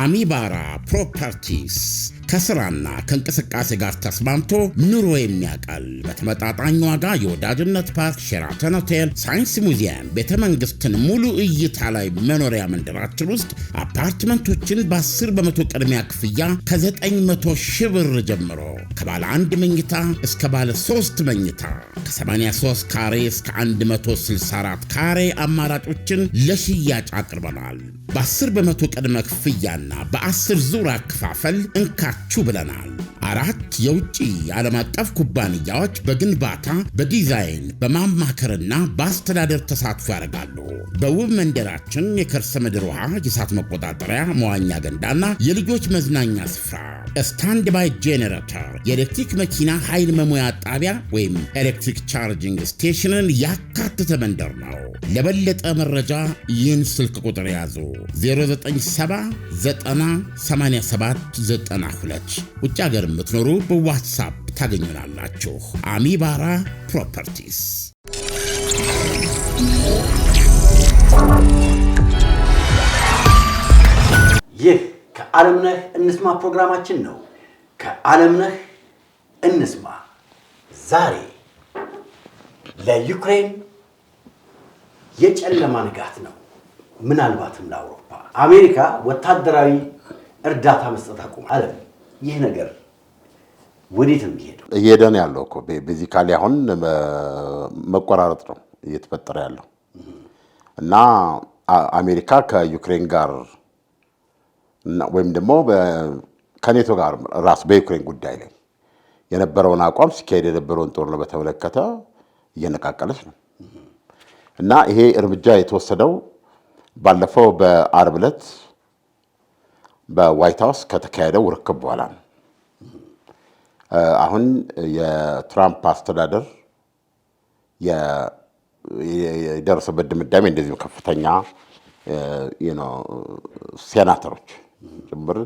አሚባራ ፕሮፐርቲስ ከስራና ከእንቅስቃሴ ጋር ተስማምቶ ኑሮ የሚያቀል በተመጣጣኝ ዋጋ የወዳጅነት ፓርክ፣ ሼራተን ሆቴል፣ ሳይንስ ሙዚየም፣ ቤተመንግስትን ሙሉ እይታ ላይ መኖሪያ መንደራችን ውስጥ አፓርትመንቶችን በ10% ቅድሚያ ክፍያ ከ900 ሺህ ብር ጀምሮ ከባለ 1 መኝታ እስከ ባለ 3 መኝታ ከ83 ካሬ እስከ 164 ካሬ አማራጮችን ለሽያጭ አቅርበናል። በ10% ቅድመ ክፍያና በ10 ዙር አከፋፈል እንካችሁ ብለናል። 4 የውጭ ዓለም አቀፍ ኩባንያዎች በግንባታ በዲዛይን በማማከርና በአስተዳደር ተሳትፎ ያደርጋሉ። በውብ መንደራችን የከርሰ ምድር ውሃ፣ የእሳት መቆጣጠሪያ፣ መዋኛ ገንዳና የልጆች መዝናኛ ስፍራ፣ ስታንድ ባይ ጄኔሬተር፣ የኤሌክትሪክ መኪና ኃይል መሙያ ጣቢያ ወይም ኤሌክትሪክ ቻርጂንግ ስቴሽንን ያካተተ መንደር ነው። ለበለጠ መረጃ ይህን ስልክ ቁጥር ያዙ 09798792 ውጭ ሀገር የምትኖሩ በዋትሳፕ ታገኙናላችሁ። አሚባራ ፕሮፐርቲስ። ይህ ከዓለምነህ እንስማ ፕሮግራማችን ነው። ከዓለምነህ እንስማ ዛሬ ለዩክሬን የጨለማ ንጋት ነው። ምናልባትም ለአውሮፓ አሜሪካ ወታደራዊ እርዳታ መስጠት አቁም። ዓለም ይህ ነገር ወዴት ነው የሚሄደው? እየሄደ ነው ያለው እኮ ቤዚካሊ አሁን መቆራረጥ ነው እየተፈጠረ ያለው እና አሜሪካ ከዩክሬን ጋር ወይም ደግሞ ከኔቶ ጋር ራስ በዩክሬን ጉዳይ ላይ የነበረውን አቋም ሲካሄድ የነበረውን ጦርነት በተመለከተ እየነቃቀለች ነው እና ይሄ እርምጃ የተወሰደው ባለፈው በአርብ ዕለት በዋይት ሃውስ ከተካሄደው ርክክብ በኋላ ነው። አሁን የትራምፕ አስተዳደር የደረሰበት ድምዳሜ እንደዚህም ከፍተኛ ሴናተሮች ጭምር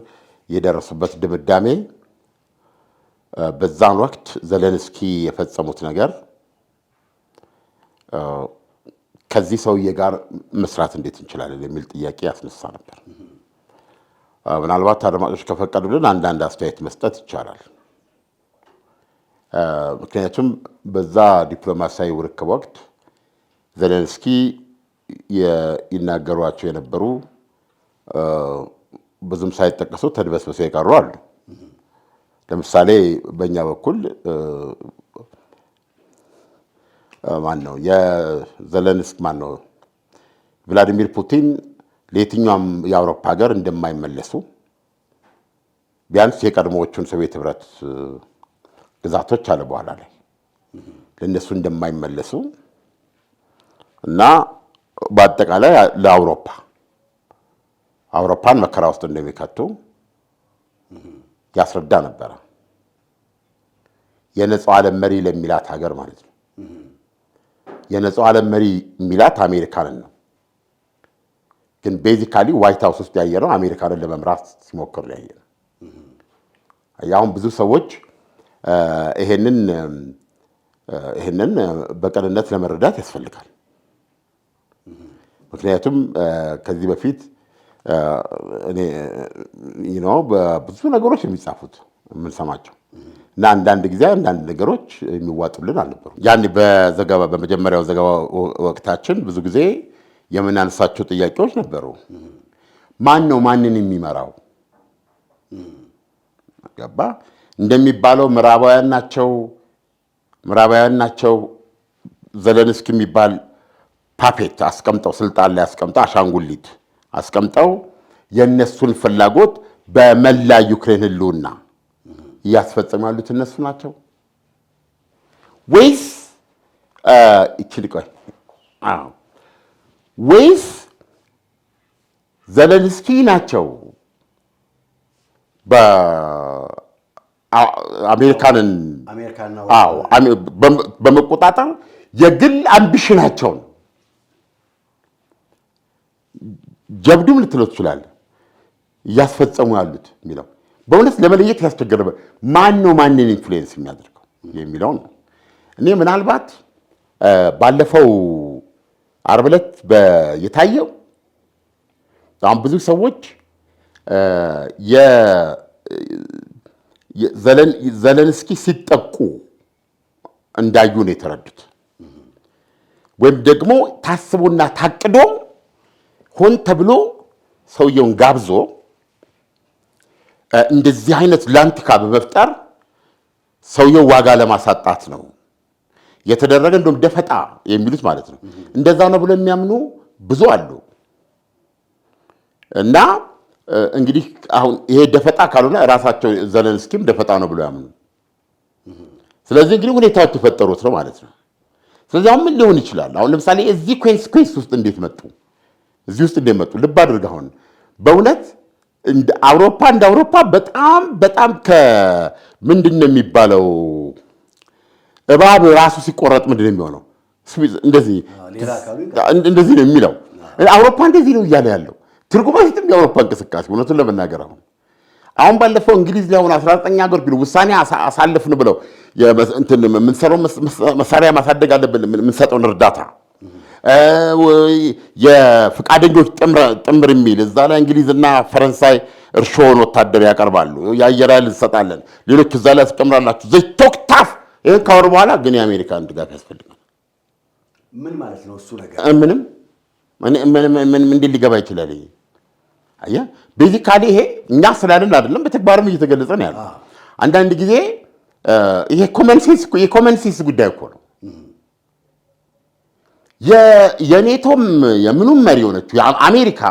የደረሱበት ድምዳሜ በዛን ወቅት ዘለንስኪ የፈጸሙት ነገር ከዚህ ሰውዬ ጋር መስራት እንዴት እንችላለን የሚል ጥያቄ ያስነሳ ነበር። ምናልባት አድማጮች ከፈቀዱልን አንዳንድ አስተያየት መስጠት ይቻላል። ምክንያቱም በዛ ዲፕሎማሲያዊ ርክክብ ወቅት ዘለንስኪ ይናገሯቸው የነበሩ ብዙም ሳይጠቀሱ ተድበስብሰው የቀሩ አሉ። ለምሳሌ በእኛ በኩል ቭላዲሚር ፑቲን ለየትኛውም የአውሮፓ ሀገር እንደማይመለሱ ቢያንስ የቀድሞዎቹን ሶቪየት ህብረት ግዛቶች አለ በኋላ ላይ ለእነሱ እንደማይመለሱ እና በአጠቃላይ አውሮፓን መከራ ውስጥ እንደሚከቱ ያስረዳ ነበረ። የነጻው ዓለም መሪ ለሚላት ሀገር ማለት ነው። የነጻው ዓለም መሪ የሚላት አሜሪካንን ነው። ግን ቤዚካሊ ዋይት ሃውስ ውስጥ ያየነው አሜሪካንን ለመምራት ሲሞክር ነው ያየነው። ያው ብዙ ሰዎች ይሄንን በቀንነት ለመረዳት ያስፈልጋል። ምክንያቱም ከዚህ በፊት በብዙ ነገሮች የሚጻፉት የምንሰማቸው እና አንዳንድ ጊዜ አንዳንድ ነገሮች የሚዋጡልን አልነበሩም። ያን በመጀመሪያው ዘገባ ወቅታችን ብዙ ጊዜ የምናነሳቸው ጥያቄዎች ነበሩ። ማን ነው ማንን የሚመራው? ገባ እንደሚባለው ምዕራባውያን ናቸው ዘለንስኪ የሚባል ፓፔት አስቀምጠው ስልጣን ላይ አስቀምጠው አሻንጉሊት አስቀምጠው የነሱን ፍላጎት በመላ ዩክሬን ህልውና እያስፈጸሙ ያሉት እነሱ ናቸው ወይስ ዘለንስኪ ናቸው በአሜሪካንን በመቆጣጠር የግል አምቢሽናቸውን ጀብዱም ልትለው ትችላለህ እያስፈጸሙ ያሉት የሚለው በእውነት ለመለየት ያስቸገረ ማን ነው ማንን ኢንፍሉዌንስ የሚያደርገው የሚለው ነው። እኔ ምናልባት ባለፈው ዓርብ ዕለት የታየው አሁን ብዙ ሰዎች ዘለንስኪ ሲጠቁ እንዳዩ ነው የተረዱት። ወይም ደግሞ ታስቦና ታቅዶ ሆን ተብሎ ሰውየውን ጋብዞ እንደዚህ አይነት ላንቲካ በመፍጠር ሰውየው ዋጋ ለማሳጣት ነው የተደረገ። እንደውም ደፈጣ የሚሉት ማለት ነው። እንደዛ ነው ብሎ የሚያምኑ ብዙ አሉ። እና እንግዲህ አሁን ይሄ ደፈጣ ካልሆነ ራሳቸው ዘለንስኪም ደፈጣ ነው ብሎ ያምኑ። ስለዚህ እንግዲህ ሁኔታዎች ተፈጠሩት ነው ማለት ነው። ስለዚህ አሁን ምን ሊሆን ይችላል? አሁን ለምሳሌ እዚህ ኮንሲኩዌንስ ውስጥ እንዴት መጡ? እዚህ ውስጥ እንዴት መጡ? ልብ አድርግ። አሁን በእውነት እንደ አውሮፓ በጣም ከምንድን ነው የሚባለው እባብ ራሱ ሲቆረጥ ምንድን ነው የሚሆነው? እንደዚህ ነው የሚለው። አውሮፓ እንደዚህ ነው እያለ ያለው ትርጉም አይሰጥም። የአውሮፓ እንቅስቃሴ እውነቱን ለመናገር አሁን ባለፈው እንግሊዝ ላይ አሁን 19 ሀገር ቢሉ ውሳኔ አሳልፍን ብለው የምንሰራው መሳሪያ ማሳደግ አለብን፣ የምንሰጠውን እርዳታ የፍቃደኞች ጥምር የሚል እዛ ላይ እንግሊዝና ፈረንሳይ እርሾውን ወታደር ያቀርባሉ። የአየር ኃይል እንሰጣለን፣ ሌሎች እዛ ላይ ያስቀምራላችሁ ቶክታፍ። ይህን ካወሩ በኋላ ግን የአሜሪካን ድጋፍ ያስፈልጋል። ምን ማለት ነው እሱ ነገር? ምንም እንዴት ሊገባ ይችላል? አየህ ቤዚካሊ ይሄ እኛ ስላልን አይደለም፣ በተግባርም እየተገለጸ ነው ያለው። አንዳንድ ጊዜ ይሄ የኮመን ሴንስ ጉዳይ እኮ ነው። የኔቶም የምኑም መሪ ሆነችው አሜሪካ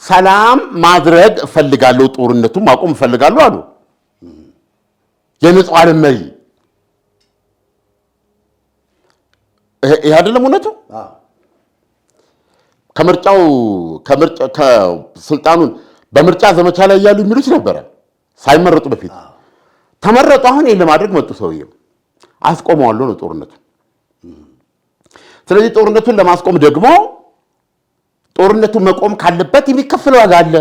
ሰላም ማድረግ እፈልጋለሁ፣ ጦርነቱን ማቆም እፈልጋለሁ አሉ። የንጹሃን መሪ ይሄ አይደለም እውነቱ። ከስልጣኑን በምርጫ ዘመቻ ላይ ያሉ የሚሉት ነበረ ሳይመረጡ በፊት ተመረጡ። አሁን ይሄን ለማድረግ መጡ። ሰውየው አስቆመዋለሁ ነው ጦርነቱ። ስለዚህ ጦርነቱን ለማስቆም ደግሞ ጦርነቱ መቆም ካለበት የሚከፈል ዋጋ አለ።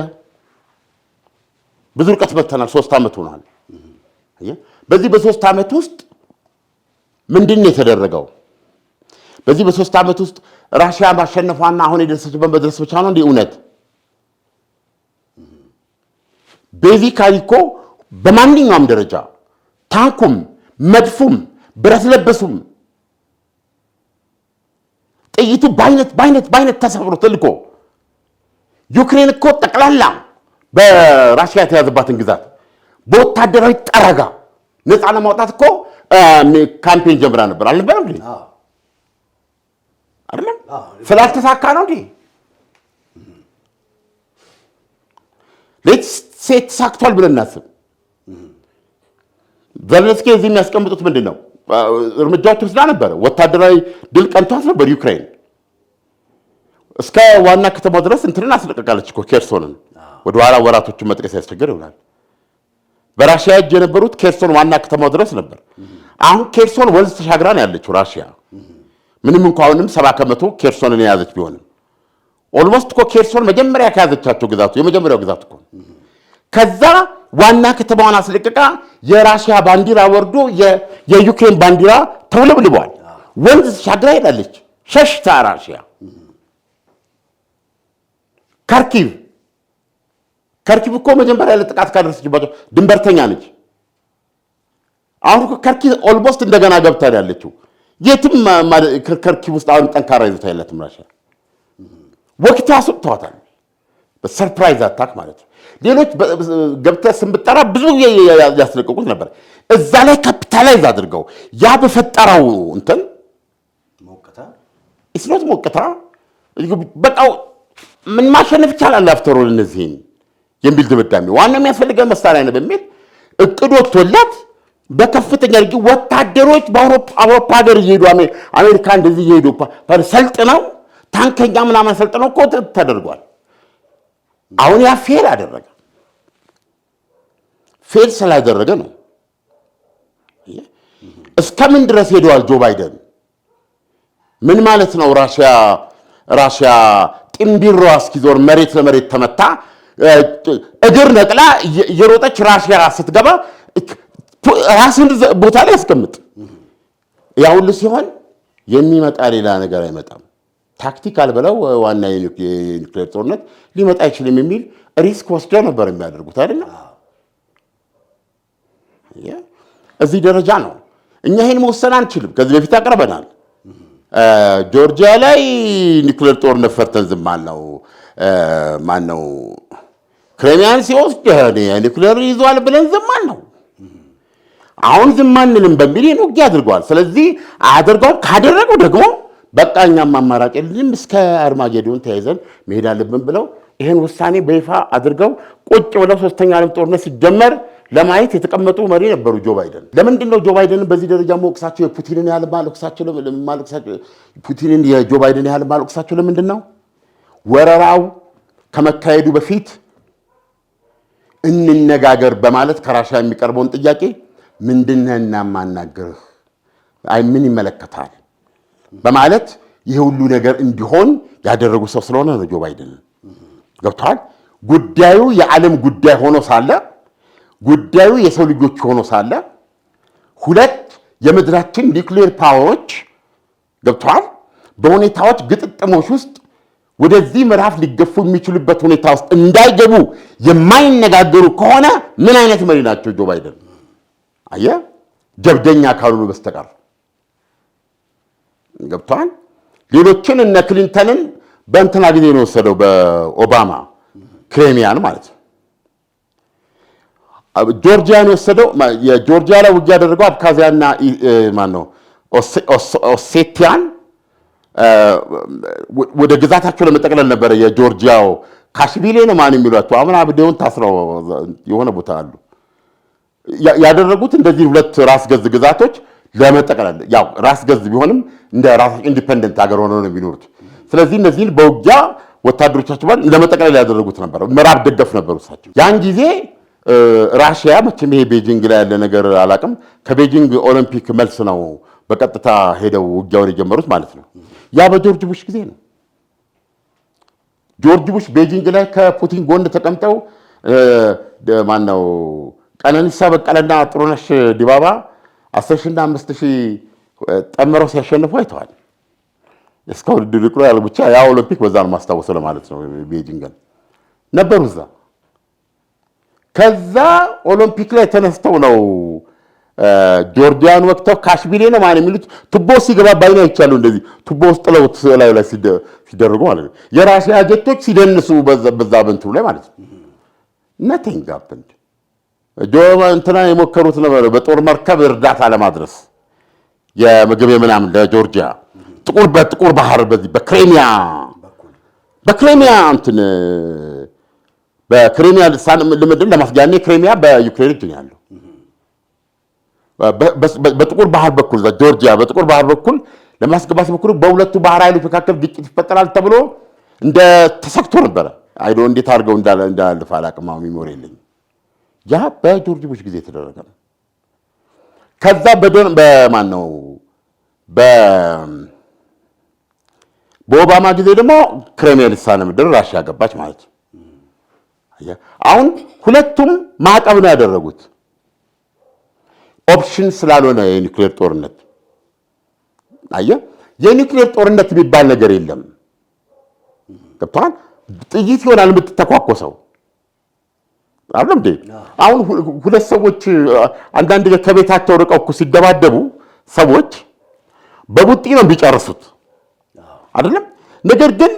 ብዙ ርቀት መተናል። 3 ዓመት ሆኗል። በዚህ በ3 ዓመት ውስጥ ምንድን ነው የተደረገው? በዚህ በ3 ዓመት ውስጥ ራሽያ ማሸነፏና አሁን የደረሰችበት መድረስ ብቻ ነው እንዴ እውነት? ቤዚካሊ እኮ በማንኛውም ደረጃ ታንኩም፣ መድፉም፣ ብረት ለበሱም ጥይቱ በአይነት ተሰብሮ ተልኮ ዩክሬን እኮ ጠቅላላ በራሽያ የተያዘባትን ግዛት በወታደራዊ ጠረጋ ነፃ ለማውጣት እኮ ካምፔን ጀምራ ነበር አልነበረም እንዴ? አይደለም? ስላልተሳካ ነው እንዴ? ሌትስ ሴት ተሳክቷል ብለን እናስብ። ዘለንስኪ እዚህ የሚያስቀምጡት ምንድን ነው? እርምጃዎች ወስዳ ነበረ። ወታደራዊ ድል ቀንቷት ነበር ዩክሬን። እስከ ዋና ከተማው ድረስ እንትንን አስለቀቃለች እኮ ኬርሶንን። ወደ ኋላ ወራቶችን መጥቀስ ያስቸግር ይሆናል። በራሽያ እጅ የነበሩት ኬርሶን ዋና ከተማው ድረስ ነበር። አሁን ኬርሶን ወንዝ ተሻግራ ነው ያለችው ራሽያ። ምንም እንኳን አሁንም 70% ኬርሶንን የያዘች ቢሆንም ኦልሞስት እኮ ኬርሶን መጀመሪያ ከያዘቻቸው ግዛቱ የመጀመሪያው ግዛት እኮ። ከዛ ዋና ከተማዋን አስለቅቃ የራሽያ ባንዲራ ወርዶ የዩክሬን ባንዲራ ተውለብልቧል። ወንዝ ተሻግራ ሄዳለች ሸሽታ ራሽያ። ከርኪቭ እኮ መጀመሪያ ለጥቃት ካደረሰችባቸው ድንበርተኛ ነች። አሁን ከርኪቭ ኦልሞስት እንደገና ገብታ ያለችው የትም ከርኪቭ ውስጥ አሁን ጠንካራ ይዞታ የላትም ራሽያ። ወቅቱ አስወጥተዋታል። በሰርፕራይዝ አታክ ማለት ነው። ሌሎች ገብተህ ስም ብትጠራ ብዙ ያስለቀቁት ነበር። እዛ ላይ ካፒታላይዝ አድርገው ያ በፈጠረው እንትን እስሎት ሞቅታ በቃ ምን ማሸነፍ ይቻላል አፍተሮል እነዚህን የሚል ድምዳሜ ዋናው የሚያስፈልገው መሳሪያ ነው በሚል እቅድ ወጥቶለት በከፍተኛ ደረጃ ወታደሮች በአውሮፓ ሀገር እየሄዱ አሜሪካ እንደዚህ እየሄዱ ሰልጥነው ታንከኛ ምናምን ሰልጥነው እኮ ተደርጓል። አሁን ያ ፌል አደረገ። ፌል ስላደረገ ነው። እስከምን ድረስ ሄደዋል ጆ ባይደን? ምን ማለት ነው? ራሽያ ጢምቢሮ እስኪዞር መሬት ለመሬት ተመታ እግር ነቅላ የሮጠች ራሽያ ስትገባ ራስን ቦታ ላይ ያስቀምጥ። ያ ሁሉ ሲሆን የሚመጣ ሌላ ነገር አይመጣም። ታክቲካል ብለው ዋና የኒውክሌር ጦርነት ሊመጣ አይችልም የሚል ሪስክ ወስደው ነበር የሚያደርጉት አይደለም። እዚህ ደረጃ ነው። እኛ ይሄን መወሰን አንችልም። ከዚህ በፊት አቅርበናል። ጆርጂያ ላይ ኒኩሌር ጦርነት ፈርተን ዝም አልነው። ማነው ክሬሚያን ሲወስድ ኒኩሌር ይዟል ብለን ዝም አልነው። አሁን ዝም አንልም በሚል ይህን ውጊያ አድርገዋል። ስለዚህ አድርገዋል። ካደረጉ ደግሞ በቃ እኛም አማራጭ የለንም፣ እስከ አርማጌዶን ተያይዘን መሄድ አለብን ብለው ይህን ውሳኔ በይፋ አድርገው ቁጭ ብለው ሶስተኛ ዓለም ጦርነት ሲጀመር ለማየት የተቀመጡ መሪ ነበሩ ጆ ባይደን። ለምንድን ነው ጆ ባይደንን በዚህ ደረጃ መወቅሳቸው? የፑቲንን ያህል ማለቅሳቸው ፑቲንን የጆ ባይደን ያህል ማለቅሳቸው ለምንድን ነው? ወረራው ከመካሄዱ በፊት እንነጋገር በማለት ከራሻ የሚቀርበውን ጥያቄ ምንድነህና ማናገርህ ምን ይመለከታል በማለት ይህ ሁሉ ነገር እንዲሆን ያደረጉ ሰው ስለሆነ ነው ጆ ባይደን። ገብቷል። ጉዳዩ የዓለም ጉዳይ ሆኖ ሳለ ጉዳዩ የሰው ልጆች ሆኖ ሳለ ሁለት የምድራችን ኒውክሌር ፓወሮች ገብቷል በሁኔታዎች ግጥጥሞች ውስጥ ወደዚህ ምዕራፍ ሊገፉ የሚችሉበት ሁኔታ ውስጥ እንዳይገቡ የማይነጋገሩ ከሆነ ምን አይነት መሪ ናቸው ጆ ባይደን? አየህ፣ ጀብደኛ ካልሆኑ በስተቀር ገብቷል። ሌሎችን እነ ክሊንተንን በእንትና ጊዜ ነው የወሰደው፣ በኦባማ ክሬሚያን ማለት ነው። ጆርጂያን የወሰደው የጆርጂያ ላይ ውጊያ ያደረገው አብካዚያና ማነው ኦሴቲያን ወደ ግዛታቸው ለመጠቅለል ነበረ። የጆርጂያው ካሽቪሌ ነው ማን የሚሏቸው አሁን አብዴውን ታስረው የሆነ ቦታ አሉ። ያደረጉት እንደዚህ ሁለት ራስ ገዝ ግዛቶች ለመጠቅለል፣ ያው ራስ ገዝ ቢሆንም እንደ ራስ ኢንዲፔንደንት ሀገር ሆነው ነው የሚኖሩት። ስለዚህ እነዚህን በውጊያ ወታደሮቻቸው ባል ለመጠቅለል ያደረጉት ነበር። ምዕራብ ደገፍ ነበሩ እሳቸው። ያን ጊዜ ራሽያ መቼም ይሄ ቤጂንግ ላይ ያለ ነገር አላውቅም፣ ከቤጂንግ ኦሎምፒክ መልስ ነው በቀጥታ ሄደው ውጊያውን የጀመሩት ማለት ነው። ያ በጆርጅ ቡሽ ጊዜ ነው። ጆርጅ ቡሽ ቤጂንግ ላይ ከፑቲን ጎን ተቀምጠው ማነው ቀነኒሳ በቀለና ጥሩነሽ ዲባባ 10,000 እና 5,000 ጠምረው ሲያሸንፉ አይተዋል። እስካሁን ድርቅሎ ያለው ብቻ ያ ኦሎምፒክ በዛ ነው ማስታወሰው ለማለት ነው። ቤጂንግን ነበሩ እዛ። ከዛ ኦሎምፒክ ላይ ተነስተው ነው ጆርጂያን ወቅተው ካሽቪሌ ነው ማን የሚሉት ቱቦ ሲገባ ባይና ይቻሉ እንደዚህ ቱቦ ውስጥ ጥለውት ላይ ሲደረጉ ማለት ነው። የራሽያ ጀቶች ሲደንሱ በዛ በንቱ ላይ ማለት ነው። nothing happened። እንትና የሞከሩት ነበር በጦር መርከብ እርዳታ ለማድረስ የምግብ ምናምን ለጆርጂያ በጥቁር ባህር በዚህ በክሬሚያ እንትን በክሬሚያ ልሳን ለምንድን ለማስጋኔ ክሬሚያ በዩክሬን እጅ ነው ያለው። በጥቁር ባህር በኩል ጆርጂያ በጥቁር ባህር በኩል ለማስገባት በኩል በሁለቱ ባህር ኃይሎች መካከል ግጭት ይፈጠራል ተብሎ እንደ ተሰክቶ ነበር። አይዶ እንዴት አድርገው እንዳልፋ አላቅም፣ ሚሞሪ የለኝም። ያ በጆርጅ ቡሽ ጊዜ ተደረገ ነው። ከዛ በማን ነው በኦባማ ጊዜ ደግሞ ክሬሚያ ልሳነ ምድር ራሽያ ገባች ማለት ነው። አሁን ሁለቱም ማዕቀብ ነው ያደረጉት። ኦፕሽን ስላልሆነ የኒውክሌር ጦርነት አየህ፣ የኒውክሌር ጦርነት የሚባል ነገር የለም። ገብቶሃል? ጥይት ይሆናል የምትተኳኮሰው አይደል እንዴ? አሁን ሁለት ሰዎች አንዳንድ ከቤታቸው ርቀው እኮ ሲደባደቡ ሰዎች በቡጢ ነው የሚጨርሱት አይደለም? ነገር ግን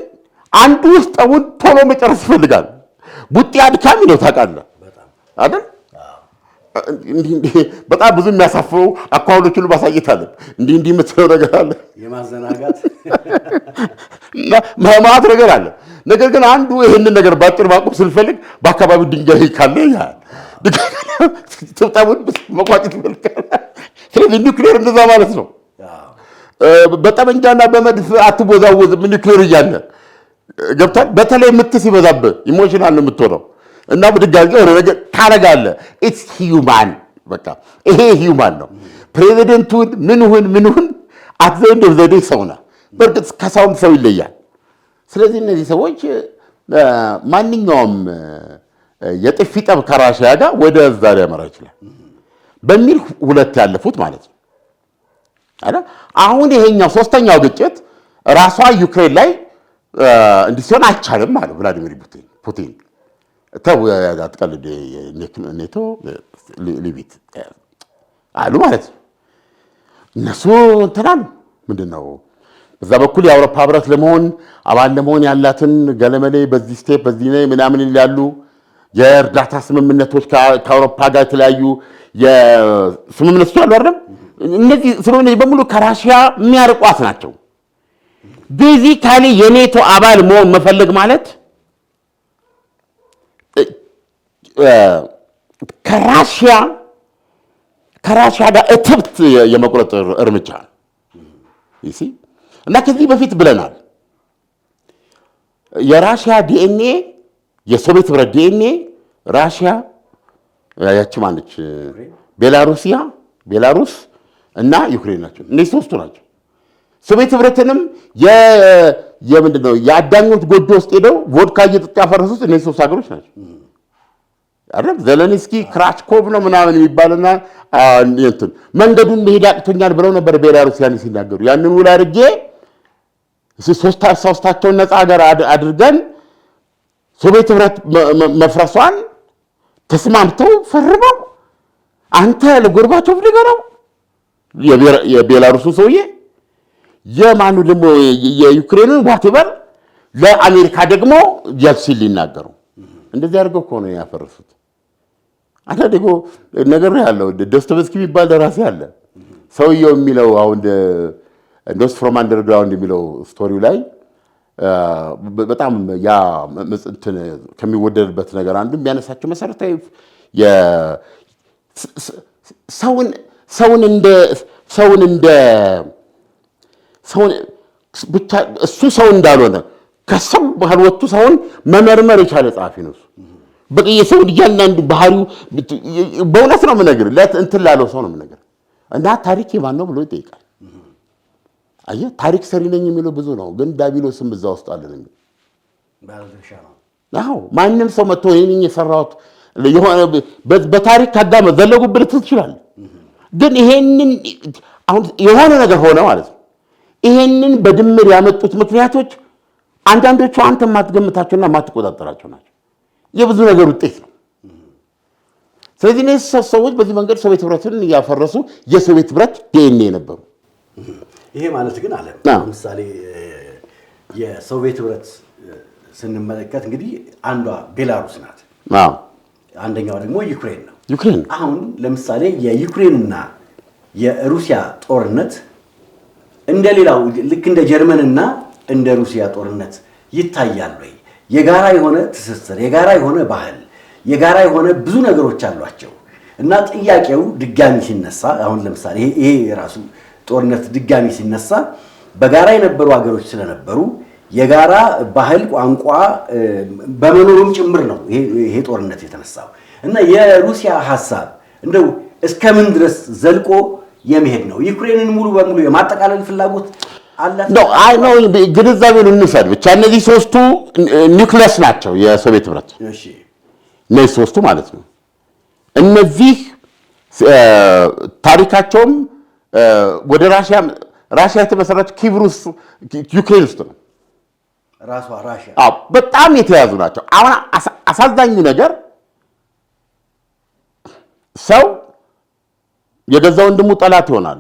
አንዱ ውስጥ አሁን ቶሎ መጨረስ ይፈልጋል። ቡጢ አድካሚ ነው ታውቃለህ አይደል? በጣም ብዙ የሚያሳፍሩ አኳኋኖች ሁሉ ማሳየት አለ። እንዲህ የምትለው ነገር አለ፣ የማዘናጋት ማለት ነገር አለ። ነገር ግን አንዱ ይህንን ነገር ባጭር ማቆም ስንፈልግ በአካባቢው ድንጋይ ካለ ያህል ስብጣቡን መቋጨት ይፈልጋል። ስለዚህ ኒውክሌር እንደዛ ማለት ነው። በጠመንጃና በመድፍ አትወዛወዝም ኒውክሌር እያለ ገብቷል። በተለይ ምት ሲበዛብህ ኢሞሽናል ነው የምትሆነው እና በድጋሚ ወደ ነገር ታረጋለህ። ኢትስ ሂዩማን በቃ ይሄ ሂዩማን ነው። ፕሬዚደንቱን ምንሁን አትዘንድ ዘዴ ሰውና በእርግጥ ከሰውም ሰው ይለያል። ስለዚህ እነዚህ ሰዎች ማንኛውም የጥፊ ጠብ ከራሽያ ጋር ወደ እዛ ሊያመራ ይችላል በሚል ሁለት ያለፉት ማለት ነው አይደል? አሁን ይሄኛው ሶስተኛው ግጭት ራሷ ዩክሬን ላይ እንዲህ ሲሆን አይቻልም ማለት ቭላዲሚር ፑቲን ተው አትቀልድ፣ ኔቶ ሊቢት አሉ ማለት ነው። እነሱ እንትን አሉ። ምንድን ነው በዛ በኩል የአውሮፓ ህብረት ለመሆን አባል ለመሆን ያላትን ገለመሌ በዚህ ስቴፕ በዚህ ላይ ምናምን ይላሉ። የእርዳታ ስምምነቶች ከአውሮፓ ጋር የተለያዩ ስምምነቶች አሉ አይደለም። እነዚህ ስምምነቶች በሙሉ ከራሽያ የሚያርቋት ናቸው። ቤዚካሊ የኔቶ አባል መሆን መፈለግ ማለት ከራሽያ ጋር እትብት የመቁረጥ እርምጃ ነው። እና ከዚህ በፊት ብለናል። የራሽያ ዲኤንኤ የሶቪየት ህብረት ዲኤንኤ ራሽያ ያቺ ማነች ቤላሩስ እና ዩክሬን ናቸው። እነዚህ ሶስቱ ናቸው። ሶቪየት ህብረትንም የምንድነው የአዳኞች ጎጆ ውስጥ ሄደው ቮድካ እየጠጡ ያፈረሱት እነዚህ ሶስት ሀገሮች ናቸው አይደል? ዘለንስኪ ክራችኮቭ ነው ምናምን የሚባልና እንትን መንገዱን መሄድ አቅቶኛል ብለው ነበር ቤላሩስ ያን ሲናገሩ። ያንን ውል አድርጌ ሶስታቸውን ነፃ ሀገር አድርገን ሶቪየት ህብረት መፍረሷን ተስማምተው ፈርመው አንተ ለጎርባቾቭ ንገረው የቤላሩሱ ሰውዬ የማኑ ደግሞ የዩክሬንን ዋቴቨር ለአሜሪካ ደግሞ የልሲን ሊናገሩ እንደዚህ አድርገው እኮ ነው ያፈረሱት። አንተ ደግሞ ነገር ያለው ዶስቶቭስኪ የሚባል ደራሲ አለ። ሰውየው የሚለው አሁን ኖስ ፍሮም አንደርግራውንድ የሚለው ስቶሪው ላይ በጣም ያ እንትን ከሚወደድበት ነገር አንዱ የሚያነሳቸው መሰረታዊ ሰውን ብቻ እሱ ሰው እንዳልሆነ ከሰው ባህል ወጥቶ ሰውን መመርመር የቻለ ጸሐፊ ነው። በቃ የሰው እያንዳንዱ ባህሪው በእውነት ነው የምነግርህ፣ እንትን ላለው ሰው ነው የምነግርህ። እና ታሪክ የማን ነው ብሎ ይጠይቃል። አየህ ታሪክ ሰሪ ነኝ የሚለው ብዙ ነው፣ ግን ዳቢሎስም እዛ ውስጥ አለ ነው የሚለው ባለድርሻ ነው። አዎ ማንም ሰው መጥቶ ይሄን የሰራሁት በታሪክ ካዳመ ዘለጉብህ ትችላለህ። ግን ይሄንን አሁን የሆነ ነገር ሆነ ማለት ነው። ይሄንን በድምር ያመጡት ምክንያቶች አንዳንዶቹ አንተ የማትገምታቸውና የማትቆጣጠራቸው ናቸው። የብዙ ነገር ውጤት ነው። ስለዚህ እነዚህ ሰዎች በዚህ መንገድ ሶቪየት ህብረትን ያፈረሱ የሶቪየት ህብረት ዲኤንኤ ነበሩ። ይሄ ማለት ግን አለ ለምሳሌ የሶቪየት ህብረት ስንመለከት እንግዲህ አንዷ ቤላሩስ ናት፣ አንደኛው ደግሞ ዩክሬን ነው። አሁን ለምሳሌ የዩክሬንና የሩሲያ ጦርነት እንደሌላው ልክ እንደ ጀርመንና እንደ ሩሲያ ጦርነት ይታያል ወይ? የጋራ የሆነ ትስስር፣ የጋራ የሆነ ባህል፣ የጋራ የሆነ ብዙ ነገሮች አሏቸው እና ጥያቄው ድጋሚ ሲነሳ አሁን ለምሳሌ ይሄ የራሱ ጦርነት ድጋሚ ሲነሳ በጋራ የነበሩ ሀገሮች ስለነበሩ የጋራ ባህል፣ ቋንቋ በመኖሩም ጭምር ነው ይሄ ጦርነት የተነሳው እና የሩሲያ ሐሳብ እንደው እስከምን ድረስ ዘልቆ የመሄድ ነው? ዩክሬንን ሙሉ በሙሉ የማጠቃለል ፍላጎት አላት ነው? አይ ነው ግንዛቤውን እንውሰድ ብቻ። እነዚህ ሶስቱ ኒውክሊየስ ናቸው የሶቪየት ህብረት። እሺ እነዚህ ሶስቱ ማለት ነው። እነዚህ ታሪካቸውም ወደ ራሽያ የተመሰረተው ኪቭሩስ ዩክሬን ውስጥ ነው። ራሷ ራሽያ በጣም የተያዙ ናቸው። አሁን አሳዛኙ ነገር ሰው የገዛ ወንድሙ ጠላት ይሆናል።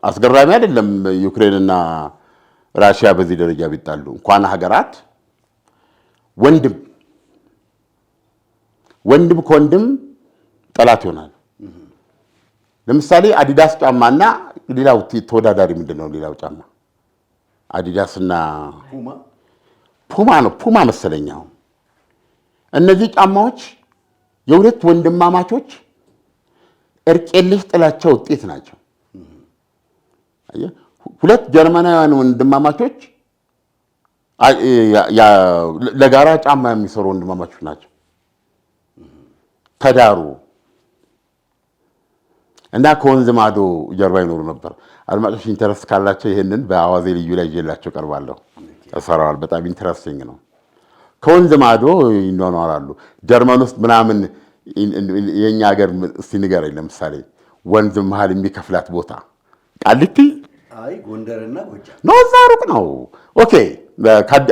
አስገራሚ አይደለም? ዩክሬንና ራሽያ በዚህ ደረጃ ቢጣሉ እንኳን ሀገራት ወንድም ከወንድም ጠላት ይሆናል። ለምሳሌ አዲዳስ ጫማና ሌላው ተወዳዳሪ ምንድነው? ሌላው ጫማ አዲዳስና ፑማ ነው። ፑማ መሰለኛው። እነዚህ ጫማዎች የሁለት ወንድማማቾች እርቅ የለሽ ጥላቻ ውጤት ናቸው። ሁለት ጀርመናውያን ወንድማማቾች ለጋራ ጫማ የሚሰሩ ወንድማማቾች ናቸው። ተዳሩ እና ከወንዝ ማዶ ጀርባ ይኖሩ ነበር። አድማጮች ኢንተረስት ካላቸው ይሄንን በአዋዜ ልዩ ላይ ይዤላቸው ቀርባለሁ። ተሰራዋል። በጣም ኢንተረስቲንግ ነው። ከወንዝ ማዶ ይኖራሉ። ጀርመን ውስጥ ምናምን የኛ ሀገር እስቲ ንገረኝ፣ ለምሳሌ ወንዝ መሀል የሚከፍላት ቦታ ቃሊቲ? አይ ጎንደርና ጎጃም ነው። እዛ ሩቅ ነው። ኦኬ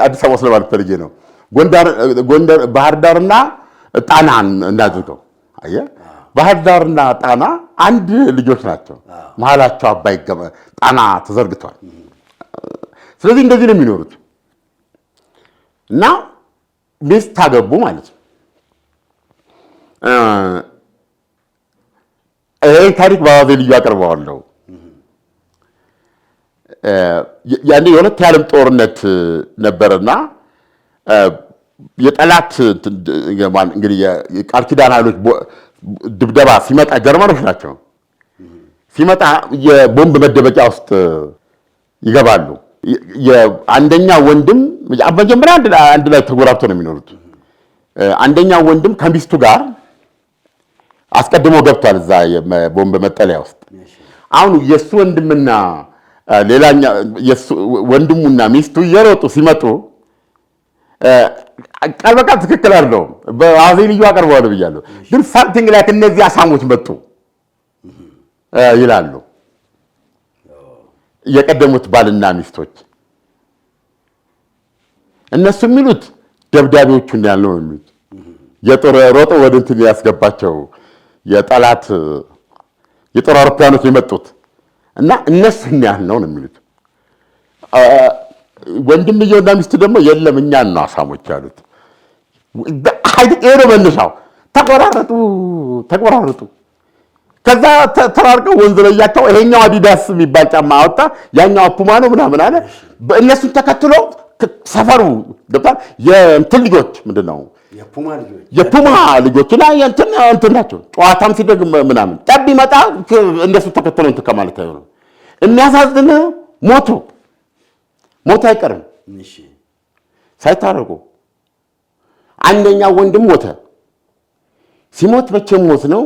አዲስ አበባ ስለማለት ፈልጌ ነው። ጎንደር ባህር ዳርና ጣናን እናድርገው። አየህ ባህር ዳርና ጣና አንድ ልጆች ናቸው። መሀላቸው አባይ ጣና ተዘርግቷል። ስለዚህ እንደዚህ ነው የሚኖሩት እና ሚስት አገቡ ማለት ነው። ይህ ታሪክ በአዋዜ ልዩ አቀርበዋለሁ። ያኔ የሁለት የዓለም ጦርነት ነበርና የጠላት እንግዲህ የቃል ኪዳን ኃይሎች ድብደባ ሲመጣ ጀርመኖች ናቸው ሲመጣ የቦምብ መደበቂያ ውስጥ ይገባሉ። አንደኛ ወንድም መጀመሪያ አንድ ላይ ተጎራብተው ነው የሚኖሩት። አንደኛ ወንድም ከሚስቱ ጋር አስቀድሞ ገብቷል እዛ የቦምብ መጠለያ ውስጥ። አሁን የሱ ወንድምና ሌላኛ ወንድሙና ሚስቱ እየሮጡ ሲመጡ ቃል በቃል ትክክል አይደለም። በአዋዜ ልዩ አቀርበዋለሁ ብያለሁ። ግን ሳምቲንግ ላይክ እነዚህ አሳሞች መጡ ይላሉ የቀደሙት ባልና ሚስቶች። እነሱ የሚሉት ደብዳቤዎቹን ያለው ነው የሚሉት የጦር ሮጦ ወደ እንትን ያስገባቸው የጠላት የጦር አውሮፕላኖች የመጡት እና እነሱን ያለው ነው የሚሉት። ወንድምየውና ሚስቱ ደግሞ የለም እኛን ነው አሳሞች ያሉት። ይሄ መነሻው ተቆራረጡ። ከዛ ተራርቀው ወንዝ ላይ ያቸው ይሄኛው አዲዳስ የሚባል ጫማ አወጣ፣ ያኛው ፑማ ነው ምናምን አለ። እነሱን ተከትሎ ሰፈሩ ገብቷል። የእንትን ልጆች ምንድነው የፑማ ልጆች እና እንትን ናቸው። ጨዋታም ሲደግም ምናምን ጠብ ይመጣ እነሱ ተከትሎ እንትን ከማለት አይሆንም። የሚያሳዝን ሞቱ አይቀርም ሳይታረቁ። አንደኛው ወንድም ሞተ። ሲሞት መቼም ሞት ነው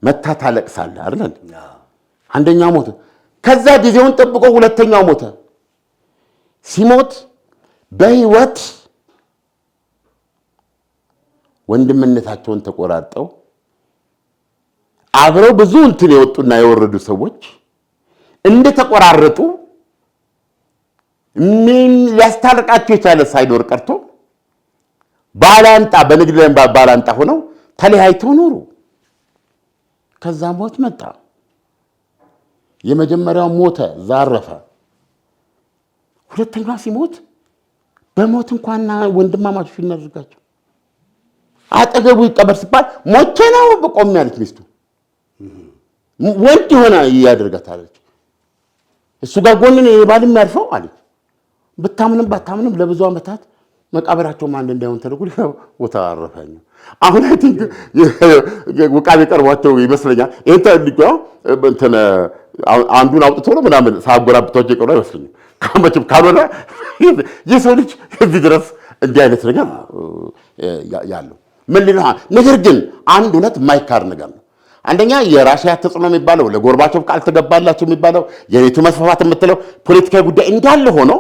መታ ታለቅሳለህ አይደል? አንደኛው ሞተ። ከዛ ጊዜውን ጠብቆ ሁለተኛው ሞተ። ሲሞት በህይወት ወንድምነታቸውን ተቆራርጠው አብረው ብዙ እንትን የወጡና የወረዱ ሰዎች እንደተቆራረጡ ምን ሊያስታርቃቸው የቻለ ሳይኖር ቀርቶ ባላንጣ በንግድ ላይ ባላንጣ ሆነው ተለያይተው ኖሩ። ከዛ ሞት መጣ። የመጀመሪያው ሞተ፣ ዛረፈ። ሁለተኛው ሲሞት በሞት እንኳን ወንድማማቾች እናድርጋቸው አጠገቡ ይቀበር ሲባል ሞቼ ነው በቆም ያለች ሚስቱ ወንድ ሆና ያደርጋታለች። እሱ ጋር ጎንን የባልም ያርፈው አለች። ብታምንም ባታምንም ለብዙ ዓመታት መቃብራቸው ማን እንዳይሆን ተደርጎ ቦታ አረፈኝ። አሁን አይ ቲንክ ወቃቤ ቀርቧቸው ይመስለኛል። ይሄን ታልቀው እንትን አንዱን አውጥቶ ነው ምናምን ሳጎራብቷቸው ይቀርባ ይመስለኛል። ካመችም ካልሆነ የሰው ልጅ እዚህ ድረስ እንዲህ አይነት ነገር ያለው ምን ሊሆን ነገር ግን አንድ እውነት የማይካር ነገር ነው። አንደኛ የራሽያ ተጽዕኖ የሚባለው ለጎርባቾቭ ቃል ተገባላቸው የሚባለው የኔቶ መስፋፋት የምትለው ፖለቲካዊ ጉዳይ እንዳለ ሆኖ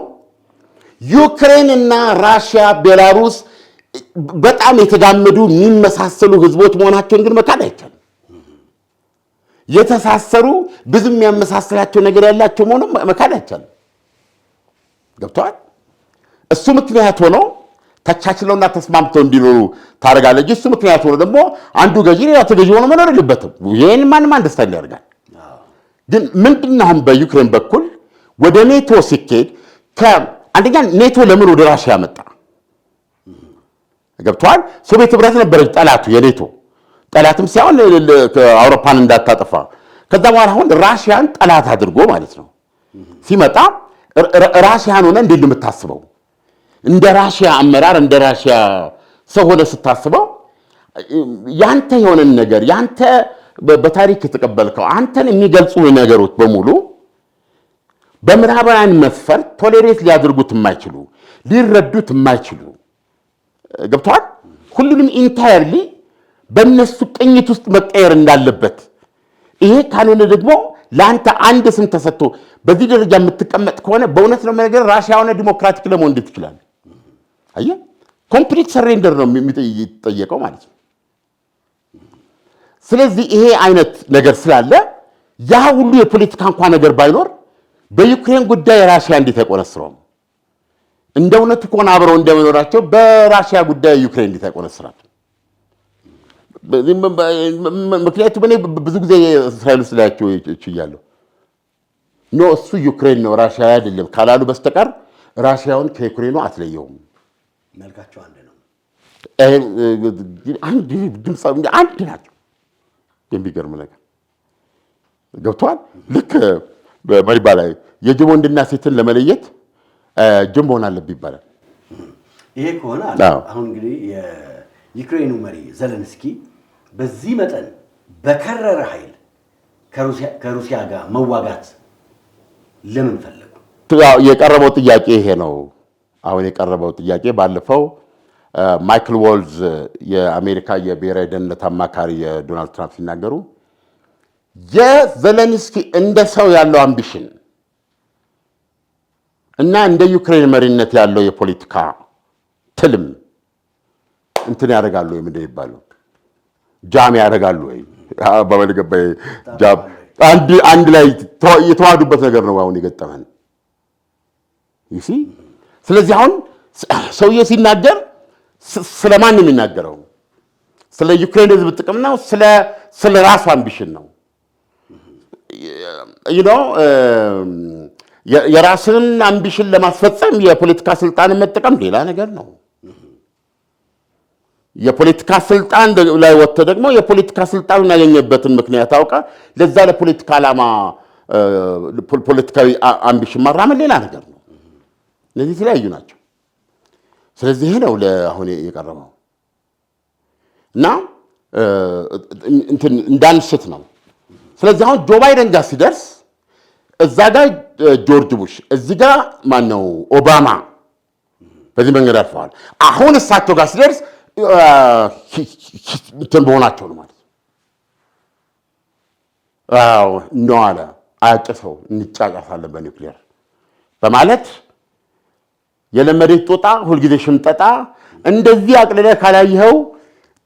ዩክሬን እና ራሽያ ቤላሩስ በጣም የተጋመዱ የሚመሳሰሉ ህዝቦች መሆናቸውን ግን መካድ አይቻልም። የተሳሰሩ ብዙ የሚያመሳስላቸው ነገር ያላቸው መሆኑ መካድ አይቻልም። ገብቷል። እሱ ምክንያት ሆኖ ተቻችለውና ተስማምተው እንዲኖሩ ታደርጋለች። እሱ ምክንያት ሆኖ ደግሞ አንዱ ገዢ ሌላ ተገዢ ሆኖ መኖር የለበትም። ይሄን ማንም አንደርስታንድ ያደርጋል። ግን ምንድነው አሁን በዩክሬን በኩል ወደ ኔቶ ሲኬድ አንደኛ ኔቶ ለምን ወደ ራሽያ መጣ? ገብቷል። ሶቪየት ህብረት ነበረች ጠላቱ፣ የኔቶ ጠላትም ሳይሆን አውሮፓን እንዳታጠፋ። ከዛ በኋላ አሁን ራሽያን ጠላት አድርጎ ማለት ነው ሲመጣ ራሽያን ሆነ እንዴት ነው የምታስበው? እንደ ራሽያ አመራር እንደ ራሽያ ሰው ሆነ ስታስበው ያንተ የሆነን ነገር ያንተ በታሪክ የተቀበልከው አንተን የሚገልጹ ነገሮች በሙሉ በምዕራባውያን መስፈርት ቶሌሬት ሊያደርጉት የማይችሉ ሊረዱት የማይችሉ ገብቷል። ሁሉንም ኢንታየርሊ በእነሱ ቅኝት ውስጥ መቀየር እንዳለበት ይሄ ካልሆነ ደግሞ ለአንተ አንድ ስም ተሰጥቶ በዚህ ደረጃ የምትቀመጥ ከሆነ በእውነት ነው ነገር ራሽያ ሆነ ዲሞክራቲክ ለመሆን እንዴት ይችላል? አየህ ኮምፕሊት ሰሬንደር ነው የሚጠየቀው ማለት ነው። ስለዚህ ይሄ አይነት ነገር ስላለ ያ ሁሉ የፖለቲካ እንኳን ነገር ባይኖር በዩክሬን ጉዳይ ራሽያ እንዴት አይቆነስረውም? እንደ እውነቱ ከሆነ አብረው እንደመኖራቸው በራሽያ ጉዳይ ዩክሬን እንዴት አይቆነስራቸው? ምክንያቱም እኔ ብዙ ጊዜ እስራኤል ስላቸው ይችያለሁ ኖ እሱ ዩክሬን ነው ራሽያ አይደለም ካላሉ በስተቀር ራሽያውን ከዩክሬኑ አትለየውም። መልካቸው አንድ ነው። አንድ ናቸው። የሚገርም ነገር ገብቷል። ልክ በመሪባ ላይ የጅብ ወንድና ሴትን ለመለየት ጅብ መሆን አለብህ ይባላል። ይሄ ከሆነ አሁን እንግዲህ የዩክሬኑ መሪ ዘለንስኪ በዚህ መጠን በከረረ ኃይል ከሩሲያ ጋር መዋጋት ለምን ፈለጉ? የቀረበው ጥያቄ ይሄ ነው። አሁን የቀረበው ጥያቄ ባለፈው ማይክል ዎልዝ የአሜሪካ የብሔራዊ ደህንነት አማካሪ የዶናልድ ትራምፕ ሲናገሩ የዘለንስኪ እንደ ሰው ያለው አምቢሽን እና እንደ ዩክሬን መሪነት ያለው የፖለቲካ ትልም እንትን ያደርጋሉ ወይ ምንድን ይባለው ጃም ያደርጋሉ ወይ በመልገበ ጃም አንድ ላይ የተዋዱበት ነገር ነው አሁን የገጠመን ይሲ። ስለዚህ አሁን ሰውዬ ሲናገር ስለማን ነው የሚናገረው? ስለ ዩክሬን ህዝብ ጥቅም ነው? ስለ ራሱ አምቢሽን ነው? የራስን አምቢሽን ለማስፈጸም የፖለቲካ ስልጣንን መጠቀም ሌላ ነገር ነው። የፖለቲካ ስልጣን ላይ ወጥተህ ደግሞ የፖለቲካ ስልጣኑን ያገኘበትን ምክንያት አውቃ ለዛ ለፖለቲካ ዓላማ ፖለቲካዊ አምቢሽን ማራመድ ሌላ ነገር ነው። እነዚህ የተለያዩ ናቸው። ስለዚህ ይሄ ነው አሁን የቀረበው እና እንዳንስት ነው። ስለዚህ አሁን ጆ ባይደን ጋር ሲደርስ እዛ ጋር ጆርጅ ቡሽ እዚህ ጋር ማነው ኦባማ በዚህ መንገድ አልፈዋል። አሁን እሳቸው ጋር ሲደርስ እንትን በሆናቸው ነው ማለት ነው አለ አያጭሰው እንጫጫሳለን በኒውክሌር በማለት የለመደች ጦጣ ሁልጊዜ ሽምጠጣ እንደዚህ አቅልለህ ካላየኸው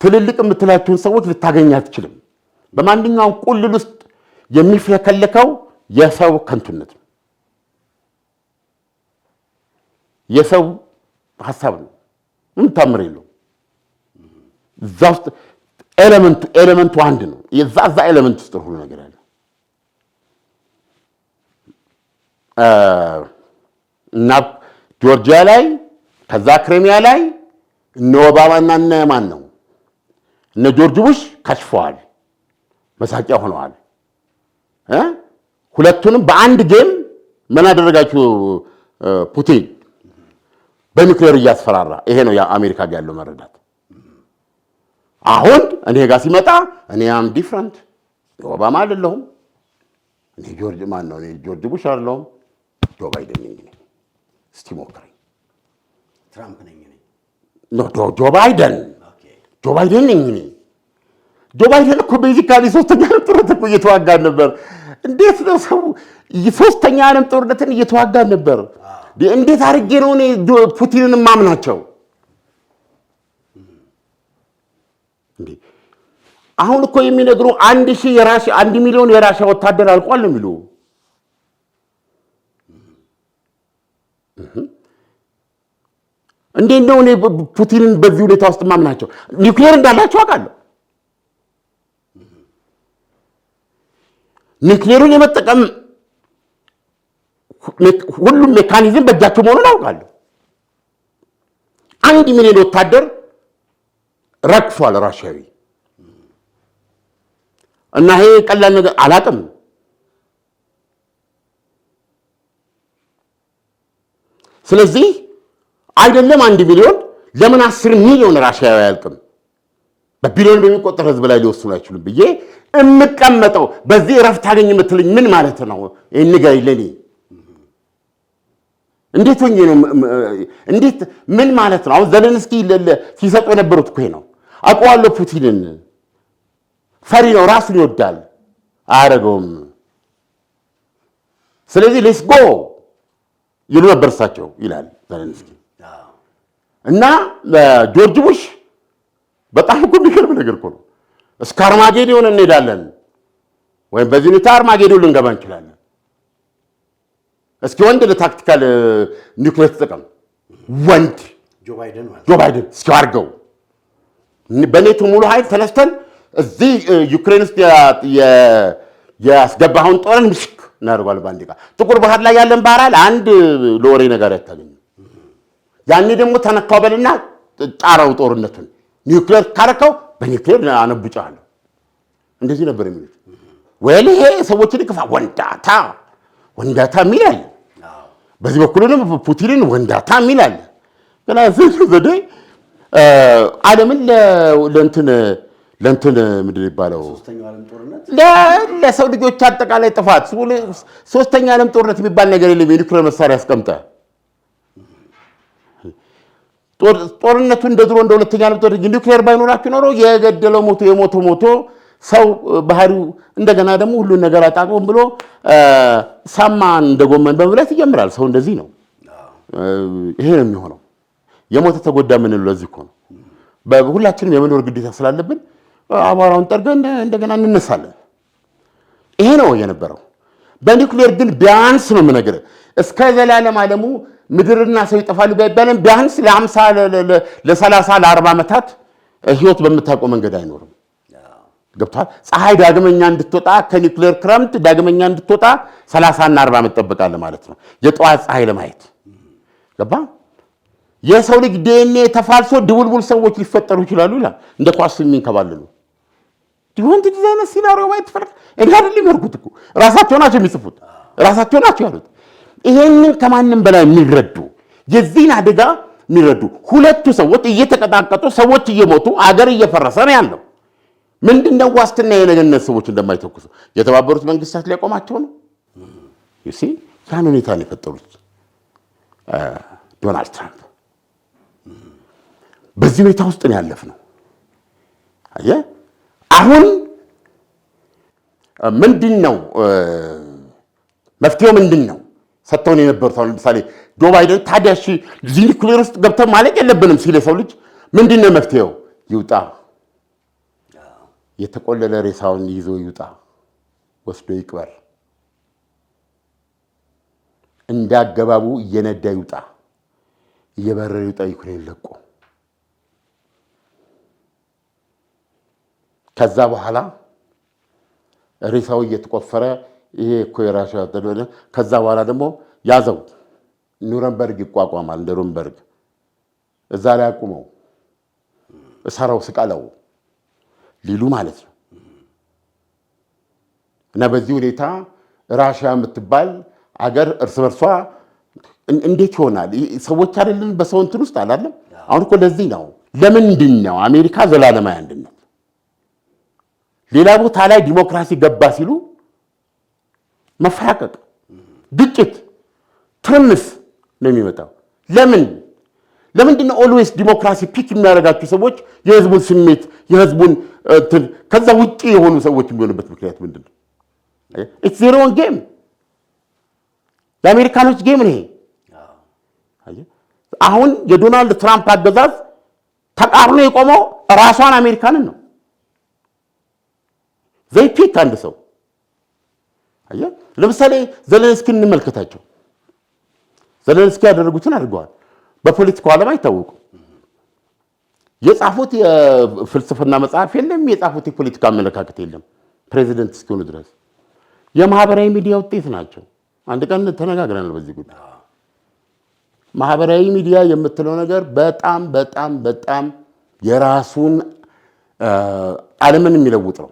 ትልልቅ የምትላቸውን ሰዎች ልታገኝ አትችልም። በማንኛውም ቁልል ውስጥ የሚፈከለከው የሰው ከንቱነት ነው። የሰው ሐሳብ ነው። ምን ታምር የለው። እዛ ውስጥ ኤሌመንቱ አንድ ነው። የዛ ኤሌመንት ውስጥ ሁሉ ነገር አለ እና ጆርጂያ ላይ ከዛ ክሬሚያ ላይ እነ ኦባማና እነ ማን ነው እነ ጆርጅ ቡሽ ከሽፈዋል፣ መሳቂያ ሆነዋል። ሁለቱንም በአንድ ጌም ምን አደረጋችሁ? ፑቲን በኒውክሌር እያስፈራራ። ይሄ ነው የአሜሪካ ጋር ያለው መረዳት። አሁን እኔ ጋር ሲመጣ እኔ አም ዲፍረንት ኦባማ አይደለሁም፣ እኔ ጆርጅ ቡሽ አይደለሁም፣ ጆ ባይደን ነኝ። እስቲ ሞክረኝ። ትራምፕ ነኝ እኔ ጆ ባይደን ነኝ እኔ። ጆ ባይደን እኮ ቤዚካሊ ሶስተኛ ዓለም ጦርነት እኮ እየተዋጋን ነበር። እንዴት ነው ሰው ሶስተኛ ዓለም ጦርነትን እየተዋጋን ነበር? እንዴት አድርጌ ነው እኔ ፑቲንን ማምናቸው? አሁን እኮ የሚነግሩ 1 ሚሊዮን የራሽያ ወታደር አልቋል ነው የሚሉ። እንዴት ነው እኔ ፑቲንን በዚህ ሁኔታ ውስጥ ማምናቸው? ኒውክሌር እንዳላቸው አውቃለሁ። ኒውክሌሩን የመጠቀም ሁሉም ሜካኒዝም በእጃቸው መሆኑን አውቃለሁ። 1 ሚሊዮን ወታደር ረግፏል ራሽያዊ እና ይሄ ቀላል ነገር አላውቅም። ስለዚህ አይደለም 1 ሚሊዮን ለምን 10 ሚሊዮን ራሽያዊ አያልቅም? በቢሊዮን በሚቆጠር ህዝብ ላይ ሊወስኑ አይችሉም ብዬ እምቀመጠው በዚህ እረፍት አገኝ የምትልኝ ምን ማለት ነው? ይሄን ንገረኝ ለኔ። እንዴት ሆኜ ነው? እንዴት ምን ማለት ነው? አሁን ዘለንስኪ ሲሰጡ የነበሩት እኮ ነው። አውቀዋለሁ ፑቲንን ፈሪ ነው፣ ራሱን ይወዳል፣ አያደርገውም። ስለዚህ ሌትስ ጎ ይሉ ነበር እሳቸው ይላል ዘለንስኪ። እና ጆርጅ ቡሽ በጣም እኮ የሚገርም ነገር እኮ ነው። እስከ አርማጌዶን እንሄዳለን ወይም በዚህ ሁኔታ አርማጌዶን ልንገባ እንችላለን። እስኪ ወንድ ለታክቲካል ኒውክሌር ተጠቀም ወንድ ጆ ባይደን እስኪ አድርገው በኔቶ ሙሉ ኃይል ተነስተን እዚህ ዩክሬን ውስጥ ያስገባኸውን ጦርን ምሽክ እናደርጓል ባንዲቃ ጥቁር ባህር ላይ ያለን ባህር አንድ ለወሬ ነገር ያታገኝ ያኔ ደግሞ ተነካው በልና ጣራው ጦርነቱን ኒውክሌር ካረከው በኒውክሌር አነብጫለሁ እንደዚህ ነበር የሚሉት ወይኔ ይሄ ሰዎችን ይከፋ ወንዳታ ሚላል በዚህ በኩል ደግሞ ፑቲንን ወንዳታ ሚላል ገና ዘዴ ዓለምን ለእንትን ምንድን ይባለው ለሰው ልጆች አጠቃላይ ጥፋት ሶስተኛ ዓለም ጦርነት የሚባል ነገር የለም የኒውክሌር መሳሪያ ያስቀምጣ ጦርነቱ እንደድሮ እንደ ሁለተኛ ዓለም ጦርነት ኒውክሌር ባይኖራችሁ ኖሮ የገደለው ሞቶ ሰው ባህሪው እንደገና ደግሞ ሁሉ ነገር አጣቆም ብሎ ሳማን እንደጎመን በመብላት ይጀምራል ሰው እንደዚህ ነው ይሄ ነው የሚሆነው የሞተ ተጎዳ ምን ነው ለዚህ እኮ ነው በሁላችንም የመኖር ግዴታ ስላለብን አባራውን ጠርገን እንደገና እንነሳለን ይሄ ነው የነበረው በኒውክሌር ግን ቢያንስ ነው ነገር እስከ ዘላለም ዓለሙ ምድርና ሰው ይጠፋሉ ባይባልም ቢያንስ ለ50 ለ30 ለ40 ዓመታት ህይወት በመታቆም መንገድ አይኖርም ገብቷል ፀሐይ ዳግመኛ እንድትወጣ ከኒውክሌር ክረምት ዳግመኛ እንድትወጣ 30 እና 40 ዓመት ተጠብቃለ ማለት ነው የጧት ፀሐይ ለማየት ገባ የሰው ልጅ ዲኤንኤ ተፋልሶ ድቡልቡል ሰዎች ሊፈጠሩ ይችላሉ ይላል እንደ ኳስ የሚንከባለሉ ዲወንት ዲዛይን ሲናሪዮ ማየት ፈርክ እንግዲህ ሊመርኩት እኮ ራሳቸው ናቸው የሚጽፉት ራሳቸው ናቸው ያሉት ይሄንን ከማንም በላይ የሚረዱ የዚህን አደጋ የሚረዱ ሁለቱ ሰዎች እየተቀጣቀጡ ሰዎች እየሞቱ አገር እየፈረሰ ነው ያለው ምንድነው ዋስትና የነገነት ሰዎች እንደማይተኩሱ የተባበሩት መንግስታት ሊያቆማቸው ነው you see ያን ሁኔታ ነው የፈጠሩት ዶናልድ ትራምፕ በዚህ ሁኔታ ውስጥ ነው ያለፍነው አየ አሁን ምንድነው መፍትሄው ምንድነው ሰጥተውን የነበሩት አሁን ለምሳሌ ጆ ባይደን ታዲያሽ ኒውክሌር ውስጥ ገብተን ማለት የለብንም ሲል ሰው ልጅ ምንድነው መፍትሄው ይውጣ የተቆለለ ሬሳውን ይዞ ይውጣ ወስዶ ይቅበር እንዳገባቡ እየነዳ ይውጣ እየበረረ ይውጣ ዩክሬን ለቆ ከዛ በኋላ ሬሳው እየተቆፈረ ይሄ እኮ የራሻ ተደለ ከዛ በኋላ ደግሞ ያዘው ኑረምበርግ ይቋቋማል ኑረምበርግ እዛ ላይ አቁመው እሳራው ስቃለው ሊሉ ማለት ነው እና በዚህ ሁኔታ ራሺያ የምትባል አገር እርስ በርሷ እንዴት ይሆናል ሰዎች አይደለም በሰው እንትን ውስጥ አላለም አሁን እኮ ለዚህ ነው ለምንድን ነው አሜሪካ ዘላለማዊ አንድነት ሌላ ቦታ ላይ ዲሞክራሲ ገባ ሲሉ መፈራቀቅ ግጭት ትርምስ ነው የሚመጣው ለምንድን ነው ኦልዌይስ ዲሞክራሲ ፒክ የሚያደርጋቸው ሰዎች የህዝቡን ስሜት የህዝቡን ከዛ ውጪ የሆኑ ሰዎች የሚሆኑበት ምክንያት ምንድነው ኢትስ ዜሮ ኦን ጌም የአሜሪካኖች ጌም ነው አሁን የዶናልድ ትራምፕ አገዛዝ ተቃርኖ የቆመው ራሷን አሜሪካንን ነው ዘይፒክ አንድ ሰው አያ ለምሳሌ ዘለንስኪ እንመልከታቸው ዘለንስኪ ያደረጉትን አድርገዋል በፖለቲካው ዓለም አይታወቁ የጻፉት የፍልስፍና መጽሐፍ የለም የጻፉት የፖለቲካ አመለካከት የለም ፕሬዚደንት እስኪሆኑ ድረስ የማህበራዊ ሚዲያ ውጤት ናቸው አንድ ቀን ተነጋግረናል በዚህ ጉዳይ ማህበራዊ ሚዲያ የምትለው ነገር በጣም የራሱን ዓለምን የሚለውጥ ነው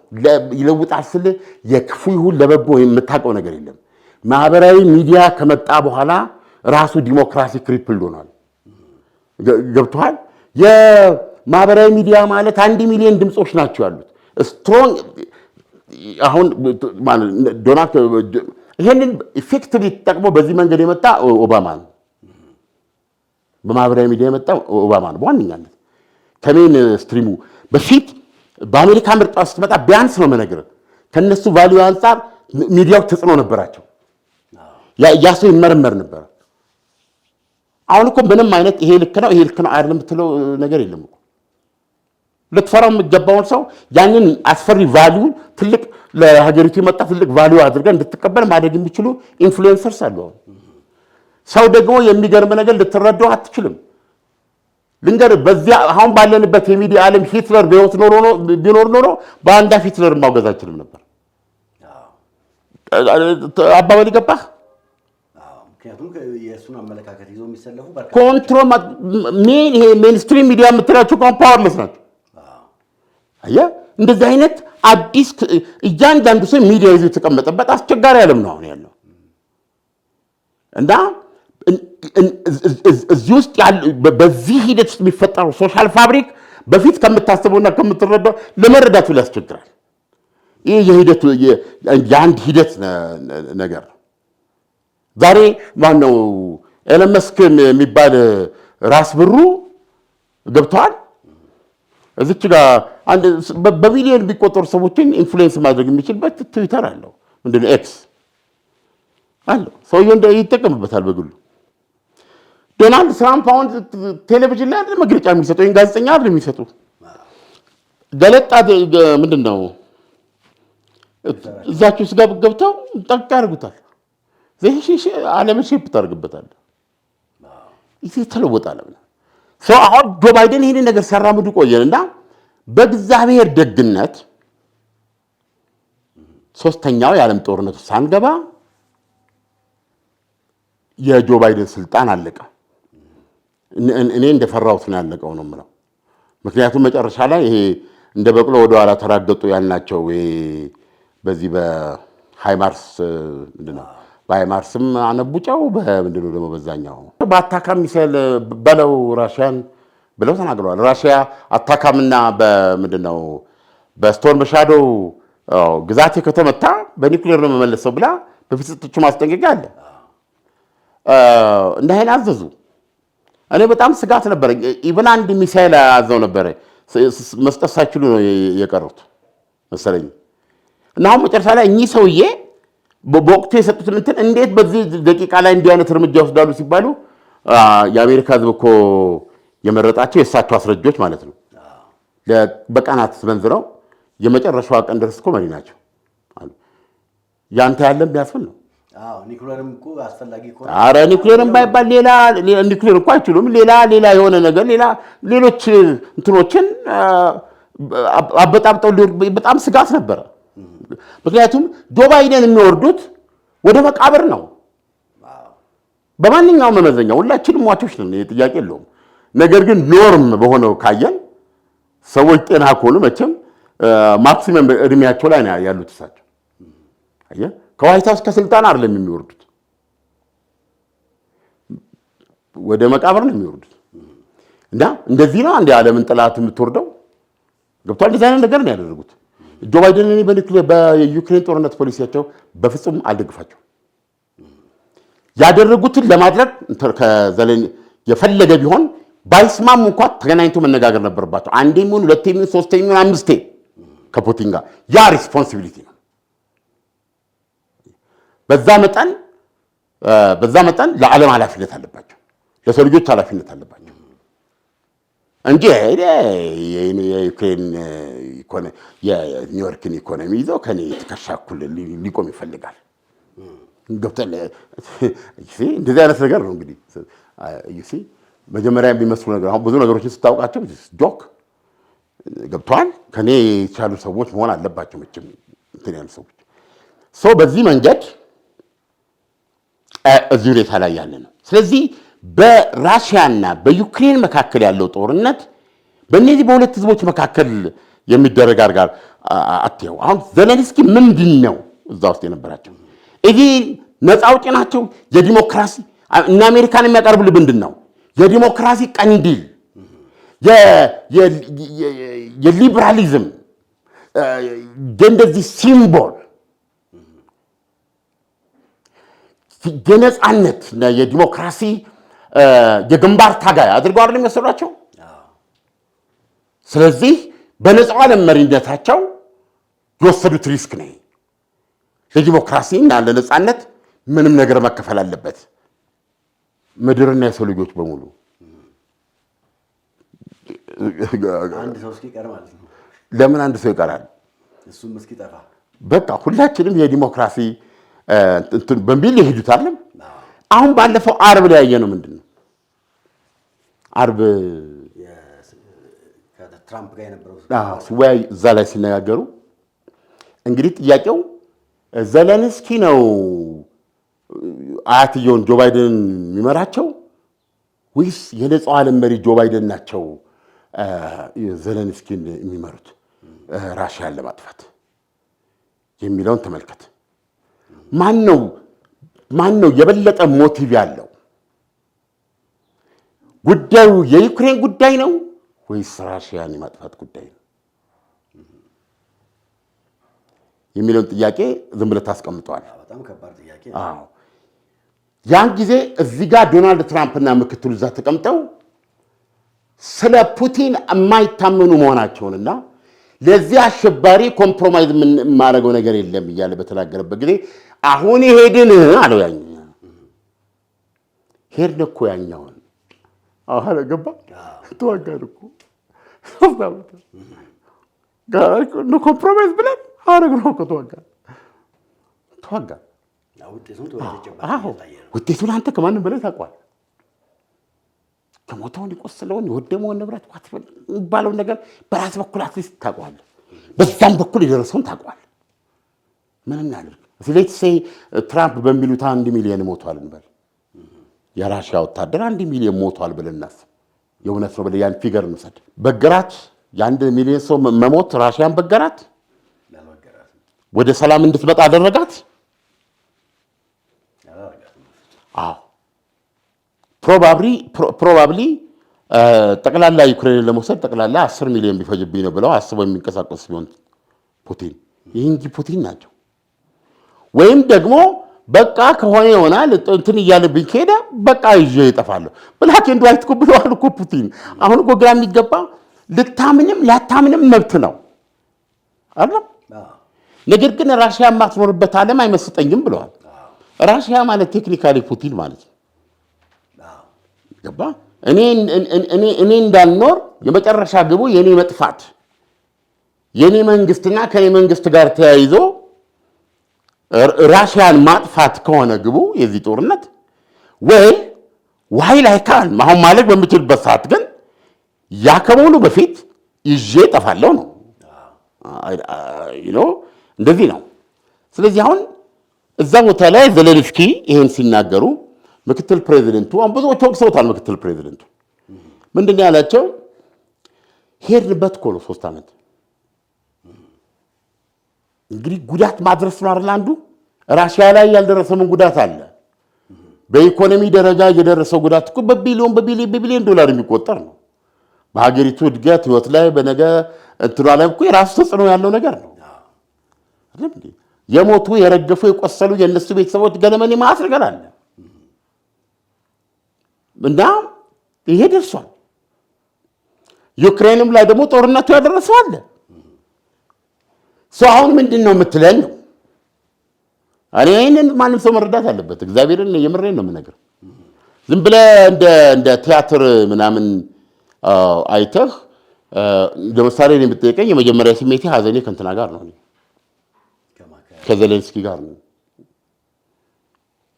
ይለውጣል ስለ የክፉ ይሁን ለበጎ የምታውቀው ነገር የለም ማህበራዊ ሚዲያ ከመጣ በኋላ ራሱ ዲሞክራሲ ክሪፕል ሆኗል ገብቷል የማህበራዊ ሚዲያ ማለት 1 ሚሊዮን ድምጾች ናቸው ያሉት ስትሮንግ አሁን ዶናልድ ይሄንን ኢፌክቲቭሊ ተጠቅሞ በዚህ መንገድ የመጣ ኦባማ ነው በማህበራዊ ሚዲያ የመጣ ኦባማ ነው በዋነኛነት ከሜን ስትሪሙ በፊት በአሜሪካ ምርጫ ስትመጣ ቢያንስ ነው መነገር ከነሱ ቫልዩ አንፃር ሚዲያው ተጽዕኖ ነበራቸው ያሱ ይመረመር ነበር አሁን እኮ ምንም አይነት ይሄ ልክ ነው አይደለም ብትለው ነገር የለም እኮ ለተፈራው የሚገባውን ሰው ያንን አስፈሪ ቫልዩ ትልቅ ለሀገሪቱ የመጣ ትልቅ ቫልዩ አድርገን እንድትቀበል ማድረግ የሚችሉ ኢንፍሉዌንሰርስ አሉ ሰው ደግሞ የሚገርም ነገር ልትረዳው አትችልም ልንገርህ በዚያ አሁን ባለንበት የሚዲያ ዓለም ሂትለር በህይወት ቢኖር ኖሮ በአንዳ ሂትለር ማውገዝ አይችልም ነበር። አባባል ይገባህ? ምክንያቱም የእሱን አመለካከት ይዞ የሚሰለፉ ኮንትሮል ይሄ ሜንስትሪም ሚዲያ የምትላቸው ፓወርለስ ናቸው። አየህ እንደዚህ አይነት አዲስ እያንዳንዱ ሰው ሚዲያ ይዞ የተቀመጠበት አስቸጋሪ ዓለም ነው አሁን ያለው እና እዚህ ውስጥ በዚህ ሂደት ውስጥ የሚፈጠረው ሶሻል ፋብሪክ በፊት ከምታስበውና ከምትረዳው ለመረዳቱ ያስቸግራል። ይህ የአንድ ሂደት ነገር ነው። ዛሬ ማነው ኤለን መስክ የሚባል ራስ ብሩ ገብተዋል። እዚች ጋር በሚሊዮን የሚቆጠሩ ሰዎችን ኢንፍሉዌንስ ማድረግ የሚችልበት ትዊተር አለው። ምንድነው ኤክስ አለው። ሰውየው ይጠቀምበታል በግሉ። ዶናልድ ትራምፕ አሁን ቴሌቪዥን ላይ አይደል መግለጫ የሚሰጡ ወይም ጋዜጠኛ አይደል የሚሰጡ ገለጣ ምንድነው እዛችሁ ውስጥ ገብተው ጠቅ ያደርጉታል። ዘይሽ ዓለምን ሼፕ ታደርግበታል። ይሄ ተለወጠ ዓለም ነው። አሁን ጆ ባይደን ይሄንን ነገር ሲያራምዱ ቆየንና በእግዚአብሔር ደግነት ሶስተኛው የዓለም ጦርነት ሳንገባ የጆ ባይደን ስልጣን አለቀ። እኔ እንደፈራሁት ነው ያለቀው ነው የምለው። ምክንያቱም መጨረሻ ላይ ይሄ እንደ በቅሎ ወደ ኋላ ተራገጡ ያልናቸው በዚህ በሃይማርስ ምንድነው በሃይማርስም አነቡጫው በምንድነው ደግሞ በዛኛው በአታካም ሚሳኤል በለው ራሽያን ብለው ተናግረዋል። ራሽያ አታካምና በምንድነው በስቶርም ሻዶው ግዛቴ ከተመታ በኒውክሌር ነው መመለሰው ብላ በፊት ሰጥቼ ማስጠንቀቂያ አለ። እንደሄን አዘዙ። እኔ በጣም ስጋት ነበር። ኢቭን አንድ ሚሳኤል አዘው ነበር መስጠት ሳይችሉ ነው የቀሩት መሰለኝ። እና አሁን መጨረሻ ላይ እኚህ ሰውዬ በወቅቱ የሰጡት እንትን እንዴት በዚህ ደቂቃ ላይ እንዲህ አይነት እርምጃ ወስዳሉ ሲባሉ የአሜሪካ ሕዝብ እኮ የመረጣቸው የእሳቸው አስረጆች ማለት ነው። በቀናት መንዝረው የመጨረሻዋ ቀን ድረስ እኮ መሪ ናቸው አሉ። ያንተ ያለም ቢያስብል ነው። ኒውክሌርም እኮ አስፈላጊ እኮ ኧረ ኒውክሌርም ባይባል ሌላ ኒውክሌር እኮ አይችሉም። ሌላ የሆነ ነገር ሌሎች እንትኖችን አበጣብጠው በጣም ስጋት ነበረ። ምክንያቱም ጆ ባይደን የሚወርዱት ወደ መቃብር ነው። በማንኛውም መመዘኛ ሁላችንም ሟቾች ነን፣ ጥያቄ የለውም። ነገር ግን ኖርም በሆነው ካየን ሰዎች ጤና ከሆኑ መቼም ማክሲመም እድሜያቸው ላይ ነው ያሉት እሳቸው። አየህ ከዋይት ሃውስ ከስልጣን አይደለም የሚወርዱት፣ ወደ መቃብር ነው የሚወርዱት። እና እንደዚህ ነው አንድ ዓለምን ጥላት የምትወርደው ገብቷል። እንደዚህ አይነት ነገር ነው ያደረጉት። ጆ ባይደን እኔ በዩክሬን ጦርነት ፖሊሲያቸው በፍጹም አልደግፋቸው። ያደረጉትን ለማድረግ የፈለገ ቢሆን ባይስማሙ እንኳን ተገናኝቶ መነጋገር ነበረባቸው። አንዴም ይሁን ሁለቴም ይሁን ሶስቴም ይሁን አምስቴ ከፑቲን ጋር ያ ሪስፖንሲቢሊቲ ነው። በዛ መጠን ለዓለም ኃላፊነት አለባቸው፣ ለሰው ልጆች ኃላፊነት አለባቸው እንጂ የዩክሬን የኒውዮርክን ኢኮኖሚ ይዘው ከኔ ትከሻ እኩል ሊቆም ይፈልጋል። እንደዚህ አይነት ነገር ነው እንግዲህ መጀመሪያ የሚመስሉ ነገር አሁን ብዙ ነገሮችን ስታውቃቸው ጆክ ገብተዋል። ከኔ የተሻሉ ሰዎች መሆን አለባቸው መቼም እንትን ያሉ ሰዎች በዚህ መንገድ እዚህ ሁኔታ ላይ ያለ ነው። ስለዚህ በራሽያና በዩክሬን መካከል ያለው ጦርነት በእነዚህ በሁለት ህዝቦች መካከል የሚደረግ ጋር አትየው። አሁን ዘለንስኪ ምንድን ነው እዛ ውስጥ የነበራቸው? እዚህ ነፃ አውጪ ናቸው። የዲሞክራሲ እና አሜሪካን የሚያቀርብልህ ምንድን ነው? የዲሞክራሲ ቀንዲል፣ የሊበራሊዝም እንደዚህ ሲምቦል፣ የነፃነት እና የዲሞክራሲ የግንባር ታጋይ አድርገው አይደል የሚወሰዷቸው። ስለዚህ በነፃው ዓለም መሪነታቸው የወሰዱት ሪስክ ነው። ለዲሞክራሲ እና ለነፃነት ምንም ነገር መከፈል አለበት ምድርና የሰው ልጆች በሙሉ። አንድ ሰው እስኪቀር ማለት ነው። ለምን አንድ ሰው ይቀራል? እሱም እስኪጠፋ በቃ ሁላችንም የዲሞክራሲ እንትን በሚል ይሄዱታል። አሁን ባለፈው ዓርብ ላይ ያየነው ምንድን ነው? ዓርብ ትራምፕ ጋር የነበረው ሲወያይ እዛ ላይ ሲነጋገሩ እንግዲህ ጥያቄው ዘለንስኪ ነው አያትየውን ጆ ባይደን የሚመራቸው ወይስ የነጻው ዓለም መሪ ጆ ባይደን ናቸው ዘለንስኪን የሚመሩት ራሽያን ለማጥፋት የሚለውን ተመልከት። ማን ነው የበለጠ ሞቲቭ ያለው? ጉዳዩ የዩክሬን ጉዳይ ነው ወይስ ራሽያን የማጥፋት ጉዳይ ነው የሚለውን ጥያቄ ዝም ብለህ ታስቀምጠዋል። በጣም ከባድ ጥያቄ። አዎ ያን ጊዜ እዚህ ጋር ዶናልድ ትራምፕና ምክትሉ እዛ ተቀምጠው ስለ ፑቲን የማይታመኑ መሆናቸውንና ለዚህ አሸባሪ ኮምፕሮማይዝ የማደርገው ነገር የለም እያለ በተናገረበት ጊዜ አሁን ሄድን አለው። ሄድን እኮ ያኛውን አለ ገባ ተዋጋን እኮ ኮምፕሮማይዝ ብለን አረግነው እኮ ተዋጋን። ውጤቱን አንተ ከማንም በላይ ታውቀዋል። ከሞተውን የቆሰለውን የወደመውን ንብረት የሚባለውን ነገር በራስ በኩል አትሊስት ታውቀዋለህ። በዛም በኩል የደረሰውን ታውቀዋለህ። ምን እናድርግ? ሌትስ ሴይ ትራምፕ በሚሉት 1 ሚሊዮን ሞቷል እንበል። የራሽያ ወታደር 1 ሚሊዮን ሞቷል ብለን እናስብ። የእውነት ነው ብለህ ያን ፊገር እንውሰድ። በገራት የ1 ሚሊዮን ሰው መሞት ራሽያን በገራት? ወደ ሰላም እንድትመጣ አደረጋት? አዎ ፕሮባብሊ ጠቅላላ ዩክሬንን ለመውሰድ ጠቅላላ 10 ሚሊዮን ቢፈጅብኝ ነው ብለው አስበው የሚንቀሳቀስ ሲሆን ፑቲን ይህ እንጂ ፑቲን ናቸው። ወይም ደግሞ በቃ ከሆነ ይሆናል እንትን እያለብኝ ከሄደ በቃ ይዤ እጠፋለሁ። ብላክ ኤንድ ዋይት እኮ ብለዋል እኮ ፑቲን። አሁን እኮ ግራ የሚገባ ልታምንም ላታምንም መብት ነው አይደል? ነገር ግን ራሽያ የማትኖርበት ዓለም አይመስጠኝም ብለዋል። ራሽያ ማለት ቴክኒካሊ ፑቲን ማለት ነው። ገባ? እኔ እንዳልኖር የመጨረሻ ግቡ የኔ መጥፋት የኔ መንግስትና ከኔ መንግስት ጋር ተያይዞ ራሽያን ማጥፋት ከሆነ ግቡ የዚህ ጦርነት ወይ ላይ ካል አሁን ማለት በምችልበት ሰዓት ግን ያ ከመሆኑ በፊት ይዤ እጠፋለሁ ነው። እንደዚህ ነው። ስለዚህ አሁን እዛ ቦታ ላይ ዘለንስኪ ይሄን ሲናገሩ ምክትል ፕሬዚደንቱ አሁን ብዙዎች ወቅሰውታል። ምክትል ፕሬዚደንቱ ምንድን ነው ያላቸው? ሄድንበት እኮ ነው 3 ዓመት። እንግዲህ ጉዳት ማድረስ ነው አይደል? አንዱ ራሽያ ላይ ያልደረሰ ምን ጉዳት አለ? በኢኮኖሚ ደረጃ የደረሰው ጉዳት እኮ በቢሊዮን ዶላር የሚቆጠር ነው። በሀገሪቱ እድገት ህይወት ላይ በነገ እንትኗ ላይ እኮ የራሱ ተጽዕኖ ያለው ነገር ነው። የሞቱ የረገፉ የቆሰሉ የእነሱ ቤተሰቦች ገለመኔ ማስ ነገር አለ እና ይሄ ደርሷል። ዩክሬንም ላይ ደግሞ ጦርነቱ ያደረሰው አለ። ሰው አሁን ምንድን ነው የምትለን ነው? እኔ ይህንን ማንም ሰው መረዳት አለበት። እግዚአብሔርን የምሬን ነው የምነግርህ። ዝም ብለህ እንደ ቲያትር ምናምን አይተህ ለምሳሌ እኔ የምትጠይቀኝ የመጀመሪያ ስሜቴ ሀዘኔ ከእንትና ጋር ነው፣ ከዘለንስኪ ጋር ነው።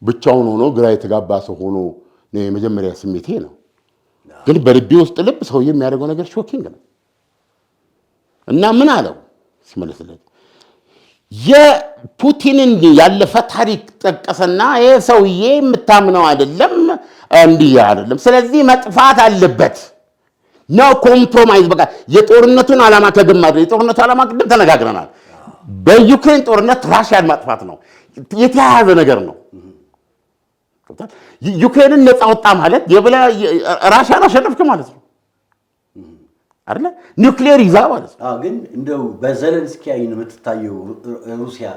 ብቻውን ሆኖ ግራ የተጋባ ሰው ሆኖ የመጀመሪያ ስሜቴ ነው። ግን በልቤ ውስጥ ልብ ሰውዬ የሚያደርገው ነገር ሾኪንግ ነው። እና ምን አለው ሲመለስለት የፑቲንን ያለፈ ታሪክ ጠቀሰና ይሄ ሰውዬ የምታምነው አይደለም እንዲህ አይደለም፣ ስለዚህ መጥፋት አለበት ነው ኮምፕሮማይዝ። በቃ የጦርነቱን ዓላማ ከግማድ የጦርነቱ ዓላማ ቅድም ተነጋግረናል። በዩክሬን ጦርነት ራሽያን ማጥፋት ነው፣ የተያያዘ ነገር ነው። ዩክሬንን ነፃ ወጣ ማለት ራሽያን አሸነፍክ ማለት ነው አይደለ? ኒውክሌር ይዛ ማለት ነው። ግን እንደው በዘለንስኪ አይን የምትታየው ሩሲያ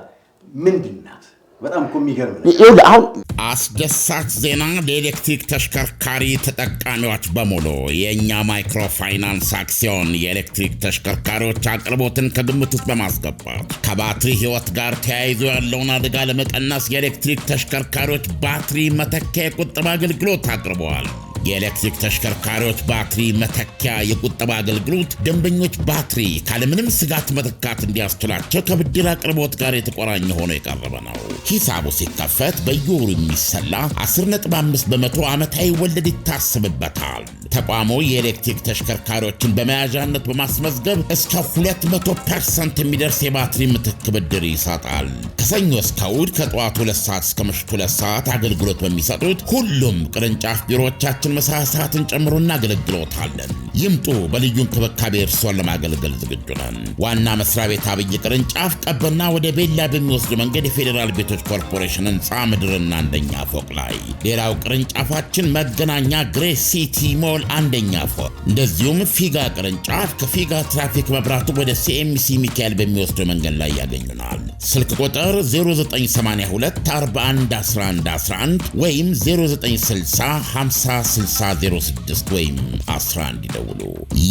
ምንድን ናት? በጣም እኮ የሚገርም ነው። አስደሳች ዜና ለኤሌክትሪክ ተሽከርካሪ ተጠቃሚዎች በሙሉ የእኛ ማይክሮ ፋይናንስ አክሲዮን የኤሌክትሪክ ተሽከርካሪዎች አቅርቦትን ከግምት ውስጥ በማስገባት ከባትሪ ሕይወት ጋር ተያይዞ ያለውን አደጋ ለመቀነስ የኤሌክትሪክ ተሽከርካሪዎች ባትሪ መተኪያ የቁጠባ አገልግሎት አቅርበዋል። የኤሌክትሪክ ተሽከርካሪዎች ባትሪ መተኪያ የቁጠባ አገልግሎት ደንበኞች ባትሪ ካለምንም ስጋት መተካት እንዲያስችላቸው ከብድር አቅርቦት ጋር የተቆራኘ ሆኖ የቀረበ ነው። ሂሳቡ ሲከፈት በየወሩ የሚሰላ 10.5% ዓመታዊ ወለድ ይታሰብበታል። ተቋሙ የኤሌክትሪክ ተሽከርካሪዎችን በመያዣነት በማስመዝገብ እስከ 200% የሚደርስ የባትሪ ምትክ ብድር ይሰጣል። ከሰኞ እስከ እሑድ ከጠዋቱ 2 ሰዓት እስከ ምሽቱ 2 ሰዓት አገልግሎት በሚሰጡት ሁሉም ቅርንጫፍ ቢሮዎቻችን ምሳ ሰዓትን ጨምሮ እናገለግሎታለን። ይምጡ፣ በልዩ እንክብካቤ እርስዎን ለማገልገል ዝግጁ ነን። ዋና መስሪያ ቤት አብይ ቅርንጫፍ ቀበና ወደ ቤላ በሚወስድ መንገድ የፌዴራል ቤቶች ኮርፖሬሽን ህንፃ ምድርና አንደኛ ፎቅ ላይ። ሌላው ቅርንጫፋችን መገናኛ ግሬስ ሲቲ ሞል አንደኛ ፎቅ፣ እንደዚሁም ፊጋ ቅርንጫፍ ከፊጋ ትራፊክ መብራቱ ወደ ሲኤምሲ ሚካኤል በሚወስድ መንገድ ላይ ያገኙናል። ስልክ ቁጥር 0982411111 ወይም 0960506006 ወይም 11 ይደውሉ።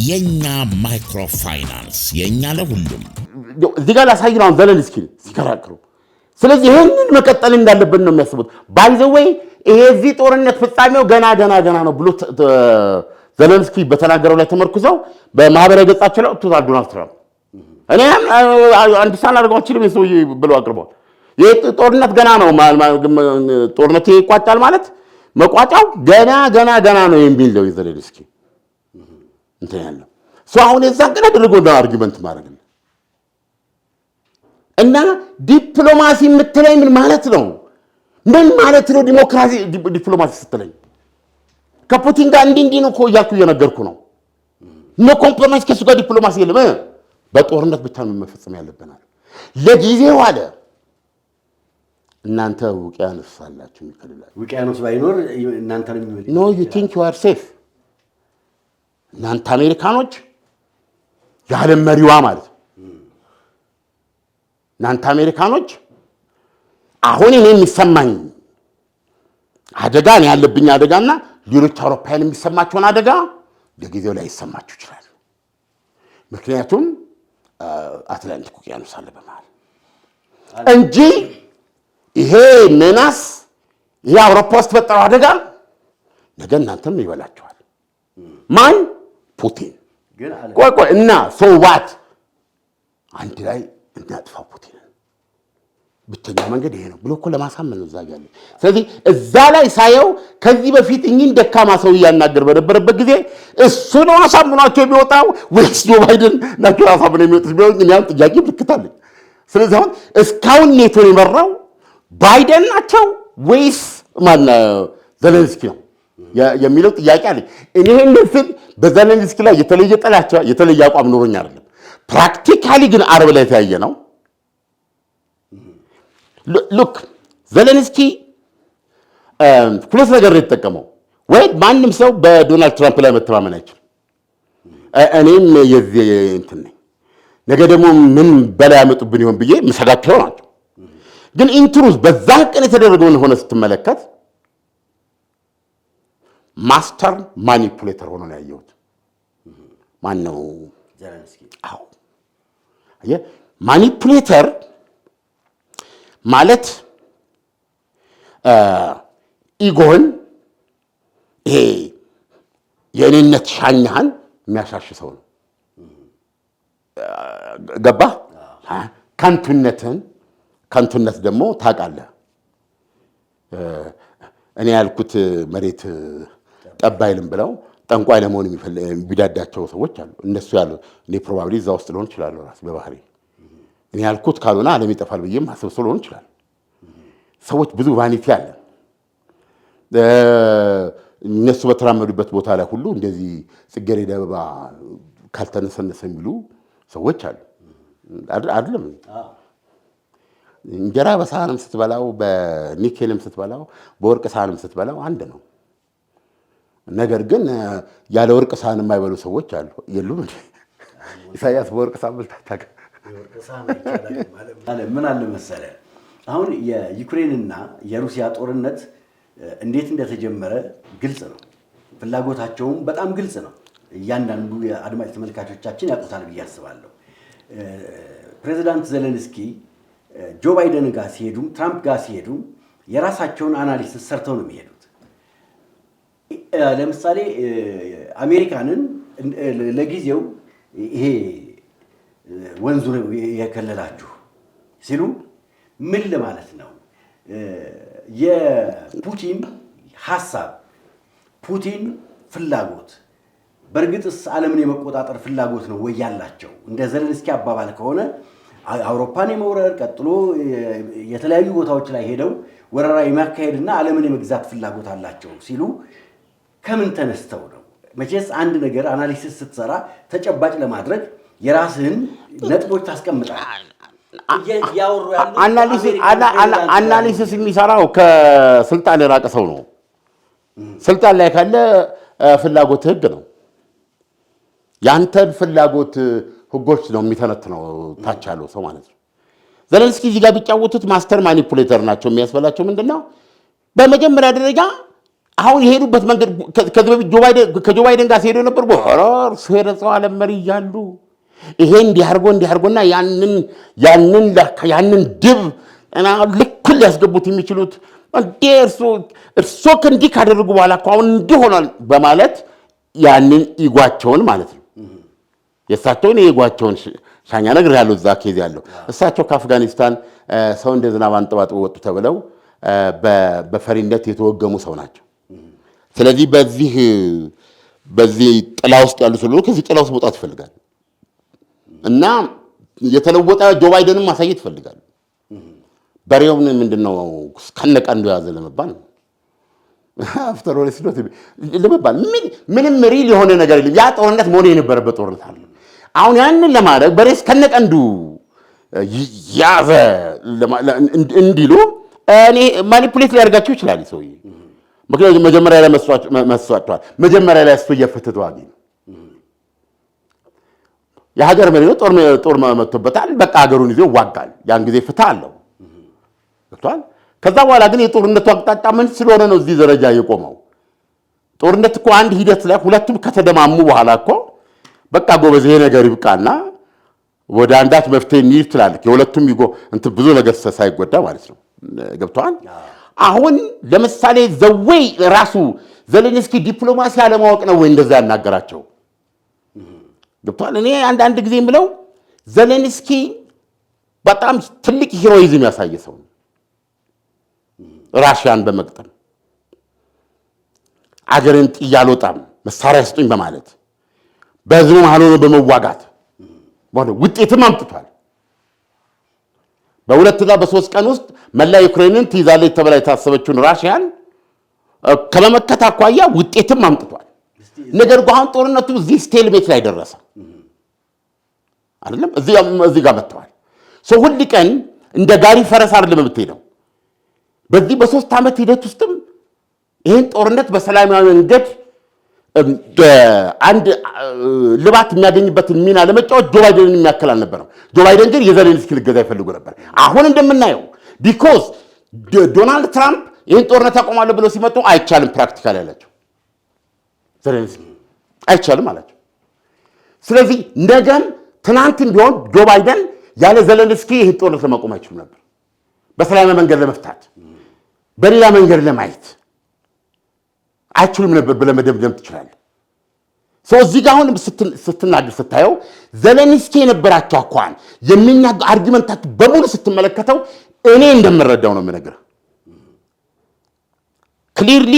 የኛ ማይክሮፋይናንስ፣ የኛ ለሁሉም። እዚህ ጋር ላሳይ ነው ዘለንስኪ ሲከራከሩ። ስለዚህ ይህንን መቀጠል እንዳለብን ነው የሚያስቡት። ባይዘወይ ይሄ እዚህ ጦርነት ፍጻሜው ገና ነው ብሎ ዘለንስኪ በተናገረው ላይ ተመርኩዘው በማህበራዊ ገጻቸው ላይ ቶታል ዶናልድ ትራምፕ እኔ አንድ ሳን አድርገው ችልም ሰው ብሎ አቅርቧል። ይሄ ጦርነት ገና ነው፣ ጦርነቱ ይቋጫል ማለት መቋጫው ገና ነው የሚል ነው ዘለንስኪ እንትን ያለው ሰው። አሁን የዛን ቀን አድርገው ነው አርጊመንት ማድረግ ነው። እና ዲፕሎማሲ የምትለኝ ምን ማለት ነው? ምን ማለት ነው ዲሞክራሲ? ዲፕሎማሲ ስትለኝ ከፑቲን ጋር እንዲህ ነው እኮ እያልኩ እየነገርኩ ነው። ኖ ኮምፕሮማይዝ፣ ከሱ ጋር ዲፕሎማሲ የለም። በጦርነት ብቻ ነው መፈጸም ያለብናል። ለጊዜው አለ እናንተ ውቅያኖስ አላችሁ የሚከልላችሁ። ውቅያኖስ ባይኖር እናንተ ነው የሚመልስ። ኖ ዩ ቲንክ ዩ አር ሴፍ። እናንተ አሜሪካኖች የዓለም መሪዋ ማለት ነው። እናንተ አሜሪካኖች አሁን እኔ የሚሰማኝ አደጋ ነው ያለብኝ አደጋና ሌሎች አውሮፓውያን የሚሰማቸውን አደጋ ለጊዜው ላይ ይሰማችሁ ይችላል። ምክንያቱም አትላንቲክ ውቅያኖስ አለ በመሃል እንጂ ይሄ ሜናስ ይሄ አውሮፓ ውስጥ ፈጠረው አደጋ ነገ እናንተም ይበላችኋል። ማን? ፑቲን። ቆይ እና ሶዋት አንድ ላይ እናጥፋው ፑቲን። ብቸኛ መንገድ ይሄ ነው ብሎ እኮ ለማሳመን ነው እዛ ያለ። ስለዚህ እዛ ላይ ሳየው ከዚህ በፊት እኚህን ደካማ ሰው እያናገር በነበረበት ጊዜ እሱ ነው አሳምኗቸው የሚወጣው ወይስ ጆ ባይደን ናቸው አሳምነው የሚወጡት ቢሆን እኛም ጥያቄ ምልክታለኝ። ስለዚህ አሁን እስካሁን ኔቶን የመራው ባይደን ናቸው ወይስ ዘለንስኪ ነው የሚለው ጥያቄ አለ። እኔ እንደዚህ በዘለንስኪ ላይ የተለየ ጥላቻ የተለየ አቋም ኖሮኝ አይደለም። ፕራክቲካሊ ግን አርብ ላይ ታየ ነው። ሉክ ዘለንስኪ ሁለት ነገር ነው የተጠቀመው። ወይ ማንም ሰው በዶናልድ ትራምፕ ላይ መተማመን አይችልም። እኔም የዚህ እንትን ነኝ። ነገ ደግሞ ምን በላይ ያመጡብን ይሆን ብዬ ምሰጋቸው ናቸው። ግን ኢንትሩዝ በዛ ቀን የተደረገውን ሆነ ስትመለከት ማስተር ማኒፑሌተር ሆኖ ነው ያየሁት። ማን ነው ዘለንስኪ? አዎ ማኒፑሌተር ማለት ኢጎን ይሄ የእኔነት ሻኛህን የሚያሻሽ ሰው ነው። ገባ? ከንቱነት ደግሞ ታውቃለህ። እኔ ያልኩት መሬት ጠብ አይልም ብለው ጠንቋይ ለመሆን የሚዳዳቸው ሰዎች አሉ። እነሱ ያሉ እኔ ፕሮባብሊ እዛ ውስጥ ልሆን እችላለሁ ራሴ በባህሪ እኔ ያልኩት ካልሆነ ዓለም ይጠፋል ብዬም ማሰብ ልሆን ይችላል። ሰዎች ብዙ ቫኒቲ አለ። እነሱ በተራመዱበት ቦታ ላይ ሁሉ እንደዚህ ጽጌረዳ አበባ ካልተነሰነሰ የሚሉ ሰዎች አሉ። አይደለም እንጀራ በሳህንም ስትበላው በኒኬልም ስትበላው በወርቅ ሳህንም ስትበላው አንድ ነው። ነገር ግን ያለ ወርቅ ሳህን የማይበሉ ሰዎች አሉ። የሉም እንዴ? ኢሳያስ በወርቅ ሳህን በልታታ ምን አለ መሰለህ፣ አሁን የዩክሬንና የሩሲያ ጦርነት እንዴት እንደተጀመረ ግልጽ ነው። ፍላጎታቸውም በጣም ግልጽ ነው። እያንዳንዱ የአድማጭ ተመልካቾቻችን ያውቁታል ብዬ አስባለሁ። ፕሬዚዳንት ዘለንስኪ ጆ ባይደን ጋር ሲሄዱም ትራምፕ ጋር ሲሄዱም የራሳቸውን አናሊሲስ ሰርተው ነው የሚሄዱት። ለምሳሌ አሜሪካንን ለጊዜው ይሄ ወንዙን የከለላችሁ ሲሉ ምን ለማለት ነው? የፑቲን ሐሳብ፣ ፑቲን ፍላጎት በእርግጥስ ዓለምን የመቆጣጠር ፍላጎት ነው ወይ ያላቸው? እንደ ዘለንስኪ አባባል ከሆነ አውሮፓን የመውረር ቀጥሎ የተለያዩ ቦታዎች ላይ ሄደው ወረራ የማካሄድና ዓለምን የመግዛት ፍላጎት አላቸው ሲሉ ከምን ተነስተው ነው? መቼስ አንድ ነገር አናሊሲስ ስትሰራ ተጨባጭ ለማድረግ የራስህን ነጥቦች ታስቀምጣለህ። አናሊሲስ የሚሰራው ከስልጣን የራቀ ሰው ነው። ስልጣን ላይ ካለ ፍላጎት ህግ ነው። ያንተን ፍላጎት ህጎች ነው የሚተነትነው ታች ያለው ሰው ማለት ነው። ዘለንስኪ እዚህ ጋር ቢጫወቱት ማስተር ማኒፑሌተር ናቸው። የሚያስበላቸው ምንድነው? በመጀመሪያ ደረጃ አሁን የሄዱበት መንገድ ከዚህ በፊት ከጆ ባይደን ጋር ሲሄዱ ነበር። በሆረር ሰው ዓለም መሪ እያሉ ይሄ እንዲያርጎና ያንን ድብ ልኩን ሊያስገቡት የሚችሉት እርሶ እንዲህ ካደረጉ በኋላ እኮ አሁን እንዲህ ሆኗል በማለት ያንን ኢጓቸውን ማለት ነው የእሳቸውን የኢጓቸውን ሻኛ ነገር ያለው እዛ ኬዝ ያለው እሳቸው ከአፍጋኒስታን ሰው እንደ ዝናብ አንጠባጥበው ወጡ ተብለው በፈሪነት የተወገሙ ሰው ናቸው። ስለዚህ በዚህ ጥላ ውስጥ ያሉ ስለሆነ ከዚህ ጥላ ውስጥ መውጣት ይፈልጋል እና የተለወጠ ጆ ባይደንም ማሳየት ይፈልጋል። በሬውን ምንድነው ከነቀንዱ ያዘ ለመባል ነው። አፍተር ኦል ስሎት ለመባል ምንም ሪል የሆነ ነገር የለም። ያ ጦርነት መሆን የነበረበት ጦርነት አለ። አሁን ያንን ለማድረግ በሬስ ከነቀንዱ ያዘ እንዲሉ እኔ ማኒፑሌት ሊያደርጋቸው ይችላል ሰውዬ። ምክንያቱም መጀመሪያ ላይ መስዋዕቷል። መጀመሪያ ላይ እሱ እየፈተተው አገኘ የሀገር መሪ ነው። ጦር መጥቶበታል። በቃ ሀገሩን ይዞ ዋጋል። ያን ጊዜ ፍትህ አለው ገብቷል። ከዛ በኋላ ግን የጦርነቱ አቅጣጫ ምን ስለሆነ ነው እዚህ ደረጃ የቆመው? ጦርነት እኮ አንድ ሂደት ላይ ሁለቱም ከተደማሙ በኋላ እኮ በቃ ጎበዝ ይሄ ነገር ይብቃና ወደ አንዳች መፍትሄ እንሂድ ትላለህ። የሁለቱም ብዙ ነገር ሳይጎዳ ማለት ነው ገብቷል። አሁን ለምሳሌ ዘወይ ራሱ ዘለንስኪ ዲፕሎማሲ አለማወቅ ነው ወይ እንደዛ ያናገራቸው ገብቷል። እኔ አንዳንድ ጊዜ የምለው ዘለንስኪ በጣም ትልቅ ሂሮይዝም ያሳየ ሰው ነው። ራሽያን በመቅጠም አገርን ጥዬ አልወጣም መሳሪያ ስጡኝ በማለት በህዝቡ መሃል ሆኖ በመዋጋት ውጤትም አምጥቷል። በሁለትና በሶስት ቀን ውስጥ መላ ዩክሬንን ትይዛለች ተብላ የታሰበችውን ራሽያን ከመመከት አኳያ ውጤትም አምጥቷል። ነገር ግን አሁን ጦርነቱ እዚህ ስቴልሜት ላይ ደረሰ አይደለም። እዚህ ጋር መጥተዋል። ሰው ሁሉ ቀን እንደ ጋሪ ፈረስ አይደለም የምትሄደው። በዚህ በሶስት ዓመት ሂደት ውስጥም ይህን ጦርነት በሰላማዊ መንገድ አንድ ልባት የሚያገኝበትን ሚና ለመጫወት ጆ ባይደንን የሚያክል አልነበረም። ጆ ባይደን ግን የዘሌንስኪ ልገዛ ይፈልጉ ነበር። አሁን እንደምናየው ቢኮዝ ዶናልድ ትራምፕ ይህን ጦርነት ያቆማሉ ብለው ሲመጡ አይቻልም ፕራክቲካል ያላቸው ዘሌንስኪ አይቻልም አላቸው። ስለዚህ ነገም ትናንትም ቢሆን ጆ ባይደን ያለ ዘለንስኪ ይህን ጦርነት ለማቆም አይችሉም ነበር። በሰላማዊ መንገድ ለመፍታት በሌላ መንገድ ለማየት አይችሉም ነበር ብለህ መደምደም ትችላለህ። እዚህ ጋር አሁን ስትናገር ስታየው ዘለንስኪ የነበራቸው አኳኋን የሚናገሩ አርጊመንታቸው በሙሉ ስትመለከተው እኔ እንደምረዳው ነው የምነግርህ። ክሊርሊ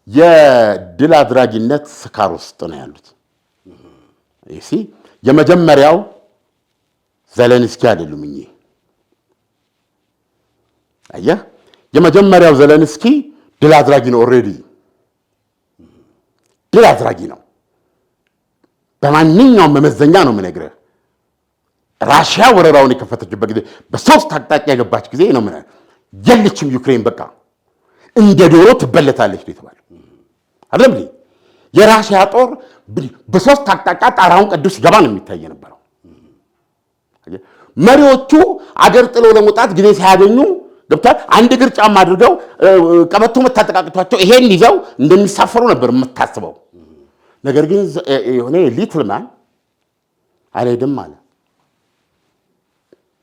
የድል አድራጊነት ስካር ውስጥ ነው ያሉት። የመጀመሪያው ዘለንስኪ አይደሉም እኚህ አየህ። የመጀመሪያው ዘለንስኪ ድል አድራጊ ነው። ኦልሬዲ ድል አድራጊ ነው። በማንኛውም መመዘኛ ነው የምነግርህ። ራሽያ ወረራውን የከፈተችበት ጊዜ በሶስት አቅጣጫ የገባች ጊዜ ነው ምን የለችም ዩክሬን በቃ እንደ ዶሮ ትበለታለች ነው የተባለው አይደል? የራሽያ ጦር በሶስት አቅጣጫ ጣራውን ቅዱስ ገባ ነው የሚታይ የነበረው። መሪዎቹ አገር ጥለው ለመውጣት ጊዜ ሳያገኙ ገብቷል። አንድ እግር ጫማ አድርገው ቀበቶ መታጠቃቅቷቸው ይሄን ይዘው እንደሚሳፈሩ ነበር የምታስበው። ነገር ግን የሆነ ሊትል ማን አልሄድም አለ።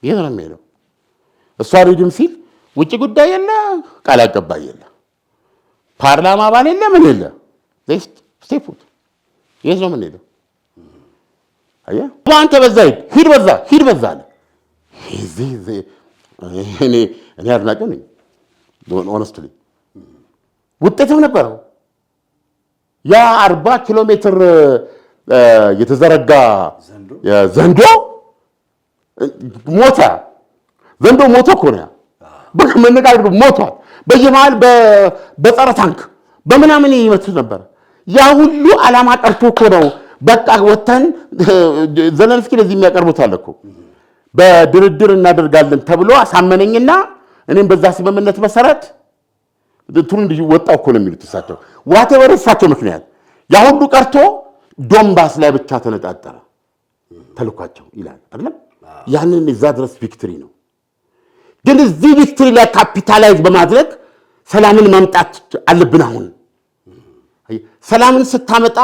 ይሄ ነው የሚሄደው። እሱ አልሄድም ሲል ውጭ ጉዳይ የለ፣ ቃል አቀባይ የለ፣ ፓርላማ አባል የለ፣ ምን የለ። ስቴፑት የት ነው የምንሄደው? አየህ አንተ በዛ ሂድ በዛ አለ። እኔ አድናቂው ነኝ ሆነስትሊ። ውጤትም ነበረው። ያ 40 ኪሎ ሜትር የተዘረጋ ዘንዶ ሞተ። ዘንዶ ሞቶ እኮ ነው መነጋገር ሞቷል። በየመሃል በጸረ ታንክ በምናምን ይመቱት ነበር። ያ ሁሉ ዓላማ ቀርቶ እኮ ነው በቃ ወተን ዘለንስኪ ለዚህ የሚያቀርቡት አለ እኮ በድርድር እናደርጋለን ተብሎ አሳመነኝና እኔም በዛ ስምምነት መሰረት ቱን ወጣው እኮ ነው የሚሉት እሳቸው። ዋቴቨር እሳቸው ምክንያት ያ ሁሉ ቀርቶ ዶንባስ ላይ ብቻ ተነጣጠረ ተልኳቸው ይላል አይደል? ያንን እዛ ድረስ ቪክትሪ ነው። ግን እዚህ ቪክትሪ ላይ ካፒታላይዝ በማድረግ ሰላምን ማምጣት አለብን። አሁን ሰላምን ስታመጣ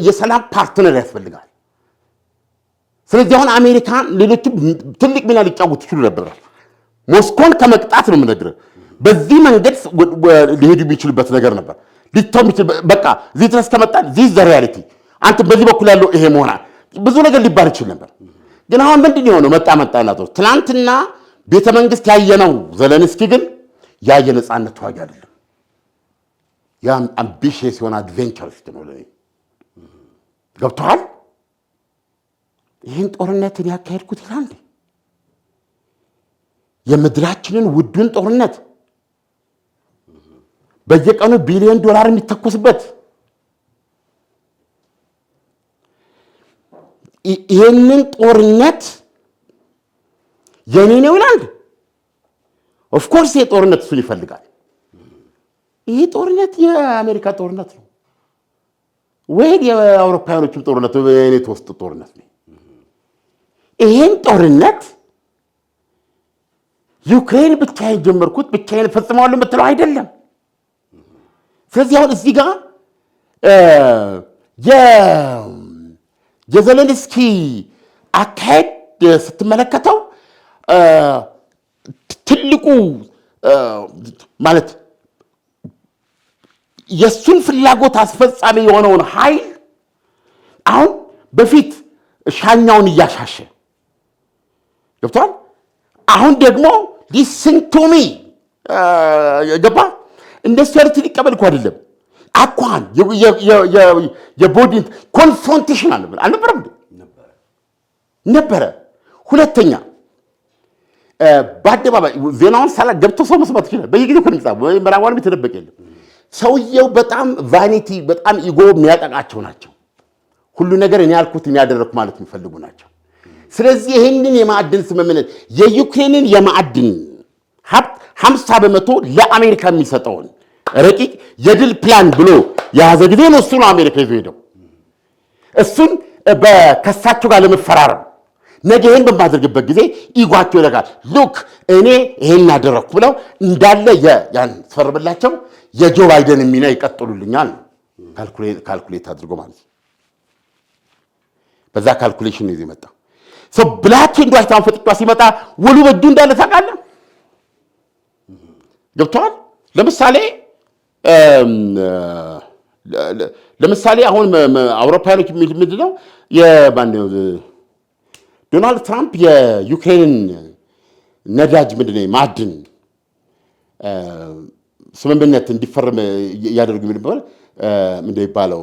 የሰላም ፓርትነር ያስፈልጋል። ስለዚህ አሁን አሜሪካ ሌሎችም ትልቅ ሚና ሊጫወቱ ይችሉ ነበር። ሞስኮን ከመቅጣት ነው የምነግርህ። በዚህ መንገድ ሊሄዱ የሚችሉበት ነገር ነበር። በቃ እዚህ ድረስ ከመጣን ዚህ ዘ ሪያሊቲ አንተ በዚህ በኩል ያለው ይሄ መሆና ብዙ ነገር ሊባል ይችል ነበር። ግን አሁን ምንድን የሆነው መጣላቶች ትናንትና ቤተ መንግስት ያየነው ዘለንስኪ ግን ያ የነጻነት ተዋጊ አይደለም። ያ አምቢሽየስ የሆነ አድቬንቸሪስት ነው ለኔ። ገብቶሃል? ይህን ጦርነትን ያካሄድኩት ይላል የምድራችንን ውዱን ጦርነት በየቀኑ $1 ቢሊዮን የሚተኮስበት ይህንን ጦርነት የኔ ነው ይላል። ኦፍ ኮርስ የጦርነት እሱን ይፈልጋል። ይሄ ጦርነት የአሜሪካ ጦርነት ነው ወይ የአውሮፓውያኖችም ጦርነት ነው? የኔቶ ውስጥ ጦርነት ነው። ይሄን ጦርነት ዩክሬን ብቻዬን ጀመርኩት ብቻዬን ፈጽመዋለሁ የምትለው አይደለም። ስለዚህ አሁን እዚህ ጋር የዘለንስኪ አካሄድ ስትመለከተው ትልቁ ማለት የሱን ፍላጎት አስፈጻሚ የሆነውን ኃይል አሁን በፊት ሻኛውን እያሻሸ ገብቷል። አሁን ደግሞ ሊስን ቱ ሚ ገባ። እንደሱ ያሉት ሊቀበል እኮ አይደለም። አኳን የቦዲ ኮንፍሮንቴሽን አልነበረም ነበረ። ሁለተኛ በአደባባይ ዜናውን ሳላ ገብቶ ሰው መስማት ይችላል። በየጊዜው እኮ ነው የሚጻፈው። ምዕራባውያንም የተደበቀ የለም። ሰውየው በጣም ቫኒቲ በጣም ኢጎ የሚያጠቃቸው ናቸው። ሁሉ ነገር እኔ ያልኩት እኔ ያደረኩ ማለት የሚፈልጉ ናቸው። ስለዚህ ይህንን የማዕድን ስምምነት የዩክሬንን የማዕድን ሀብት 50% ለአሜሪካ የሚሰጠውን ረቂቅ የድል ፕላን ብሎ የያዘ ጊዜ ነው እሱ ነው አሜሪካ ይዞ ሄደው እሱን ከሳቸው ጋር ለመፈራረም ነገ ይህን በማድረግበት ጊዜ ኢጓቸው ይረጋል። ሉክ እኔ ይሄን አደረኩ ብለው እንዳለ ያን ተፈርብላቸው የጆ ባይደን ሚና ይቀጥሉልኛል ካልኩሌት አድርጎ ማለት በዛ ካልኩሌሽን ነው የመጣ ሰው ብላክ ኤንድ ዋይት አንፈጥቷ ሲመጣ ወሉ በዱ እንዳለ ታውቃለህ። ገብቷል። ለምሳሌ አሁን አውሮፓውያኖች ምንድነው የማንነው ዶናልድ ትራምፕ የዩክሬንን ነዳጅ ምንድነው ማዕድን ስምምነት እንዲፈርም ያደርጉ ምንድነው ይባለው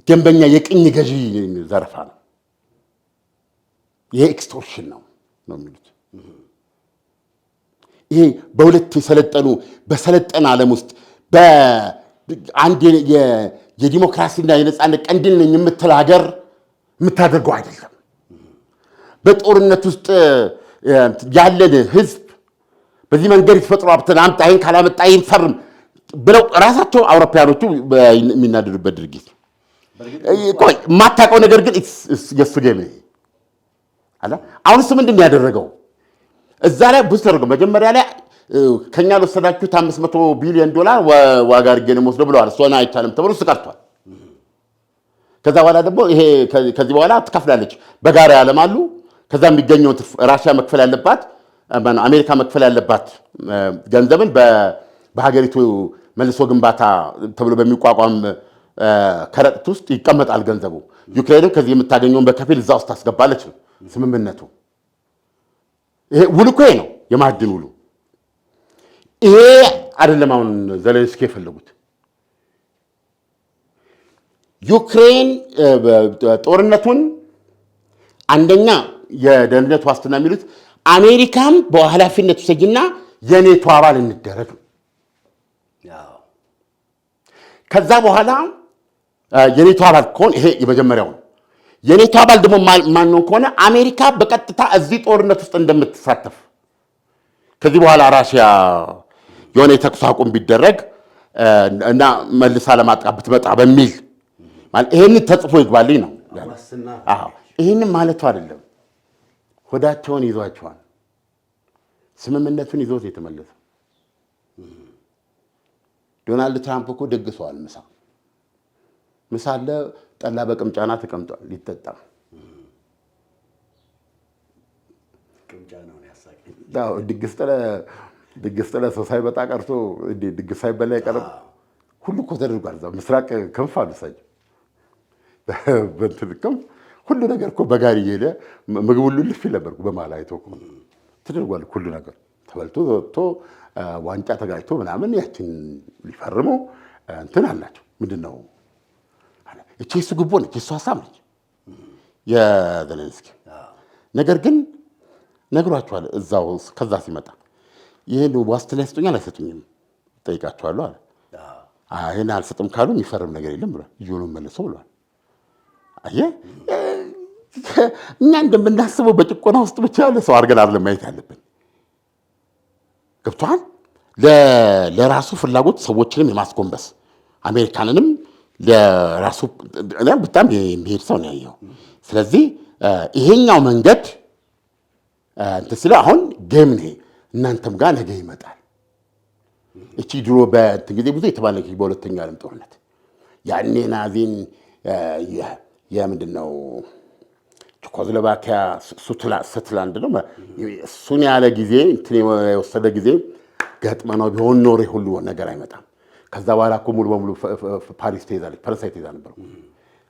ደንበኛ የቅኝ ገዢ ዘረፋ ነው። ይሄ ኤክስቶርሽን ነው የሚሉት። ይሄ በሁለት በሰለጠነ ዓለም ውስጥ በአንድ የዲሞክራሲና የነጻነት ቀንዲል ነኝ የምትል ሀገር የምታደርገው አይደለም። በጦርነት ውስጥ ያለን ህዝብ በዚህ መንገድ የተፈጥሮ ሀብትን አምጣ፣ ይሄን ካላመጣ ይሄን ፈርም ብለው ራሳቸው አውሮፓውያኖቹ የሚናደዱበት ድርጊት። ቆይ የማታውቀው ነገር ግን የሱ ጌም አለ። አሁን እሱ ምንድን ያደረገው እዛ ላይ ብዙ ተደረገው። መጀመሪያ ላይ ከኛ ለወሰዳችሁት $500 ቢሊዮን ዋጋ አድርጌ ነው የምወስደው ብለዋል። እሷን አይቻልም ተብሎ እሱ ቀርቷል። ከዛ በኋላ ደግሞ ይሄ ከዚህ በኋላ ትከፍላለች፣ በጋራ ያለማሉ። ከዛ የሚገኘው ራሽያ መክፈል ያለባት አሜሪካ መክፈል ያለባት ገንዘብን በሀገሪቱ መልሶ ግንባታ ተብሎ በሚቋቋም ከረጢት ውስጥ ይቀመጣል ገንዘቡ። ዩክሬንም ከዚህ የምታገኘውን በከፊል እዛ ውስጥ ታስገባለች ነው ስምምነቱ። ይሄ ውሉ እኮ ነው የማዕድን ውሉ። ይሄ አይደለም አሁን ዘለንስኪ የፈለጉት። ዩክሬን ጦርነቱን አንደኛ የደህንነት ዋስትና የሚሉት አሜሪካም በኃላፊነት ውሰጂና የኔቶ አባል እንደረግ ነው። ከዛ በኋላ የኔቶ አባል ከሆነ ይሄ የመጀመሪያው ነው። የኔቶ አባል ደግሞ ማንሆን ከሆነ አሜሪካ በቀጥታ እዚህ ጦርነት ውስጥ እንደምትሳተፍ ከዚህ በኋላ ራሽያ የሆነ የተኩስ አቁም ቢደረግ እና መልሳ ለማጥቃት ብትመጣ በሚል ማለት ይሄን ተጽፎ ይግባልኝ ነው። አዎ ይሄንን ማለቱ አይደለም። ሆዳቸውን ይዟቸዋል። ስምምነቱን ይዞት የተመለሰ ዶናልድ ትራምፕ እኮ ደግሰዋል። ምሳ አለ፣ ጠላ በቅምጫና ተቀምጧል ሊጠጣ። ቅምጫ ነው ያሳቀኝ። ድግስ ጥለ ሰው ሳይመጣ ቀርቶ ድግስ ሳይበላ አይቀርም። ሁሉ እኮ ተደርጓል። እዛ ምስራቅ ክንፍ አነሳኝ በእንትን ክንፍ ሁሉ ነገር እኮ በጋሪ እየሄደ ምግብ ሁሉ ልፍ ይል ነበር በመሀል አይቶ እኮ ተደርጓል። ሁሉ ነገር ተበልቶ ወጥቶ ዋንጫ ተጋጭቶ ምናምን ያችን ሊፈርሙ እንትን አላቸው። ምንድን ነው እቺ እሱ ግቦ ነች፣ እሱ ሀሳብ ነች የዘለንስኪ ነገር። ግን ነግሯቸዋል እዛው ከዛ ሲመጣ ይህን ዋስትና ይሰጡኛል አይሰጡኝም ጠይቃቸዋለሁ አለ። ይህን አልሰጥም ካሉ የሚፈርም ነገር የለም ብሏል። እዩንም መልሶ ብሏል። አየህ እኛ እንደምናስበው በጭቆና ውስጥ ብቻ ያለ ሰው አድርገን አይደለም ማየት ያለብን። ገብቶሃል? ለራሱ ፍላጎት ሰዎችንም የማስጎንበስ አሜሪካንንም ለራሱ በጣም የሚሄድ ሰው ነው ያየው። ስለዚህ ይሄኛው መንገድ እንትን ስለ አሁን ጌም ነው። እናንተም ጋር ነገ ይመጣል። እቺ ድሮ በእንትን ጊዜ ብዙ የተባለች በሁለተኛው ዓለም ጦርነት ያኔ ናዚን የምንድን ነው ቼኮስሎቫኪያ ሱትላንድ ነው እሱን ያለ ጊዜ እንትን የወሰደ ጊዜ ገጥመነው ቢሆን ኖሮ ሁሉ ነገር አይመጣም። ከዛ በኋላ እኮ ሙሉ በሙሉ ፓሪስ ተይዛለች፣ ፈረንሳይ ተይዛ ነበር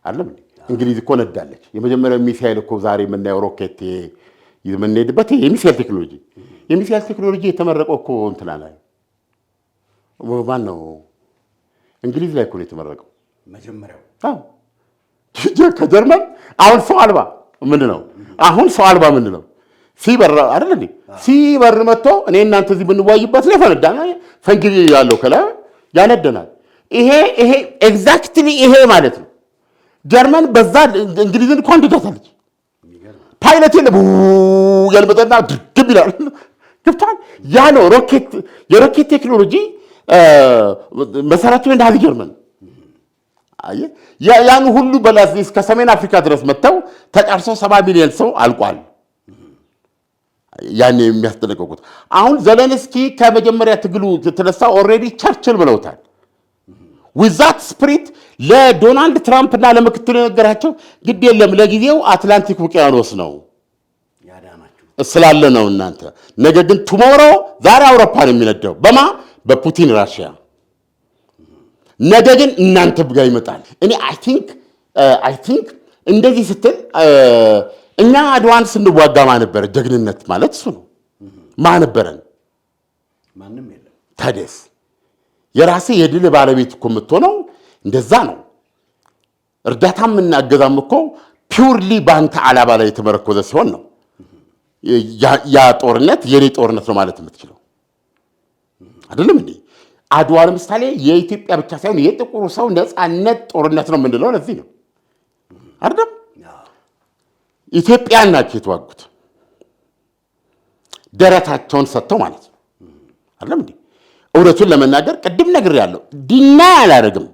አይደለም እንዴ? እንግሊዝ እኮ ነዳለች። የመጀመሪያው ሚሳኤል እኮ ዛሬ የምናየው ሮኬት የምንሄድበት የሚሳኤል ቴክኖሎጂ የተመረቀው እኮ እንትና ላይ ማን ነው? እንግሊዝ ላይ እኮ ነው የተመረቀው መጀመሪያው። አዎ ከጀርመን አሁን ሰው አልባ ምንድን ነው? አሁን ሰው አልባ ምንድን ነው? ሲበር አይደል እንዴ? ሲበር መጥቶ እኔ እናንተ እዚህ ብንዋይበት ላይ ፈነዳ ፈንጂ ያለው ከላይ ያነደናል። ይሄ ኤግዛክትሊ ይሄ ማለት ነው። ጀርመን በዛ እንግሊዝን እኮ አንድታታለች። ፓይለት የለም ያልመጠና ድብ ይላል። ገብቷል? ያ ነው ሮኬት። የሮኬት ቴክኖሎጂ መሰረቱ እንዳለ ጀርመን ያን ሁሉ በላስ እስከ ሰሜን አፍሪካ ድረስ መጥተው ተጫርሰው 70 ሚሊዮን ሰው አልቋል። ያን የሚያስጠነቅቁት አሁን ዘለንስኪ ከመጀመሪያ ትግሉ ተነሳ ኦልሬዲ ቸርችል ብለውታል። ዊዛት ስፕሪት ለዶናልድ ትራምፕ እና ለምክትሉ ነገራቸው ግድ የለም ለጊዜው አትላንቲክ ውቅያኖስ ነው ስላለ ነው እናንተ ነገ ግን ቱሞሮ ዛሬ አውሮፓ ነው የሚነደው በማ በፑቲን ራሽያ ነገ ግን እናንተ ጋር ይመጣል። እኔ አይ ቲንክ እንደዚህ ስትል እኛ አድዋን ስንዋጋ ማነበረ ጀግንነት ማለት እሱ ነው። ማነበረን ማንም የለም። ታዲያስ የራሴ የድል ባለቤት እኮ የምትሆነው እንደዛ ነው። እርዳታም እናገዛም እኮ ፒውርሊ በአንተ ዓላማ ላይ የተመረኮዘ ሲሆን ነው ያ ጦርነት የኔ ጦርነት ነው ማለት የምትችለው አይደለም እንዴ? አድዋ ለምሳሌ የኢትዮጵያ ብቻ ሳይሆን የጥቁሩ ሰው ነፃነት ጦርነት ነው የምንለው ለዚህ ነው አይደል? ኢትዮጵያን ናቸው የተዋጉት ደረታቸውን ሰጥተው ማለት ነው አይደለም እንዴ? እውነቱን ለመናገር ቅድም ነግሬያለሁ፣ ዲና አላደርግም።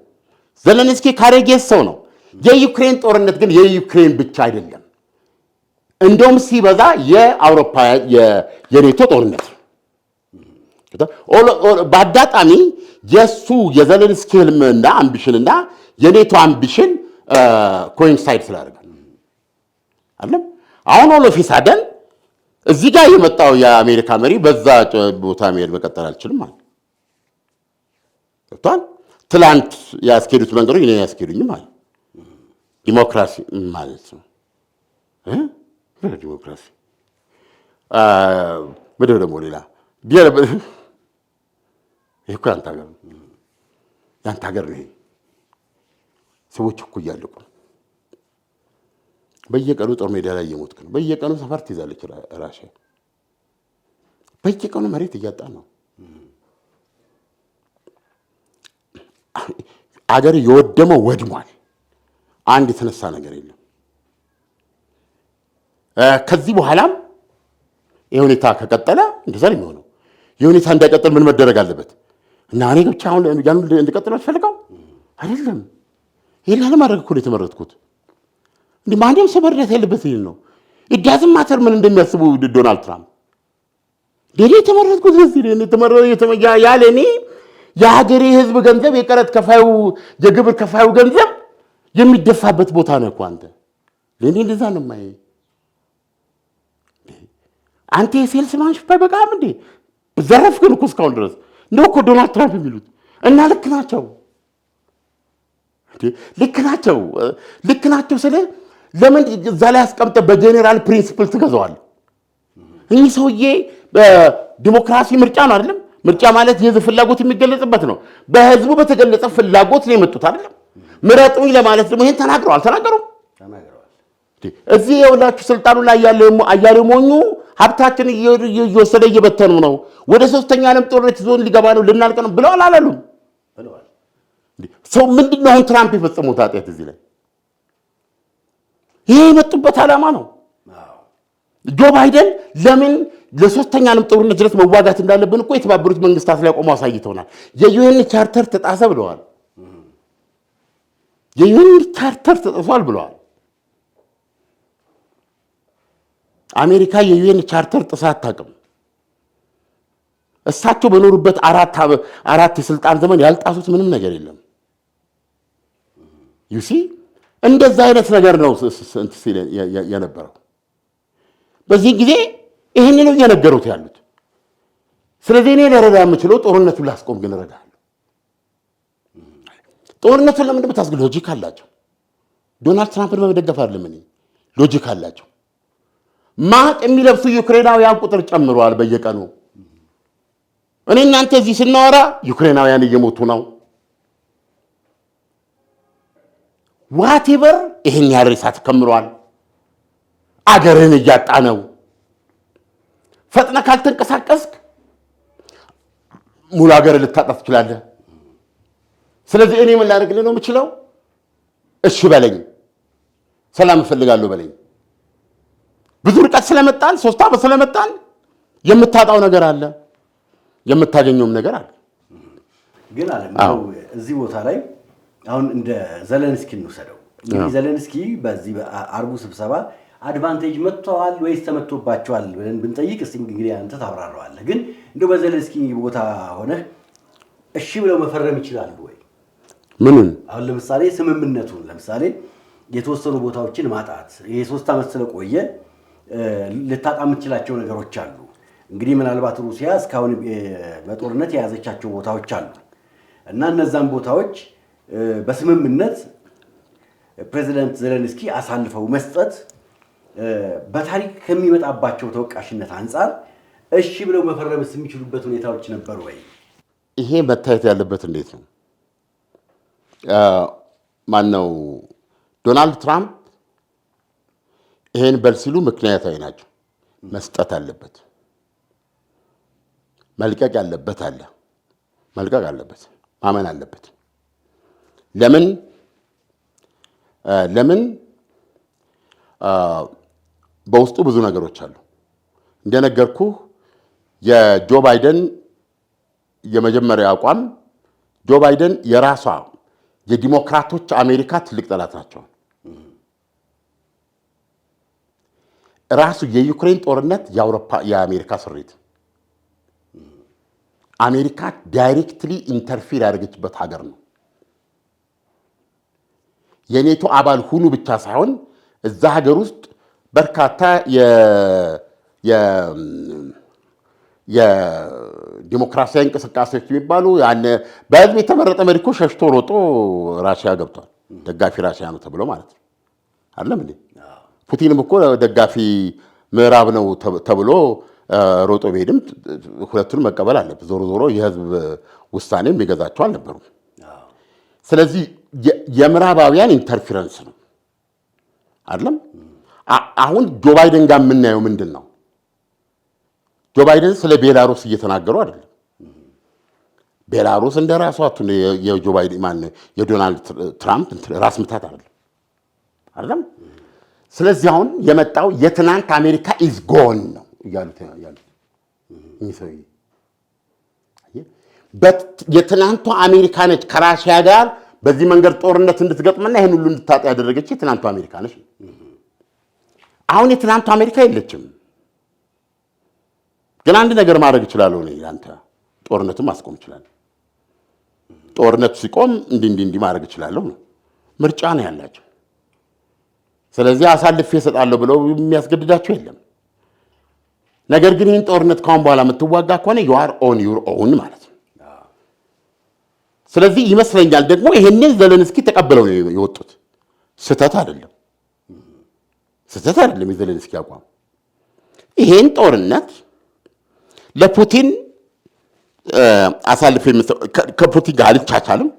ዘለንስኪ ካሬጌስ ሰው ነው። የዩክሬን ጦርነት ግን የዩክሬን ብቻ አይደለም። እንደውም ሲበዛ የአውሮፓ የኔቶ ጦርነት በአጋጣሚ የሱ የዘለንስኪ ህልምና አምቢሽንና የኔቶ አምቢሽን ኮይንሳይድ ስላደረገ አይደለም። አሁን ኦሎፊሳደን እዚህ ጋር የመጣው የአሜሪካ መሪ በዛ ቦታ መሄድ መቀጠል አልችልም ማለት ነው። ትላንት ያስኬዱት መንገዶች እኔ ያስኬዱኝ ማለት ዲሞክራሲ ማለት ነው። ዲሞክራሲ ምንድን ደግሞ ሌላ ይሄ እኮ ያንተ ሀገር ነው። ሰዎች እኮ እያለቁ ነው። በየቀኑ ጦር ሜዳ ላይ እየሞትክ ነው። በየቀኑ ሰፈር ትይዛለች ራሽያ። በየቀኑ መሬት እያጣ ነው። አገር የወደመው ወድሟል። አንድ የተነሳ ነገር የለም። ከዚህ በኋላም ይህ ሁኔታ ከቀጠለ እንደዛ ነው የሚሆነው። ይህ ሁኔታ እንዳይቀጥል ምን መደረግ አለበት? እና እኔ ብቻ አሁን ያን እንዲቀጥል አትፈልገው አይደለም። ይሄን ለማድረግ እኮ ነው የተመረጥኩት። እንዴ ማንም ሰው መረዳት ያለበት ይሄን ነው። ኢዳዝም ማተር ምን እንደሚያስቡ ዶናልድ ትራምፕ ደሬ የተመረጥኩት ለዚህ ነው የተመረጠው ያለ እኔ የሀገሬ ህዝብ ገንዘብ የቀረጥ ከፋዩ የግብር ከፋዩ ገንዘብ የሚደፋበት ቦታ ነው እኮ አንተ ለኔ እንደዛ ነው ማይ አንተ የሴልስ ማንሽፋ በቃም እንዴ ዘረፍክን እኮ እስካሁን ድረስ ነው እኮ ዶናልድ ትራምፕ የሚሉት እና ልክ ናቸው ስለ ለምን እዛ ላይ አስቀምጠ በጄኔራል ፕሪንሲፕል ትገዛዋል። እኚህ ሰውዬ በዲሞክራሲ ምርጫ ነው አይደለም? ምርጫ ማለት የህዝብ ፍላጎት የሚገለጽበት ነው። በህዝቡ በተገለጸ ፍላጎት ነው የመጡት አይደለም? ምረጡኝ ለማለት ደግሞ ይሄን አልተናገሩም? እዚህ የሁላችሁ ስልጣኑ ላይ ያለው ሞኙ ሀብታችን እየወሰደ እየበተኑ ነው፣ ወደ ሶስተኛ ዓለም ጦርነት ዞን ሊገባ ነው፣ ልናልቅ ነው ብለው አላሉም? ሰው ምንድነው አሁን ትራምፕ የፈጸሙት ኃጢአት እዚህ ላይ? ይሄ የመጡበት ዓላማ ነው። ጆ ባይደን ለምን ለሶስተኛ ዓለም ጦርነት ድረስ መዋጋት እንዳለብን እኮ የተባበሩት መንግስታት ላይ ቆመው አሳይተውናል። የዩኤን ቻርተር ተጣሰ ብለዋል። የዩኤን ቻርተር ተጣሷል ብለዋል። አሜሪካ የዩኤን ቻርተር ጥሳ አታውቅም። እሳቸው በኖሩበት አራት የስልጣን ዘመን ያልጣሱት ምንም ነገር የለም። ዩሲ እንደዛ አይነት ነገር ነው የነበረው። በዚህ ጊዜ ይሄን ነው እየነገሩት ያሉት። ስለዚህ እኔ ልረዳ የምችለው ጦርነቱን ላስቆም ግን እረዳለሁ። ጦርነቱን ለምን እንደምታስገ ሎጂክ አላቸው። ዶናልድ ትራምፕን በመደገፍ አይደለም እኔ ሎጂክ አላቸው። ማቅ የሚለብሱ ዩክሬናውያን ቁጥር ጨምሯል በየቀኑ። እኔ እናንተ እዚህ ስናወራ ዩክሬናውያን እየሞቱ ነው። ዋቴቨር ይሄን ያህል ሬሳ ተከምሯል። አገርን እያጣ ነው። ፈጥነ ካልተንቀሳቀስክ ሙሉ አገር ልታጣ ትችላለህ። ስለዚህ እኔ ምን ላደርግልህ ነው የምችለው? እሺ በለኝ፣ ሰላም እፈልጋለሁ በለኝ። ብዙ ርቀት ስለመጣን 3 ዓመት ስለመጣን የምታጣው ነገር አለ፣ የምታገኘውም ነገር አለ። ግን እዚህ ቦታ ላይ አሁን እንደ ዘለንስኪ እንውሰደው። እንግዲህ ዘለንስኪ በዚህ በአርቡ ስብሰባ አድቫንቴጅ መጥተዋል ወይስ ተመቶባቸዋል ብለን ብንጠይቅ እስቲ እንግዲህ አንተ ታብራራዋለህ። ግን እንደው በዘለንስኪ ቦታ ሆነ እሺ ብለው መፈረም ይችላሉ ወይ? ምኑን? አሁን ለምሳሌ ስምምነቱን ለምሳሌ የተወሰኑ ቦታዎችን ማጣት ይሄ 3 ዓመት ስለቆየ ልታጣ የምትችላቸው ነገሮች አሉ። እንግዲህ ምናልባት ሩሲያ እስካሁን በጦርነት የያዘቻቸው ቦታዎች አሉ እና እነዛን ቦታዎች በስምምነት ፕሬዚዳንት ዘለንስኪ አሳልፈው መስጠት በታሪክ ከሚመጣባቸው ተወቃሽነት አንፃር እሺ ብለው መፈረምስ የሚችሉበት ሁኔታዎች ነበሩ ወይ? ይሄ መታየት ያለበት እንዴት ነው? ማነው ዶናልድ ትራምፕ ይሄን በል ሲሉ ምክንያታዊ ናቸው። መስጠት አለበት፣ መልቀቅ ያለበት አለ፣ መልቀቅ አለበት፣ ማመን አለበት። ለምን በውስጡ ብዙ ነገሮች አሉ። እንደነገርኩህ የጆ ባይደን የመጀመሪያ አቋም ጆ ባይደን የራሷ የዲሞክራቶች አሜሪካ ትልቅ ጠላት ናቸው። ራሱ የዩክሬን ጦርነት የአሜሪካ ስሪት፣ አሜሪካ ዳይሬክትሊ ኢንተርፊር ያደረገችበት ሀገር ነው። የኔቶ አባል ሁኑ ብቻ ሳይሆን እዛ ሀገር ውስጥ በርካታ የዲሞክራሲያዊ እንቅስቃሴዎች የሚባሉ ያን በህዝብ የተመረጠ መሪ እኮ ሸሽቶ ሮጦ ራሽያ ገብቷል። ደጋፊ ራሽያ ነው ተብሎ ማለት ነው አይደለም እንዴ? ፑቲንም እኮ ደጋፊ ምዕራብ ነው ተብሎ ሮጦ ቢሄድም ሁለቱን መቀበል አለበት። ዞሮ ዞሮ የህዝብ ውሳኔ የሚገዛቸው አልነበሩም። ስለዚህ የምዕራባውያን ኢንተርፌረንስ ነው አይደለም። አሁን ጆ ባይደን ጋር የምናየው ምንድን ነው? ጆ ባይደን ስለ ቤላሩስ እየተናገሩ አይደለም። ቤላሩስ እንደ ራሷ የጆ ባይደን የዶናልድ ትራምፕ ራስ ምታት አይደለም። ስለዚህ አሁን የመጣው የትናንት አሜሪካ ኢዝ ጎን ነው እያሉት እኚህ ሰውዬ የትናንቷ አሜሪካ ነች ከራሽያ ጋር በዚህ መንገድ ጦርነት እንድትገጥምና ይህን ሁሉ እንድታጣ ያደረገች የትናንቷ አሜሪካ ነች። አሁን የትናንቷ አሜሪካ የለችም። ግን አንድ ነገር ማድረግ እችላለሁ ነው ያንተ ጦርነቱን ማስቆም እችላለሁ። ጦርነቱ ሲቆም እንዲህ ማድረግ እችላለሁ ነው። ምርጫ ነው ያላቸው። ስለዚህ አሳልፌ እሰጣለሁ ብለው የሚያስገድዳቸው የለም። ነገር ግን ይህን ጦርነት ካሁን በኋላ የምትዋጋ ከሆነ you are on your own ማለት ነው። ስለዚህ ይመስለኛል ደግሞ ይሄንን ዘለንስኪ ተቀበለው ነው የወጡት። ስህተት አይደለም የዘለንስኪ አቋም። ይሄን ጦርነት ለፑቲን አሳልፌ ከፑቲን ጋር አልቻቻልም፣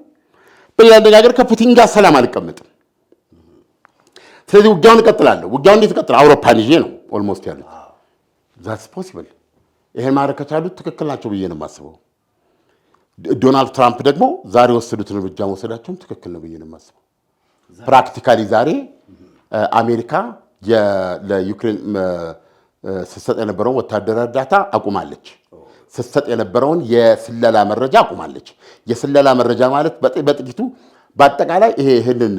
በሌላ አነጋገር ከፑቲን ጋር ሰላም አልቀመጥም። ስለዚህ ውጊያውን እቀጥላለሁ። ውጊያውን እንዴት እቀጥላለሁ? አውሮፓን ይዤ ነው ኦልሞስት ያሉት። ዛትስ ፖሲብል። ይሄን ማድረግ ከቻሉት ትክክል ናቸው ብዬ ነው የማስበው። ዶናልድ ትራምፕ ደግሞ ዛሬ ወሰዱትን እርምጃ መውሰዳቸውም ትክክል ነው ብዬ ነው የማስበው። ፕራክቲካሊ ዛሬ አሜሪካ ለዩክሬን ስትሰጥ የነበረውን ወታደራዊ እርዳታ አቁማለች። ስትሰጥ የነበረውን የስለላ መረጃ አቁማለች። የስለላ መረጃ ማለት በጥቂቱ በአጠቃላይ ይሄንን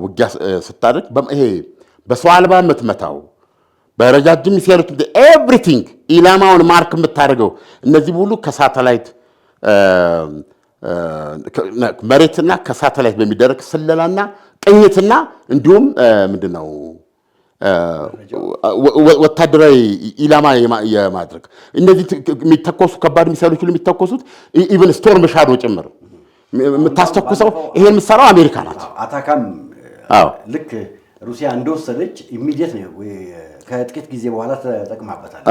ውጊያ ስታደርግ ይሄ በሰው አልባ የምትመታው በረጃጅም ሚሳይሎች ኤቭሪቲንግ ኢላማውን ማርክ የምታደርገው እነዚህ ሁሉ ከሳተላይት መሬትና ከሳተላይት በሚደረግ ስለላና ቅኝትና እንዲሁም ምንድነው ወታደራዊ ኢላማ የማድረግ እነዚህ የሚተኮሱ ከባድ ሚሳይሎች ሁሉ የሚተኮሱት ኢቭን ስቶርም ሻዶ ጭምር የምታስተኩሰው ይሄን የምትሰራው አሜሪካ ናት። አታካም ልክ ሩሲያ እንደወሰደች ኢሚዲየት ነው ከጥቂት ጊዜ በኋላ ተጠቅማበታል።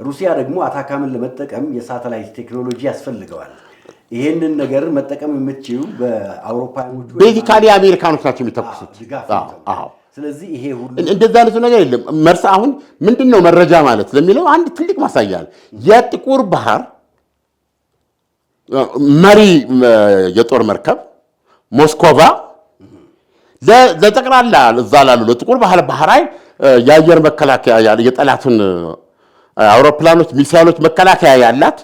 ሩሲያ ደግሞ አታካምን ለመጠቀም የሳተላይት ቴክኖሎጂ ያስፈልገዋል። ይሄንን ነገር መጠቀም የምትችሉ በአውሮፓውያኖቹ ቤዚካሊ አሜሪካኖች ናቸው የሚተኩሱት። ስለዚህ ይሄ ሁሉ እንደዛ አይነቱ ነገር የለም። መርሳ አሁን ምንድነው መረጃ ማለት ለሚለው አንድ ትልቅ ማሳያ ነው። የጥቁር ባህር መሪ የጦር መርከብ ሞስኮቫ ለጠቅላላ እዛ ላሉ ለጥቁር ባህር ኃይል የአየር መከላከያ ያለ የጠላትን አውሮፕላኖች ሚሳይሎች መከላከያ ያላት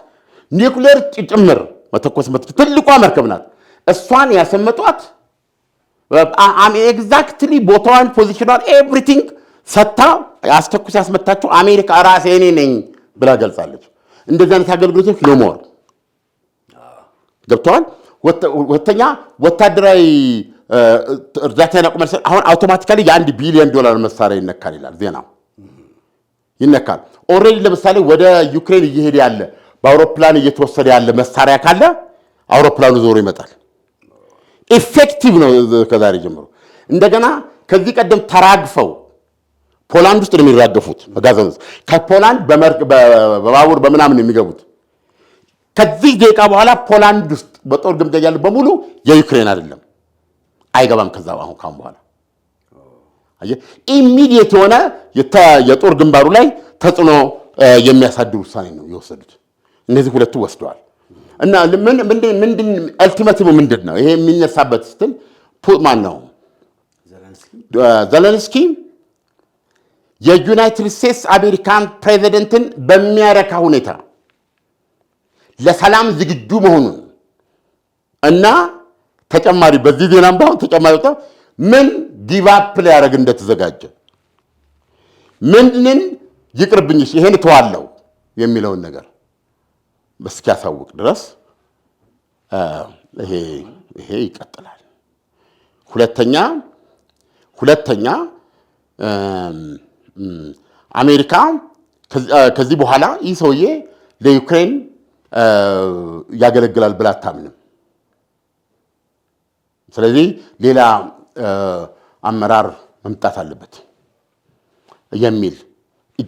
ኒውክሌር ጭምር መተኮስ ትልቋ መርከብ ናት። እሷን ያሰመጧት ኤግዛክትሊ ቦታዋን ፖዚሽኗን ኤቭሪቲንግ ሰታ አስተኩስ ያስመታቸው አሜሪካ ራሴ እኔ ነኝ ብላ ገልጻለች። እንደዚህ አይነት አገልግሎቶች ኖ ሞር ገብተዋል። ሁለተኛ ወታደራዊ እርዳታ ያቆማል። አሁን አውቶማቲካሊ $1 ቢሊዮን መሳሪያ ይነካል ይላል ዜናው። ይነካል ኦልሬዲ። ለምሳሌ ወደ ዩክሬን እየሄደ ያለ በአውሮፕላን እየተወሰደ ያለ መሳሪያ ካለ አውሮፕላኑ ዞሮ ይመጣል። ኢፌክቲቭ ነው ከዛሬ ጀምሮ። እንደገና ከዚህ ቀደም ተራግፈው ፖላንድ ውስጥ ነው የሚራገፉት በጋዛ ውስጥ ከፖላንድ በባቡር በምናምን የሚገቡት ከዚህ ደቂቃ በኋላ ፖላንድ ውስጥ በጦር ግምጃ ያለ በሙሉ የዩክሬን አይደለም፣ አይገባም። ከዛ አሁን ካሁን በኋላ ኢሚዲየት የሆነ የጦር ግንባሩ ላይ ተጽዕኖ የሚያሳድር ውሳኔ ነው የወሰዱት። እነዚህ ሁለቱ ወስደዋል። እና ምንድን አልቲሜቲቭ ምንድን ነው ይሄ የሚነሳበት ስትል ማን ነው ዘለንስኪ የዩናይትድ ስቴትስ አሜሪካን ፕሬዚደንትን በሚያረካ ሁኔታ ለሰላም ዝግጁ መሆኑን እና ተጨማሪ በዚህ ዜናም ባሁን ተጨማሪ ምን ጊቫፕ ሊያደርግ እንደተዘጋጀ ምንን ይቅርብኝሽ ይሄን ተዋለው የሚለውን ነገር እስኪያሳውቅ ድረስ ይሄ ይቀጥላል። ሁለተኛ አሜሪካ ከዚህ በኋላ ይህ ሰውዬ ለዩክሬን ያገለግላል ብላ አታምንም። ስለዚህ ሌላ አመራር መምጣት አለበት የሚል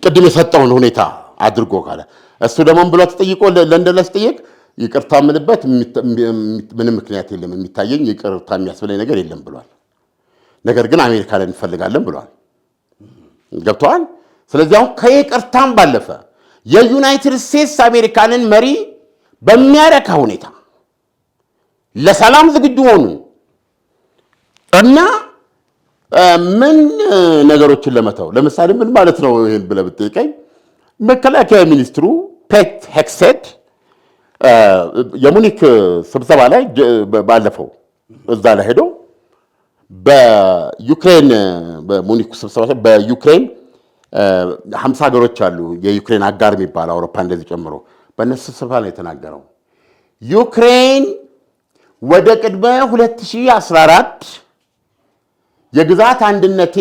ቅድም የሰጠውን ሁኔታ አድርጎ ካለ እሱ ደግሞ ብሎ ተጠይቆ ለንደን ላይ ሲጠየቅ ይቅርታ ምንበት ምንም ምክንያት የለም የሚታየኝ ይቅርታ የሚያስብለኝ ነገር የለም ብሏል። ነገር ግን አሜሪካ ላይ እንፈልጋለን ብሏል። ገብቷል። ስለዚህ አሁን ከይቅርታም ባለፈ የዩናይትድ ስቴትስ አሜሪካንን መሪ በሚያረካ ሁኔታ ለሰላም ዝግጁ ሆኑ እና ምን ነገሮችን ለመተው ለምሳሌ ምን ማለት ነው ይሄን ብለህ ብትጠይቀኝ መከላከያ ሚኒስትሩ ፔት ሄግሴት የሙኒክ ስብሰባ ላይ ባለፈው እዛ ላይ ሄዶ በዩክሬን በሙኒክ ስብሰባ ላይ በዩክሬን 50 ሀገሮች አሉ የዩክሬን አጋር የሚባል አውሮፓ እንደዚህ ጨምሮ በእነሱ ስብሰባ ላይ የተናገረው ዩክሬን ወደ ቅድመ 2014 የግዛት አንድነቴ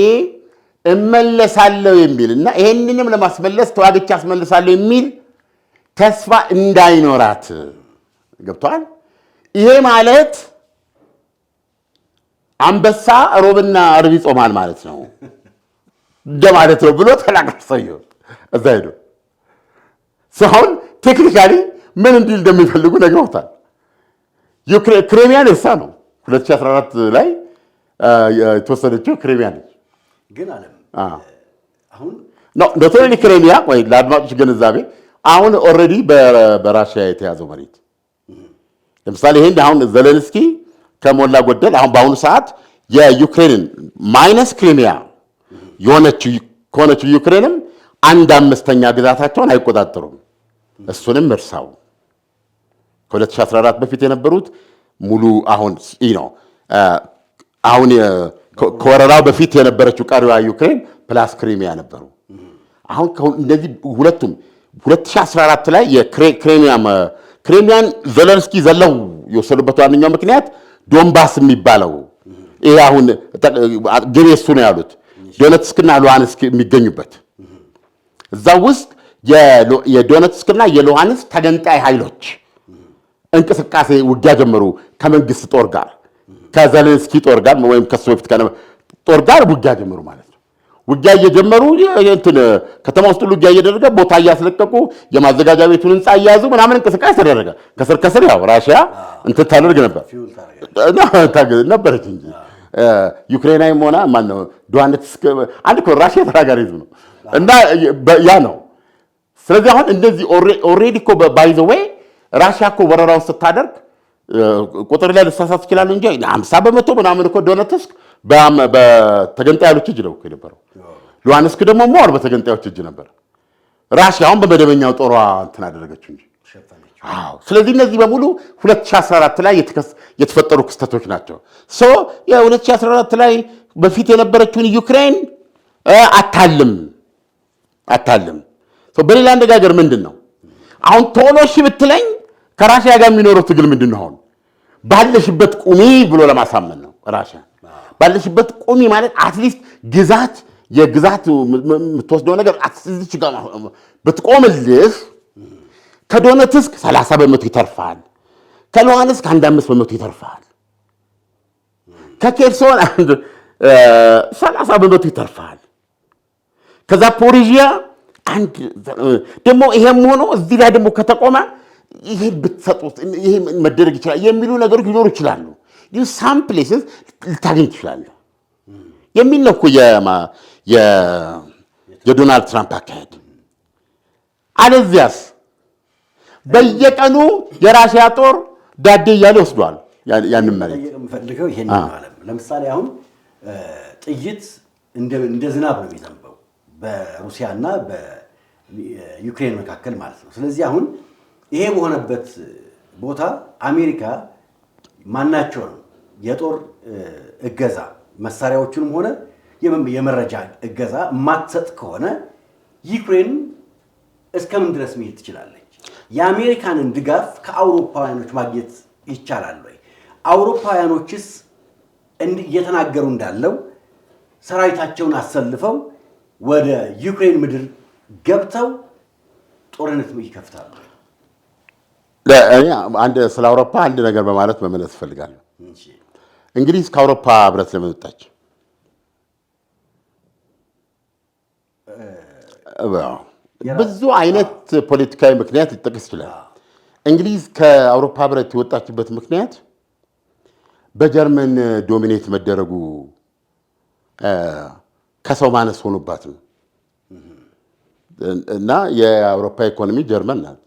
እመለሳለሁ የሚልና ይሄንንም ለማስመለስ ተዋግቼ አስመልሳለሁ የሚል ተስፋ እንዳይኖራት ገብቷል። ይሄ ማለት አንበሳ ሮብና አርብ ይጾማል ማለት ነው እንደማለት ነው ብሎ ተናግረው እዛ ሄዶ ሰውን ቴክኒካሊ ምን እንዲል እንደሚፈልጉ ነግረውታል። ክሬሚያን እርሳ ነው 2014 ላይ የተወሰደችው ክሬሚያ ነች። ግን ዓለም አሁን ኖቶሪ ክሬሚያ ወይ ለአድማጮች ግንዛቤ አሁን ኦልሬዲ በራሽያ የተያዘው መሬት ለምሳሌ ይሄን አሁን ዘለንስኪ ከሞላ ጎደል አሁን በአሁኑ ሰዓት የዩክሬንን ማይነስ ክሬሚያ የሆነችው ዩክሬንም 1/5 ግዛታቸውን አይቆጣጠሩም። እሱንም እርሳው ከ2014 በፊት የነበሩት ሙሉ አሁን ነው አሁን ከወረራው በፊት የነበረችው ቀሪዋ ዩክሬን ፕላስ ክሬሚያ ነበሩ። አሁን እንደዚህ ሁለቱም 2014 ላይ ክሬሚያን ዘለንስኪ ዘለው የወሰዱበት ዋነኛው ምክንያት ዶንባስ የሚባለው ይሄ አሁን ግሬ እሱ ነው ያሉት ዶኔትስክና ሉሃንስክ የሚገኙበት እዛ ውስጥ የዶኔትስክና የሉሃንስክ ተገንጣይ ኃይሎች እንቅስቃሴ ውጊያ ጀመሩ ከመንግስት ጦር ጋር ከዘለንስኪ ጦር ጋር ወይም ከሱ በፊት ጦር ጋር ውጊያ ጀመሩ ማለት ነው። ውጊያ እየጀመሩ ከተማ ውስጥ ውጊያ እየደረገ ቦታ እያስለቀቁ የማዘጋጃ ቤቱን ህንፃ እያያዙ ምናምን እንቅስቃሴ ተደረገ። ከስር ያው ራሽያ እንትን ታደርግ ነበረች እንጂ ዩክሬናዊም ሆና ማነው ዶኔትስክ አንድ እኮ ራሽያ ተናጋሪ ህዝብ ነው እና ያ ነው። ስለዚህ አሁን እንደዚህ ኦልሬዲ እኮ ባይ ዘ ዌይ ራሽያ እኮ ወረራውን ስታደርግ ቁጥር ላይ ልሳሳት ይችላል እንጂ 50% ምናምን እኮ ዶኔትስክ በተገንጣዮች እጅ ነው የነበረው። ሉሃንስክ ደግሞ ሞር በተገንጣዮች እጅ ነበር። ራሽያ አሁን በመደበኛው ጦሯ እንትን አደረገችው እንጂ። ስለዚህ እነዚህ በሙሉ 2014 ላይ የተፈጠሩ ክስተቶች ናቸው። የ2014 ላይ በፊት የነበረችውን ዩክሬን አታልም። በሌላ አነጋገር ምንድን ነው አሁን ቶሎሽ ብትለኝ ከራሽያ ጋር የሚኖረው ትግል ምንድን ነው? አሁን ባለሽበት ቁሚ ብሎ ለማሳመን ነው። ራሽያ ባለሽበት ቁሚ ማለት አትሊስት የግዛት የምትወስደው ነገር አትሊስት ጋር ብትቆምልህ ከዶኔትስክ 30% ይተርፋል፣ ከሉሃንስክ 1.5% ይተርፋል፣ ከኬርሶን 30% ይተርፋል፣ ከዛፖሪዥያ ደግሞ ይሄም ሆኖ እዚህ ላይ ደግሞ ከተቆመ ይሄ ብትሰጡት ይሄ መደረግ ይችላል የሚሉ ነገሮች ሊኖሩ ይችላሉ። ሳም ፕሌስስ ልታገኝ ትችላለህ የሚል ነው እኮ የዶናልድ ትራምፕ አካሄድ። አለዚያስ በየቀኑ የራሽያ ጦር ዳዴ እያለ ወስዷል ያንን መሬት። የምፈልገው ይሄን ማለት ለምሳሌ አሁን ጥይት እንደ ዝናብ ነው የሚዘንበው በሩሲያና በዩክሬን መካከል ማለት ነው። ስለዚህ አሁን ይሄ በሆነበት ቦታ አሜሪካ ማናቸውን የጦር እገዛ መሳሪያዎቹንም ሆነ የመረጃ እገዛ ማትሰጥ ከሆነ ዩክሬን እስከምን ድረስ መሄድ ትችላለች? የአሜሪካንን ድጋፍ ከአውሮፓውያኖች ማግኘት ይቻላል ወይ? አውሮፓውያኖችስ እየተናገሩ እንዳለው ሰራዊታቸውን አሰልፈው ወደ ዩክሬን ምድር ገብተው ጦርነት ይከፍታሉ። አንድ ስለ አውሮፓ አንድ ነገር በማለት መመለስ እፈልጋለሁ። እንግሊዝ ከአውሮፓ ህብረት ለምን ወጣች? ብዙ አይነት ፖለቲካዊ ምክንያት ሊጠቀስ ይችላል። እንግሊዝ ከአውሮፓ ህብረት የወጣችበት ምክንያት በጀርመን ዶሚኔት መደረጉ ከሰው ማነስ ሆኖባት ነው። እና የአውሮፓ ኢኮኖሚ ጀርመን ናት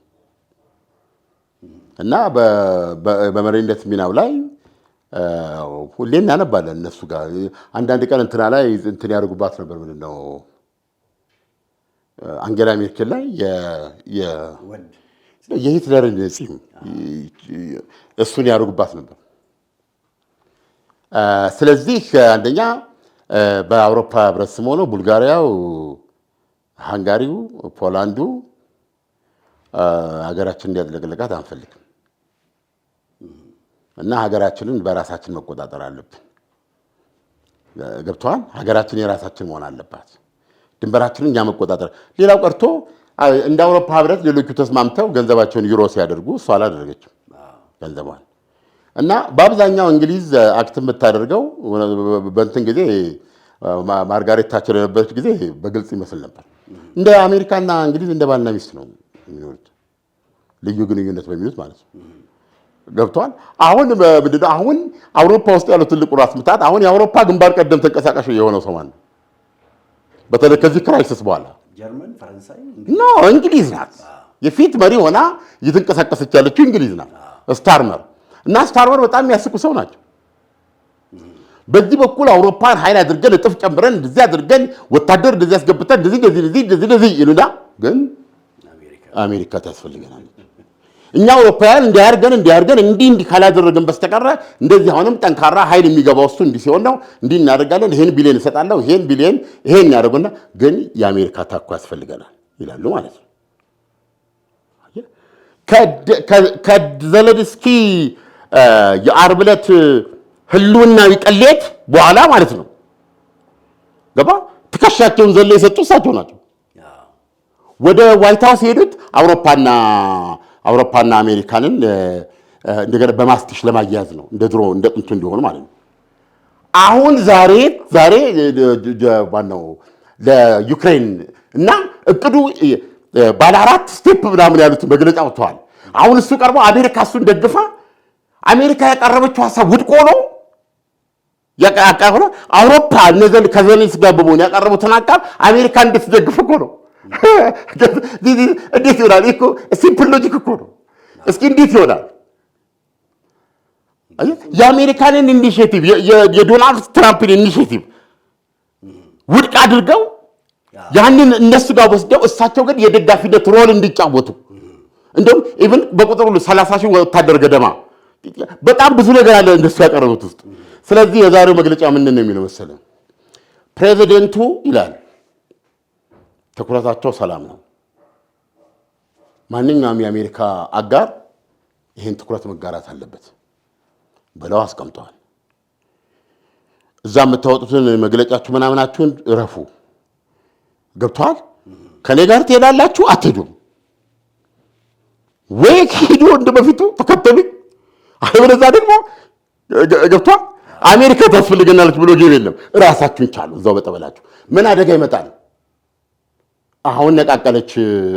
እና በመሪነት ሚናው ላይ ሁሌ እናነባለን እነሱ ጋር አንዳንድ ቀን እንትና ላይ እንትን ያደርጉባት ነበር። ምንድን ነው አንጌላ ሜርኬል ላይ የሂትለርን ጺም እሱን ያደርጉባት ነበር። ስለዚህ አንደኛ በአውሮፓ ህብረት ስም ሆኖ ቡልጋሪያው፣ ሃንጋሪው፣ ፖላንዱ ሀገራችን እንዲያጥለቅልቃት አንፈልግም እና ሀገራችንን በራሳችን መቆጣጠር አለብን። ገብተዋል። ሀገራችን የራሳችን መሆን አለባት። ድንበራችንን እኛ መቆጣጠር። ሌላው ቀርቶ እንደ አውሮፓ ህብረት ሌሎቹ ተስማምተው ገንዘባቸውን ዩሮ ሲያደርጉ እሷ አላደረገችም ገንዘቧን። እና በአብዛኛው እንግሊዝ አክት የምታደርገው በእንትን ጊዜ ማርጋሬት ታቸር የነበረች ጊዜ በግልጽ ይመስል ነበር። እንደ አሜሪካና እንግሊዝ እንደ ባልና ሚስት ነው የሚኖሩት፣ ልዩ ግንኙነት በሚሉት ማለት ነው። ገብቷል። አሁን ምንድነው አሁን አውሮፓ ውስጥ ያለው ትልቁ ራስ ምታት አሁን የአውሮፓ ግንባር ቀደም ተንቀሳቃሽ የሆነው ሰው ማን ነው? በተለይ ከዚህ ክራይሲስ በኋላ ጀርመን፣ ፈረንሳይ እንግሊዝ ናት። የፊት መሪ ሆና እየተንቀሳቀሰች ያለችው እንግሊዝ ናት። ስታርመር እና ስታርመር በጣም የሚያስቁ ሰው ናቸው። በዚህ በኩል አውሮፓን ኃይል አድርገን እጥፍ ጨምረን እንደዚህ አድርገን ወታደር እንደዚህ አስገብተን እንደዚህ ይሉና ግን አሜሪካ ታስፈልገናል። እኛ አውሮፓውያን እንዲያርገን እንዲህ ካላደረግን በስተቀር እንደዚህ አሁንም ጠንካራ ኃይል የሚገባው እሱ እንዲህ ሲሆን ነው እንዲህ እናደርጋለን፣ ይሄን ቢሊየን እሰጣለሁ፣ ይሄን ቢሊየን ይሄን ያደርጉና ግን የአሜሪካ ታኮ ያስፈልገናል ይላሉ ማለት ነው። ከዘለንስኪ የዓርብ ዕለት ህልውናዊ ቅሌት በኋላ ማለት ነው ገባ ትከሻቸውን ዘለው የሰጡ እሳቸው ናቸው። ወደ ዋይት ሃውስ የሄዱት አውሮፓና አሜሪካንን እንደገና በማስቲሽ ለማያያዝ ነው፣ እንደ ድሮ እንደ ጥንቱ እንዲሆኑ ማለት ነው። አሁን ዛሬ ዋናው ለዩክሬን እና እቅዱ ባለ 4 ስቴፕ ምናምን ያሉት መግለጫ ወጥተዋል። አሁን እሱ ቀርቦ አሜሪካ እሱን ደግፋ አሜሪካ ያቀረበችው ሀሳብ ውድቆ ነው ያቀረበው። አውሮፓ እነዚህ ከዘለንስኪ ጋር በመሆን ያቀረቡትን ሀሳብ አሜሪካ እንድትደግፍ እኮ ነው። እንዴት ይሆናል? እኮ ሲምፕል ሎጂክ እኮ ነው። እስኪ እንዴት ይሆናል? የአሜሪካንን ኢኒሼቲቭ የዶናልድ ትራምፕን ኢኒሼቲቭ ውድቅ አድርገው ያንን እነሱ ጋር ወስደው እሳቸው ግን የደጋፊነት ሮል እንዲጫወቱ እንደውም ኢቭን በቁጥር 30 ሺህ ወታደር ገደማ በጣም ብዙ ነገር አለ እንደሱ ያቀረቡት ውስጥ። ስለዚህ የዛሬው መግለጫ ምንድን ነው የሚለው መሰለህ? ፕሬዚደንቱ ይላል ትኩረታቸው ሰላም ነው። ማንኛውም የአሜሪካ አጋር ይህን ትኩረት መጋራት አለበት ብለው አስቀምጠዋል። እዛ የምታወጡትን መግለጫችሁ ምናምናችሁን እረፉ። ገብቷል። ከኔ ጋር ትሄዳላችሁ አትሄዱም ወይ? ሄዱ እንደበፊቱ ተከተሉኝ። አለበለዚያ ደግሞ ገብቷል አሜሪካ ታስፈልገናለች ብሎ ጌም የለም። እራሳችሁን ቻሉ እዛው በጠበላችሁ። ምን አደጋ ይመጣል? አሁን ነቃቀለች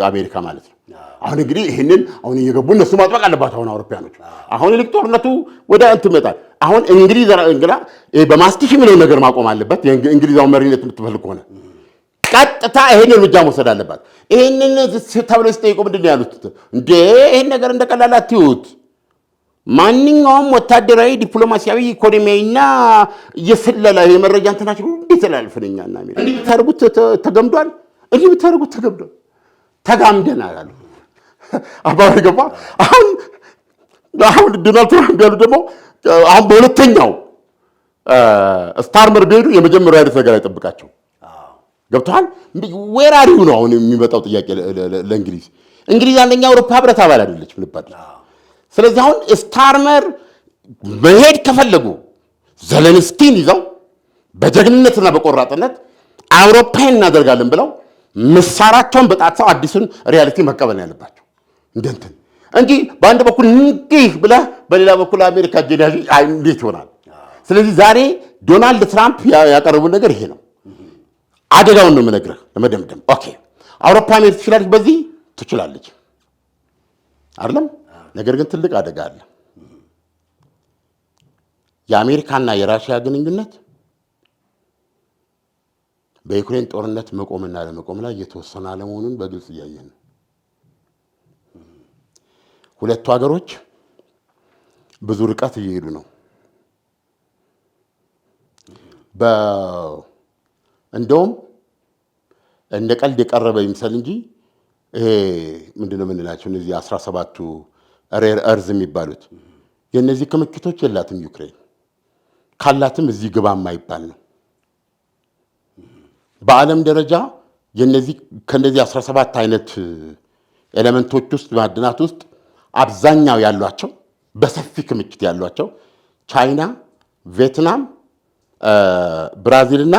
አሜሪካ ማለት ነው። አሁን እንግዲህ ይሄንን አሁን እየገቡ እነሱ ማጥበቅ አለባቸው። አሁን አውሮፓያኖች አሁን ልክ ጦርነቱ ወደ እንትን ይመጣል። አሁን እንግሊዝ በማስቲሽ የሚለው ነገር ማቆም አለበት። የእንግሊዛው መሪነት የምትፈልግ ከሆነ ቀጥታ ይሄን እርምጃ መውሰድ አለባት። ይሄንን ተብለው ሲጠይቁ ምንድን ነው ያሉት? እንዴ ይሄን ነገር እንደቀላል አትዩት። ማንኛውም ወታደራዊ፣ ዲፕሎማሲያዊ፣ ኢኮኖሚያዊና የስለላ የመረጃ እንትናችን እንዴት ተላልፈንኛና አሜሪካ እንዴ ብታደርጉት ተገምዷል። እንዴ ብታደርጉት ተገምዷል። ተጋምደናል አሉ። አባሪ ገባ። አሁን ዶናልድ ትራምፕ ያሉ ደግሞ አሁን በሁለተኛው ስታርመር ቢሄዱ የመጀመሪያው አይነት ነገር አይጠብቃቸው። ገብቷል። ወራሪው ነው አሁን የሚመጣው ጥያቄ ለእንግሊዝ። እንግሊዝ አንደኛ አውሮፓ ህብረት አባል አይደለችም ልባል። ስለዚህ አሁን ስታርመር መሄድ ከፈለጉ ዘለንስኪን ይዘው በጀግንነትና በቆራጥነት አውሮፓን እናደርጋለን ብለው ምሳራቸውን በጣጥሰው አዲሱን ሪያሊቲ መቀበል ያለባቸው እንደንትን እንጂ በአንድ በኩል እንዲህ ብለህ በሌላ በኩል አሜሪካ ጄዳጂ እንዴት ይሆናል? ስለዚህ ዛሬ ዶናልድ ትራምፕ ያቀረቡት ነገር ይሄ ነው። አደጋውን ነው የምነግርህ ለመደምደም። ኦኬ አውሮፓ መሄድ ትችላለች፣ በዚህ ትችላለች አይደለም። ነገር ግን ትልቅ አደጋ አለ። የአሜሪካና የራሽያ ግንኙነት በዩክሬን ጦርነት መቆምና ለመቆም ላይ የተወሰነ አለመሆኑን በግልጽ እያየን ነው። ሁለቱ ሀገሮች ብዙ ርቀት እየሄዱ ነው። እንደውም እንደ ቀልድ የቀረበ ይምሰል እንጂ ይሄ ምንድነው የምንላቸው እነዚህ 17ቱ ሬር እርዝ የሚባሉት የእነዚህ ክምችቶች የላትም ዩክሬን። ካላትም እዚህ ግባ የማይባል ነው። በዓለም ደረጃ ከነዚህ 17 አይነት ኤሌመንቶች ውስጥ ማዕድናት ውስጥ አብዛኛው ያሏቸው በሰፊ ክምችት ያሏቸው ቻይና፣ ቪየትናም፣ ብራዚልና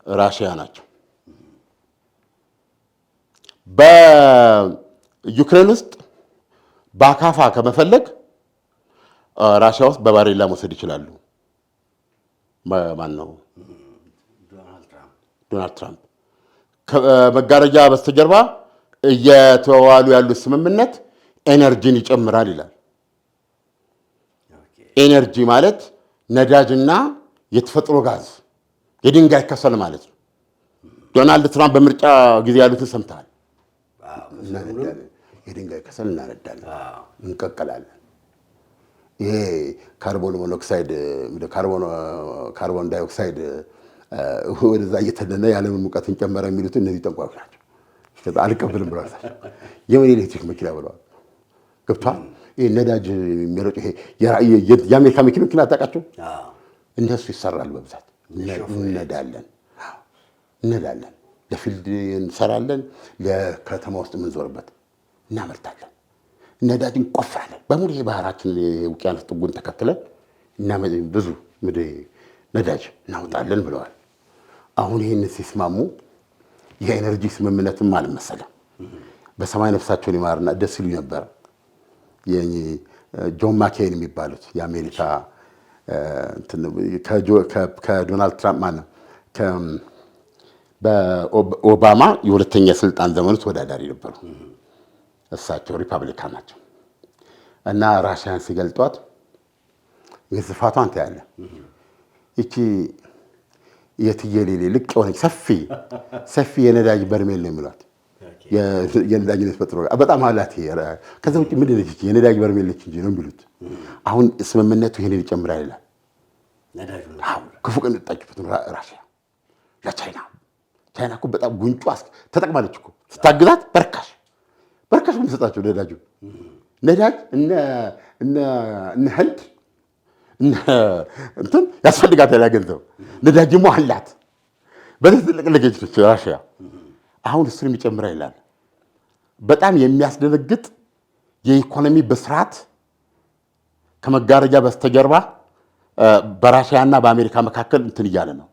ራሽያ ናቸው። በዩክሬን ውስጥ በአካፋ ከመፈለግ ራሽያ ውስጥ በባሬላ መውሰድ ይችላሉ። ማን ነው? ዶናልድ ትራምፕ። ከመጋረጃ በስተጀርባ እየተዋዋሉ ያሉት ስምምነት ኤነርጂን ይጨምራል ይላል። ኤነርጂ ማለት ነዳጅና የተፈጥሮ ጋዝ የድንጋይ ከሰል ማለት ነው። ዶናልድ ትራምፕ በምርጫ ጊዜ ያሉትን ሰምተሃል። የድንጋይ ከሰል እናነዳለን፣ እንቀቀላለን። ይሄ ካርቦን ሞኖክሳይድ ካርቦን ዳይኦክሳይድ ወደዛ እየተነነ የዓለምን ሙቀትን ጨመረ የሚሉት እነዚህ ጠንቋዮች ናቸው። አልቀበልም ብለዋል። የምን ኤሌክትሪክ መኪና ብለዋል። ገብቷል። ይሄ ነዳጅ የሚረጩ ይሄ የአሜሪካ መኪና አታውቃቸው? እነሱ ይሰራል በብዛት እነዳለን፣ ለፊልድ እንሰራለን፣ ለከተማ ውስጥ የምንዞርበት እናመርታለን። ነዳጅ እንቆፍራለን በሙሉ የባህራችን የውቅያኖስ ጥጉን ተከትለን ብዙ ነዳጅ እናወጣለን ብለዋል። አሁን ይህን ሲስማሙ የኤነርጂ ስምምነትም አልመሰለም። በሰማይ ነፍሳቸውን ይማርና ደስ ይሉ ነበር። ጆን ማኬን የሚባሉት የአሜሪካ ከዶናልድ ትራምፕ ማነው በኦባማ የሁለተኛ ስልጣን ዘመን ተወዳዳሪ ነበሩ። እሳቸው ሪፐብሊካን ናቸው እና ራሽያን ሲገልጧት የስፋቷን ታያለህ። ይቺ የትየሌሌ ልቅ የሆነች ሰፊ የነዳጅ በርሜል ነው የሚሏት። የነዳጅ ተፈጥሮ በጣም አላት። ከዛ ውጭ ምንድን ነች? የነዳጅ በርሜል ነች እንጂ ነው የሚሉት። አሁን ስምምነቱ ይሄንን ይጨምራል ይላል። ክፉ ቀን ጠጣችበት ራሽያ ለቻይና እኮ በጣም ጉንጯ ተጠቅማለች እኮ ስታግዛት በርካሽ የምትሰጣቸው ነዳጅ እነ ህንድ እንትን ያስፈልጋታል ገንዘብ። ነዳጅሞ አላት። በዚህ ትልቅልገች ነች ራሽያ። አሁን እሱንም ይጨምራል ይላል። በጣም የሚያስደነግጥ የኢኮኖሚ በስርዓት ከመጋረጃ በስተጀርባ በራሽያና በአሜሪካ መካከል እንትን እያለ ነው።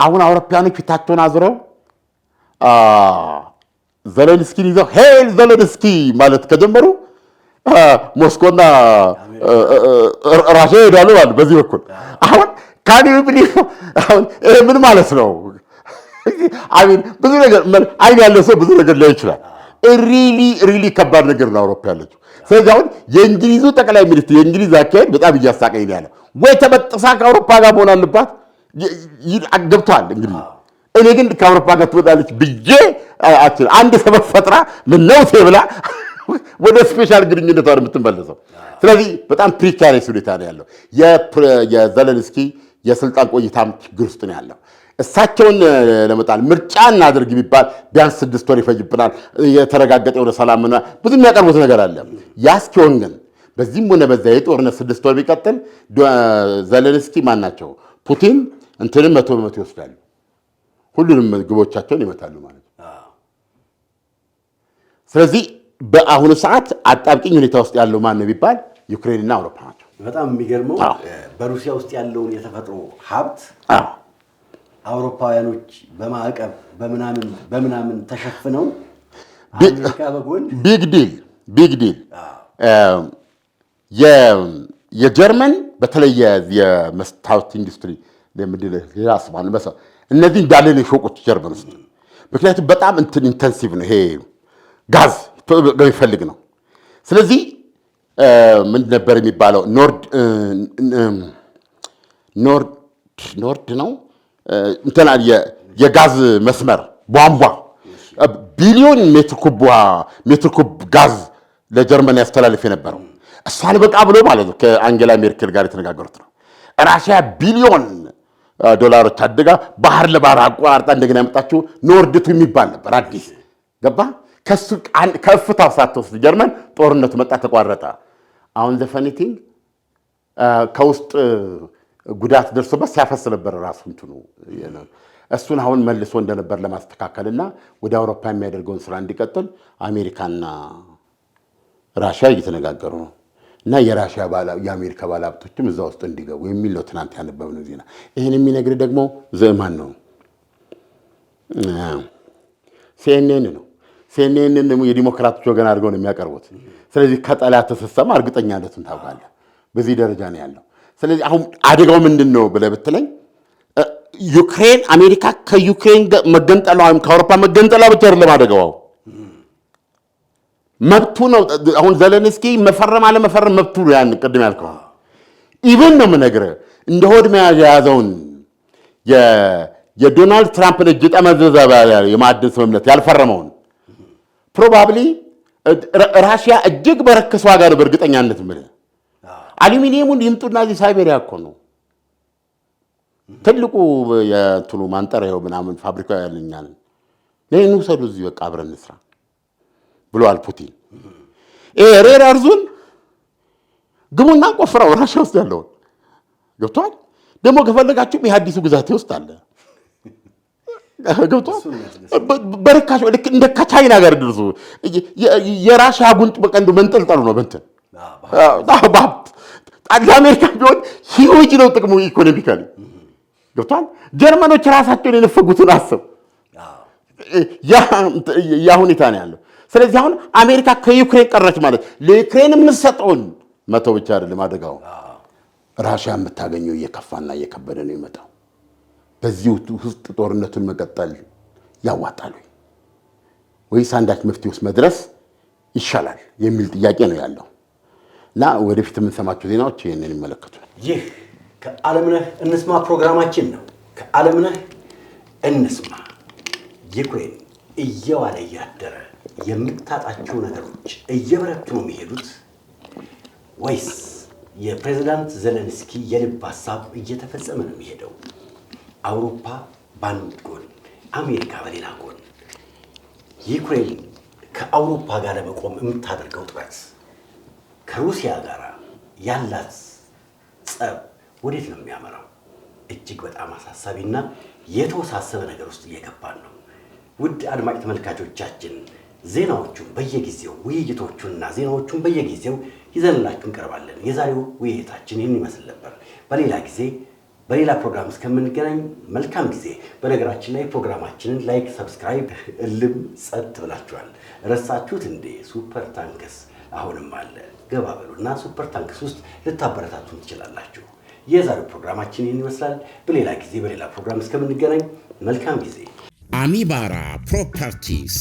አሁን አውሮፓውያኖች ፊታቸውን አዝረው ዘለንስኪን ይዘው ሄል ዘለንስኪ ማለት ከጀመሩ ሞስኮና ራሽያ ይሄዳሉ ማለት በዚህ በኩል አሁን ካዲው ብሊፍ አሁን ምን ማለት ነው? አሚን ብዙ ነገር አይን ያለው ሰው ብዙ ነገር ላይ ይችላል። ሪሊ ከባድ ነገር ነው አውሮፓ ያለችው። ስለዚህ አሁን የእንግሊዙ ጠቅላይ ሚኒስትር የእንግሊዝ አካሄድ በጣም እያሳቀኝ ነው ያለው። ወይ ተበጥሳ ከአውሮፓ ጋር መሆን አለባት ገብቷል። እንግዲህ እኔ ግን ከአውሮፓ ጋር ትወጣለች ብዬ አንድ ሰበብ ፈጥራ ምነው ብላ ወደ ስፔሻል ግንኙነት ነው የምትመለሰው። ስለዚህ በጣም ፕሪካሪየስ ሁኔታ ነው ያለው። የዘለንስኪ የስልጣን ቆይታም ችግር ውስጥ ነው ያለው። እሳቸውን ለመጣል ምርጫ እናድርግ ቢባል ቢያንስ 6 ወር ይፈጅብናል። የተረጋገጠ የሆነ ሰላምና ብዙ የሚያቀርቡት ነገር አለ። ያስኪሆን ግን በዚህም ሆነ በዛ የጦርነት 6 ወር ቢቀጥል ዘለንስኪ ማን ናቸው ፑቲን እንትንም 100% ይወስዳሉ። ሁሉንም ግቦቻቸውን ይመታሉ ማለት ነው። ስለዚህ በአሁኑ ሰዓት አጣብቂኝ ሁኔታ ውስጥ ያለው ማን ነው ቢባል ዩክሬንና አውሮፓ ናቸው። በጣም የሚገርመው በሩሲያ ውስጥ ያለውን የተፈጥሮ ሀብት አውሮፓውያኖች በማዕቀብ በምናምን ተሸፍነው አሜሪካ በጎን ቢግ ዲል የጀርመን በተለይ የመስታወት ኢንዱስትሪ እነዚህ እንዳለ ነው የሾቁት ጀርመን ውስጥ። ምክንያቱም በጣም ኢንተንሲቭ ነው፣ ይሄ ጋዝ የሚፈልግ ነው። ስለዚህ ምን ነበር የሚባለው ኖርድ ነው እንትና የጋዝ መስመር ቧንቧ ቢሊዮን ሜትር ኩብ ጋዝ ለጀርመን ያስተላልፍ የነበረው እሱ አልበቃ ብሎ ማለት ነው። ከአንጌላ ሜርኬል ጋር የተነጋገሩት ነው። ራሽያ ቢሊዮን ዶላሮች አድጋ ባህር ለባህር አቋራርጣ እንደገና ያመጣችው ኖርድቱ የሚባል ነበር አዲስ ገባ። ከሱ ከፍታው ሳትወስድ ጀርመን ጦርነቱ መጣ፣ ተቋረጠ። አሁን ዘፈኒቲንግ ከውስጥ ጉዳት ደርሶበት ሲያፈስ ነበር ራሱ እንትኑ እሱን አሁን መልሶ እንደነበር ለማስተካከልና ወደ አውሮፓ የሚያደርገውን ስራ እንዲቀጥል አሜሪካና ራሽያ እየተነጋገሩ ነው። እና የአሜሪካ ባለሀብቶችም እዛ ውስጥ እንዲገቡ የሚል ነው ትናንት ያነበብነው ዜና። ይህን የሚነግር ደግሞ ዘማን ነው? ሲኤንኤን ነው። ሲኤንኤንን ደግሞ የዲሞክራቶች ወገን አድርገው ነው የሚያቀርቡት። ስለዚህ ከጠላት ተሰሰማ እርግጠኛነቱን ታውቃለህ። በዚህ ደረጃ ነው ያለው። ስለዚህ አሁን አደጋው ምንድን ነው ብለህ ብትለኝ ዩክሬን አሜሪካ ከዩክሬን መገንጠሏ ወይም ከአውሮፓ መገንጠሏ ብቻ አይደለም አደጋው፣ መብቱ ነው። አሁን ዘለንስኪ መፈረም አለመፈረም መብቱ ነው። ያን ቅድም ያልከው ኢቭን ነው የምነግርህ እንደ ሆድ መያዣ የያዘውን የዶናልድ ትራምፕን እጅ ጠመዘዘ የማዕድን ስምምነት ያልፈረመውን ፕሮባብሊ ራሽያ እጅግ በረከሰ ዋጋ ነው በእርግጠኛነት የምልህ። አሉሚኒየሙን ይምጡና እዚህ ሳይቤሪያ እኮ ነው ትልቁ የእንትኑ ማንጠሪያው ምናምን ፋብሪካው ያለኛል ለእኔ ውሰዱ እዚህ በቃ አብረን እንስራ ብለዋል ፑቲን። ሬር አርዙን ግቡና ቆፍረው ራሽያ ውስጥ ያለውን ገብቷል። ደግሞ ከፈለጋችሁም የአዲሱ ግዛቴ ውስጥ አለ ገብቷል። በርካሽ ልክ እንደ ከቻይና ጋር ድርሱ የራሽያ ጉንጥ በቀንዱ መንጠልጠሉ ነው በእንትን ለአሜሪካ ቢሆን ሂውጅ ነው ጥቅሙ ኢኮኖሚካሊ ገብቷል። ጀርመኖች ራሳቸውን የነፈጉትን አስብ። ያ ሁኔታ ነው ያለው። ስለዚህ አሁን አሜሪካ ከዩክሬን ቀረች ማለት ለዩክሬን የምትሰጠውን መተው ብቻ አይደለም አደጋው ራሽያ የምታገኘው እየከፋና እየከበደ ነው የመጣው። በዚህ ውስጥ ጦርነቱን መቀጠል ያዋጣል ወይስ አንዳች መፍትሄ ውስጥ መድረስ ይሻላል የሚል ጥያቄ ነው ያለው እና ወደፊት የምንሰማቸው ዜናዎች ይህንን ይመለከቱናል። ይህ ከዓለምነህ እንስማ ፕሮግራማችን ነው። ከዓለምነህ እንስማ ዩክሬን እየዋለ እያደረ የምታጣቸው ነገሮች እየበረቱ ነው የሚሄዱት ወይስ የፕሬዝዳንት ዘለንስኪ የልብ ሀሳብ እየተፈጸመ ነው የሚሄደው? አውሮፓ በአንድ ጎን፣ አሜሪካ በሌላ ጎን። ዩክሬን ከአውሮፓ ጋር ለመቆም የምታደርገው ጥረት፣ ከሩሲያ ጋር ያላት ጸብ ወዴት ነው የሚያመራው? እጅግ በጣም አሳሳቢና የተወሳሰበ ነገር ውስጥ እየገባን ነው። ውድ አድማጭ ተመልካቾቻችን ዜናዎቹን በየጊዜው ውይይቶቹንና ዜናዎቹን በየጊዜው ይዘንላችሁ እንቀርባለን። የዛሬው ውይይታችን ይህን ይመስል ነበር። በሌላ ጊዜ በሌላ ፕሮግራም እስከምንገናኝ መልካም ጊዜ። በነገራችን ላይ ፕሮግራማችንን ላይክ፣ ሰብስክራይብ እልም ጸጥ ብላችኋል። ረሳችሁት እንዴ? ሱፐር ታንክስ አሁንም አለ። ገባ በሉና ሱፐር ታንክስ ውስጥ ልታበረታቱን ትችላላችሁ። የዛሬው ፕሮግራማችን ይህን ይመስላል። በሌላ ጊዜ በሌላ ፕሮግራም እስከምንገናኝ መልካም ጊዜ። አሚባራ ፕሮፐርቲስ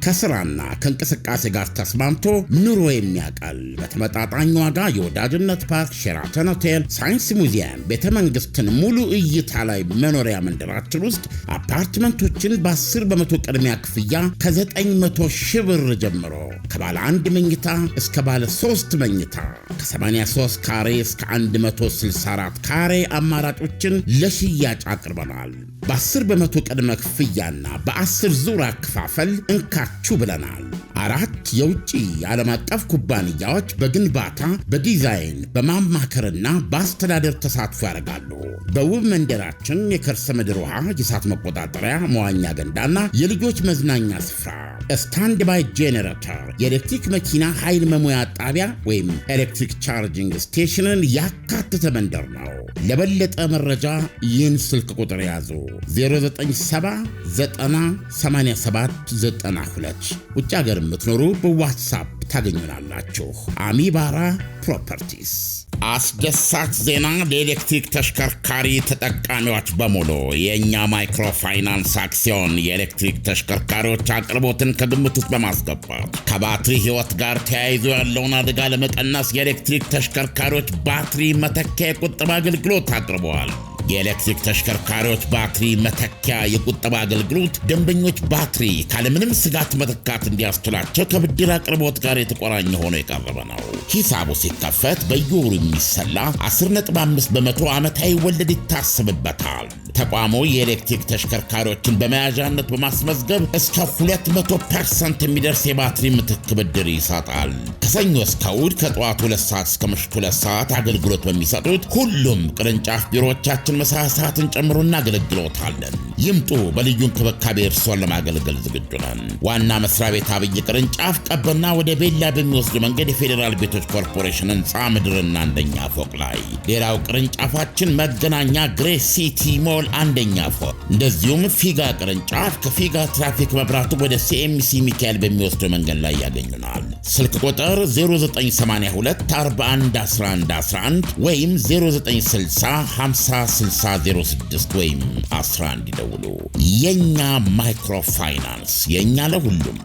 ከስራና ከእንቅስቃሴ ጋር ተስማምቶ ኑሮ የሚያቀል በተመጣጣኝ ዋጋ የወዳጅነት ፓርክ፣ ሼራተን ሆቴል፣ ሳይንስ ሙዚየም፣ ቤተ መንግስትን ሙሉ እይታ ላይ መኖሪያ መንደራችን ውስጥ አፓርትመንቶችን በ10 በመቶ ቅድሚያ ክፍያ ከ900 ሺህ ብር ጀምሮ ከባለ 1 መኝታ እስከ ባለ 3 መኝታ ከ83 ካሬ እስከ 164 ካሬ አማራጮችን ለሽያጭ አቅርበናል። በ10 በመቶ ቅድመ ክፍያና በ10 ዙር አከፋፈል እንካችሁ ብለናል። 4 የውጭ ዓለም አቀፍ ኩባንያዎች በግንባታ በዲዛይን በማማከርና በአስተዳደር ተሳትፎ ያደርጋሉ። በውብ መንደራችን የከርሰ ምድር ውሃ፣ የእሳት መቆጣጠሪያ፣ መዋኛ ገንዳና የልጆች መዝናኛ ስፍራ፣ ስታንድ ባይ ጄኔሬተር፣ የኤሌክትሪክ መኪና ኃይል መሙያ ጣቢያ ወይም ኤሌክትሪክ ቻርጂንግ ስቴሽንን ያካተተ መንደር ነው። ለበለጠ መረጃ ይህን ስልክ ቁጥር ያዙ 09798792 ውጭ ሀገር የምትኖሩ በዋትሳፕ ታገኙናላችሁ። አሚባራ ፕሮፐርቲስ። አስደሳች ዜና ለኤሌክትሪክ ተሽከርካሪ ተጠቃሚዎች በሙሉ የእኛ ማይክሮፋይናንስ አክሲዮን የኤሌክትሪክ ተሽከርካሪዎች አቅርቦትን ከግምት ውስጥ በማስገባት ከባትሪ ሕይወት ጋር ተያይዞ ያለውን አደጋ ለመቀነስ የኤሌክትሪክ ተሽከርካሪዎች ባትሪ መተኪያ የቁጠባ አገልግሎት አቅርበዋል። የኤሌክትሪክ ተሽከርካሪዎች ባትሪ መተኪያ የቁጠባ አገልግሎት ደንበኞች ባትሪ ካለምንም ስጋት መተካት እንዲያስችላቸው ከብድር አቅርቦት ጋር የተቆራኘ ሆኖ የቀረበ ነው። ሂሳቡ ሲከፈት በየወሩ የሚሰላ 10.5 በመቶ ዓመታዊ ወለድ ይታሰብበታል። ተቋሙ የኤሌክትሪክ ተሽከርካሪዎችን በመያዣነት በማስመዝገብ እስከ 200% የሚደርስ የባትሪ ምትክ ብድር ይሰጣል። ከሰኞ እስከ እሑድ ከጠዋቱ 2 ሰዓት እስከ ምሽቱ 2 ሰዓት አገልግሎት በሚሰጡት ሁሉም ቅርንጫፍ ቢሮዎቻችን ምሳ ሰዓትን ጨምሮ እናገለግሎታለን። ይምጡ፣ በልዩ እንክብካቤ እርስዎን ለማገልገል ዝግጁ ነን። ዋና መስሪያ ቤት አብይ ቅርንጫፍ ቀበና ወደ ቤላ በሚወስድ መንገድ የፌዴራል ቤቶች ኮርፖሬሽን ህንፃ ምድርና አንደኛ ፎቅ ላይ። ሌላው ቅርንጫፋችን መገናኛ ግሬስ ሲቲ ሞል አንደኛ ፎቅ፣ እንደዚሁም ፊጋ ቅርንጫፍ ከፊጋ ትራፊክ መብራቱ ወደ ሲኤምሲ ሚካኤል በሚወስድ መንገድ ላይ ያገኙናል። ስልክ ቁጥር 0982411111 ወይም 0960506006 ወይም 11 ይደውሉ። የኛ ማይክሮፋይናንስ፣ የኛ ለሁሉም።